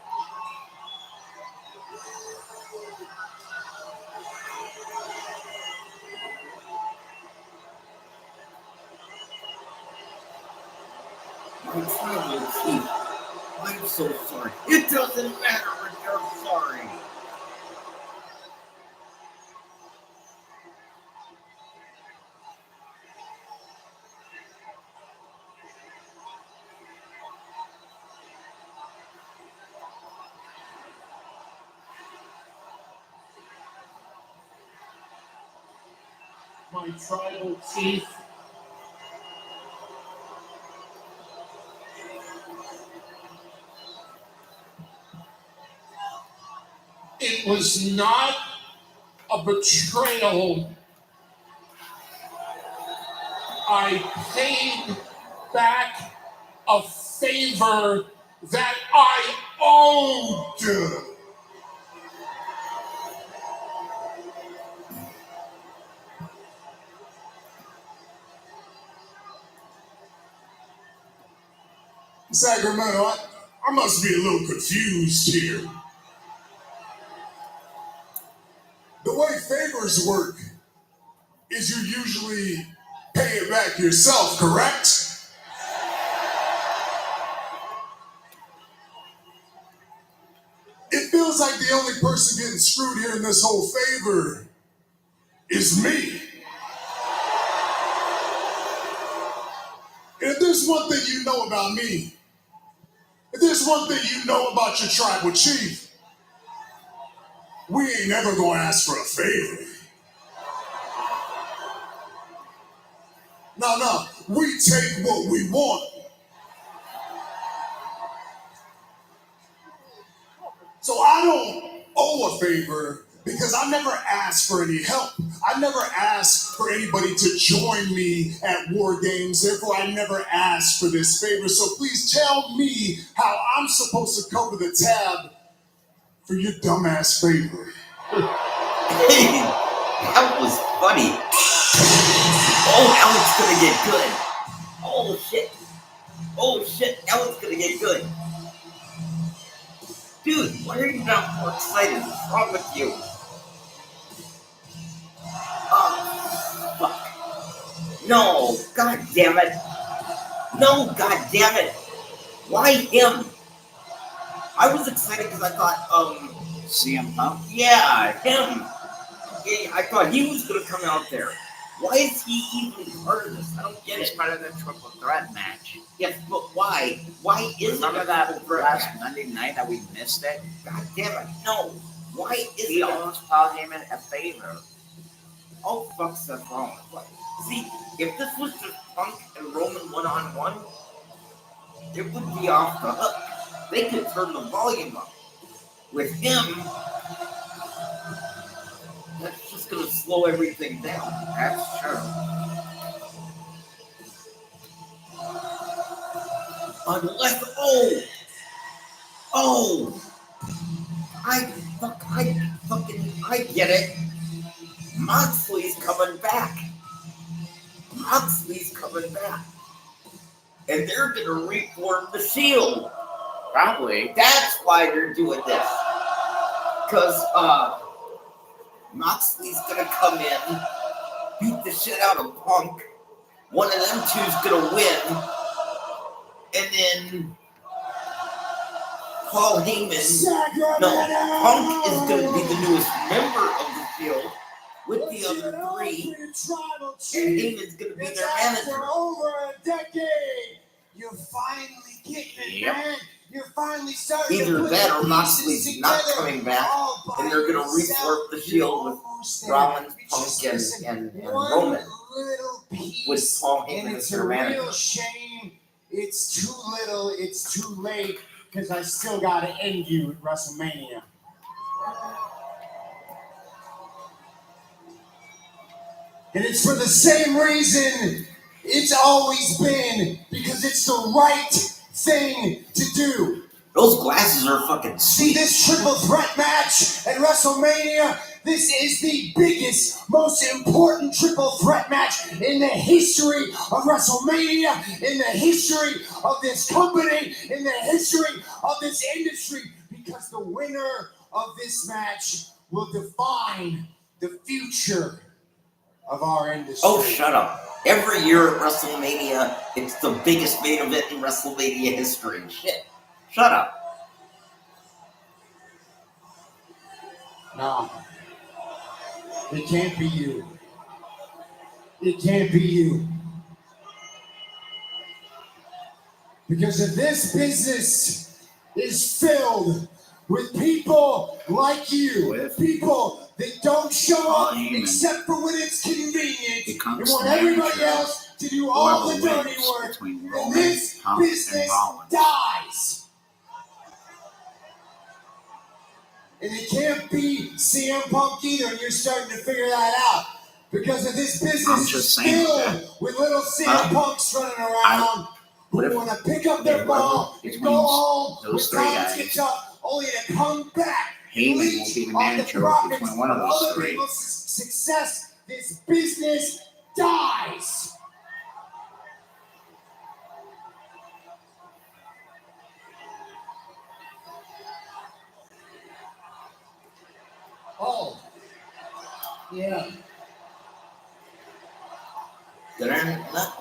My tribal chief, I'm so sorry. It doesn't matter if you're sorry. My tribal chief. It was not a betrayal. I paid back a favor that I owed. Sacramento, I must be a little confused here. The way favors work is you usually pay it back yourself, correct? It feels like the only person getting screwed here in this whole favor is me. And if there's one thing you know about me, if there's one thing you know about your tribal chief, we ain't never gonna ask for a favor. No, we take what we want. So I don't owe a favor because I never asked for any help. I never asked for anybody to join me at war games. Therefore, I never asked for this favor. So please tell me how I'm supposed to cover the tab for your dumbass favor. Hey, that was funny. Oh, now it's gonna get good. Oh shit. Oh shit, now it's gonna get good. Dude, why are you not more excited? What's wrong with you? Oh, fuck. No, god damn it. No, god damn it. Why him? I was excited because I thought, CM Punk? yeah, him. Yeah, I thought he was gonna come out there. Why is he even part of this? I don't get It's it. part of the triple threat match. Yes, but why? Why is Remember it that a triple threat last match? Monday night that we missed it? God damn it! No. Why is He it? owes Paul Heyman a favor. Oh fuck Seth Rollins. See, if this was just Punk and Roman one-on-one, it would be off the hook. They could turn the volume up. With him, that's just gonna slow everything down. That's true. Unless, I get it. Moxley's coming back. And they're gonna reform the Shield. Probably. That's why they're doing this. Because Moxley's gonna come in, beat the shit out of Punk. One of them two's gonna win. And then Paul Heyman. No, Punk is gonna be the newest member of the Shield with the other three. And Heyman's gonna be their manager. For over a decade, you're finally getting it, man. You're finally starting to Either put that the or Moxley's pieces not together coming back, all by and they're gonna yourself. reform the Shield with Rollins, Punk, and Roman. Little piece, With Paul Heyman and as it's their a manager. real shame. It's too little. It's too late because I still got to end you at WrestleMania. And it's for the same reason it's always been, because it's the right thing to do. Those glasses are fucking See this triple threat match at WrestleMania? This is the biggest, most important triple threat match in the history of WrestleMania, in the history of this company, in the history of this industry, because the winner of this match will define the future of our industry. Oh, shut up. Every year at WrestleMania, it's the biggest main event in WrestleMania history. Shit. Shut up. No. It can't be you. It can't be you. Because if this business is filled with people like you, people that don't show up except for when it's convenient, and want everybody else to do all the dirty work, then this business dies. And it can't be CM Punk either, and you're starting to figure that out. Because of this business is filled with little CM Punks running around who want to pick up their ball and go home with Tom's guitar, only to come back and leech on the profits of other people's success. This business dies. Oh, yeah.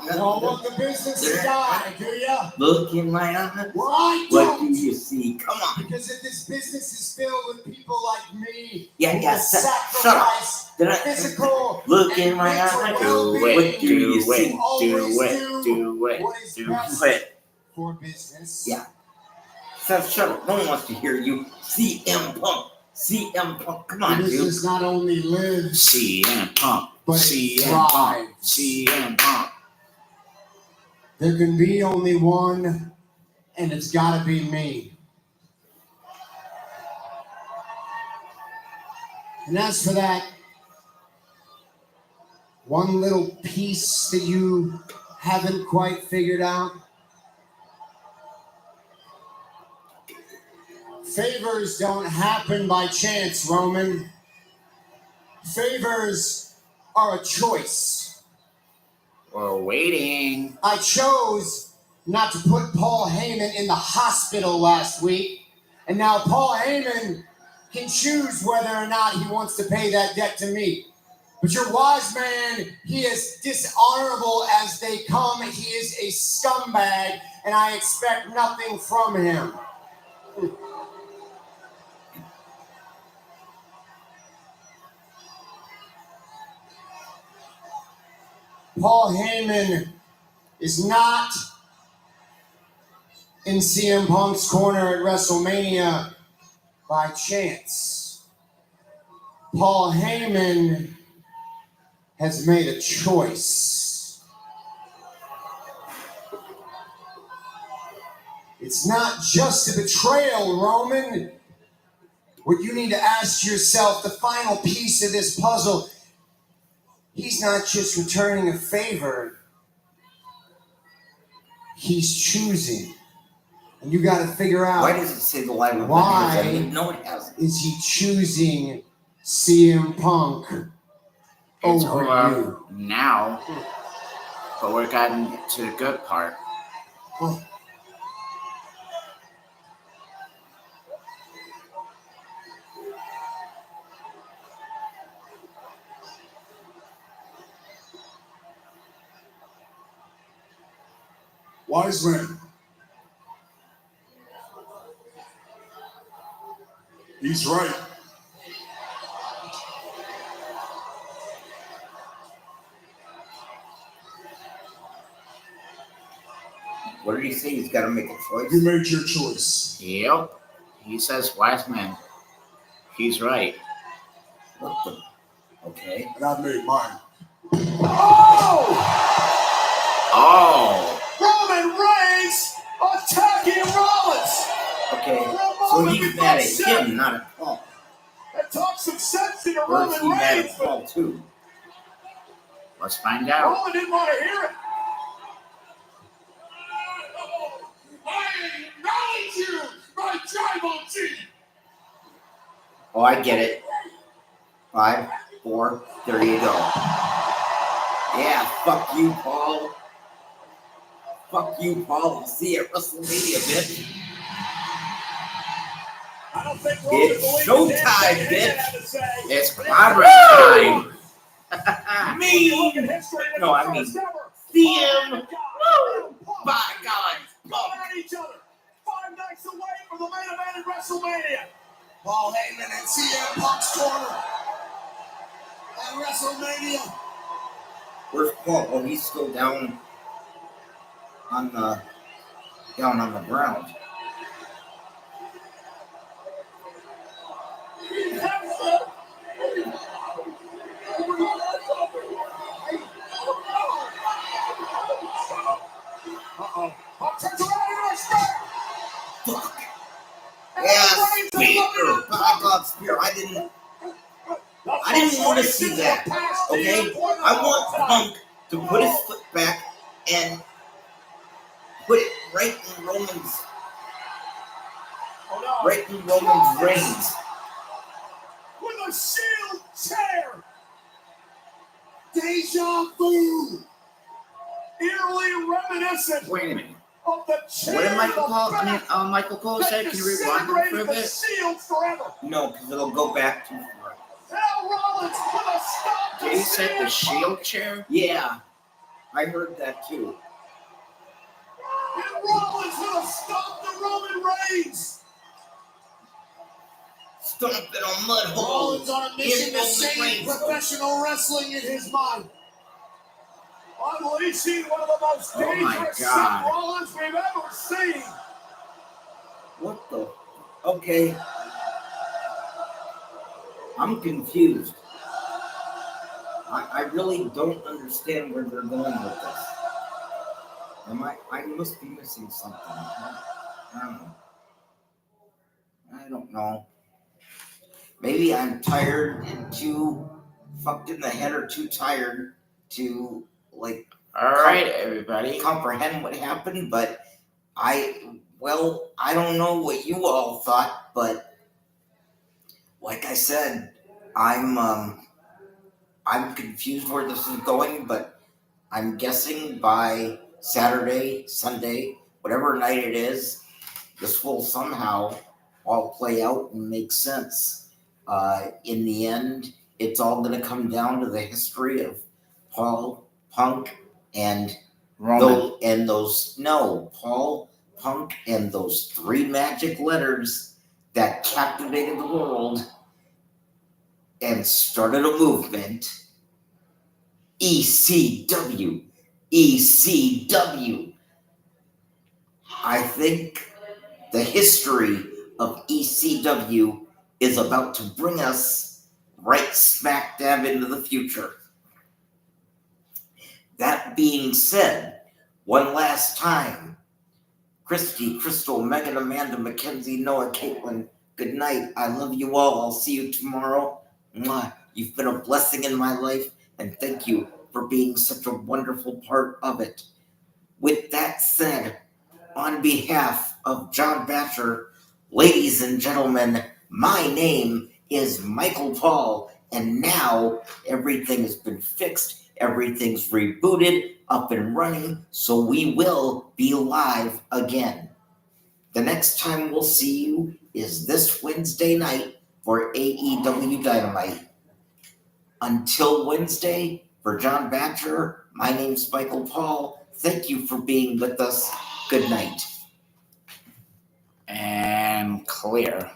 You don't want the business to die, do ya? Look in my eyes. Well, I What don't. do you see? Come on. Because if this business is filled with people like me, Yeah, who yeah, will shut sacrifice up. physical Look in and my mental eyes. well-being, What do you see? who always do what is do best it. for business. Yeah. Seth, shut up. No one wants to hear you. CM Punk. CM Punk. Come on, The dude. business not only lives, CM Punk. but it CM Punk. thrives. CM Punk. There can be only one, and it's got to be me. And as for that one little piece that you haven't quite figured out, favors don't happen by chance, Roman. Favors are a choice. We're waiting. I chose not to put Paul Heyman in the hospital last week, and now Paul Heyman can choose whether or not he wants to pay that debt to me. But your wise man, he is dishonorable as they come. He is a scumbag, and I expect nothing from him. Paul Heyman is not in CM Punk's corner at WrestleMania by chance. Paul Heyman has made a choice. It's not just a betrayal, Roman. What you need to ask yourself, the final piece of this puzzle, he's not just returning a favor, he's choosing. And you got to figure out, why does it say the live event? Why I didn't know it hasn't. is he choosing CM Punk It's over over you? now, but we're getting to the good part. Wise man. He's right. What did he say? He's got to make a choice. You made your choice. Yep. He says, wise man. He's right. What the? Okay. And I made mine. Oh! Roman Reigns attacking Rollins. Okay. So he's mad at him, not at Paul. That talks some sense into Or is he Roman mad Reigns. at Paul too? Let's find out. Roman didn't want to hear it. I acknowledge you, my tribal chief. Oh, I get it. 5, 4, there you go. Yeah, fuck you, Paul. Fuck you, Paul. I'll see you at WrestleMania, bitch. I don't think Roman It's believed a damn showtime, thing Heyman had bitch. to say. It's clobber time. Me. Look at history with No, the I mean, first ever. CM. Punk By God. going at each other. 5 nights away from the main event at WrestleMania. Paul Heyman and CM Punk's corner at WrestleMania. Where's Paul? Oh, he's still down on the ground. Punk turns around into a spear. Fuck. Yeah, spear. By God, spear. I didn't want to see that. Okay? I want Punk to put his foot back and put it right in Roman's reins. With a shield chair. Deja vu. Eerily reminiscent Wait a minute. of the chair. What did Michael Cole say? Can you rewind it for a the bit? shield forever. No, because it'll go back too far. Now Rollins with a stop to Did he say the CM shield chair? Yeah, I heard that too. And Rollins with a stop to Roman Reigns. Stomping on mud Rollins holes. on a mission in to Roman save Reigns. professional wrestling in his mind. Unleashing one of the most Oh my dangerous God. Seth Rollins we've ever seen. What the? Okay. I'm confused. I really don't understand where they're going with this. I must be missing something. I don't know. Maybe I'm tired and too fucked in the head or too tired to All right, everybody. comprehend what happened, but I don't know what you all thought, but like I said, I'm confused where this is going, but I'm guessing by Saturday, Sunday, whatever night it is, this will somehow all play out and make sense. In the end, it's all going to come down to the history of Paul, Punk, and Roman. Paul, Punk, and those 3 magic letters that captivated the world and started a movement ECW. ECW. I think the history of ECW is about to bring us right smack dab into the future. That being said, one last time, Christy, Crystal, Megan, Amanda, Mackenzie, Noah, Caitlin, good night. I love you all. I'll see you tomorrow. Mwah. You've been a blessing in my life, and thank you for being such a wonderful part of it. With that said, on behalf of John Batcher, ladies and gentlemen, my name is Michael Paul, and now everything has been fixed, everything's rebooted, up and running, so we will be live again. The next time we'll see you is this Wednesday night for AEW Dynamite. Until Wednesday, for John Batcher, my name's Michael Paul. Thank you for being with us. Good night. And clear.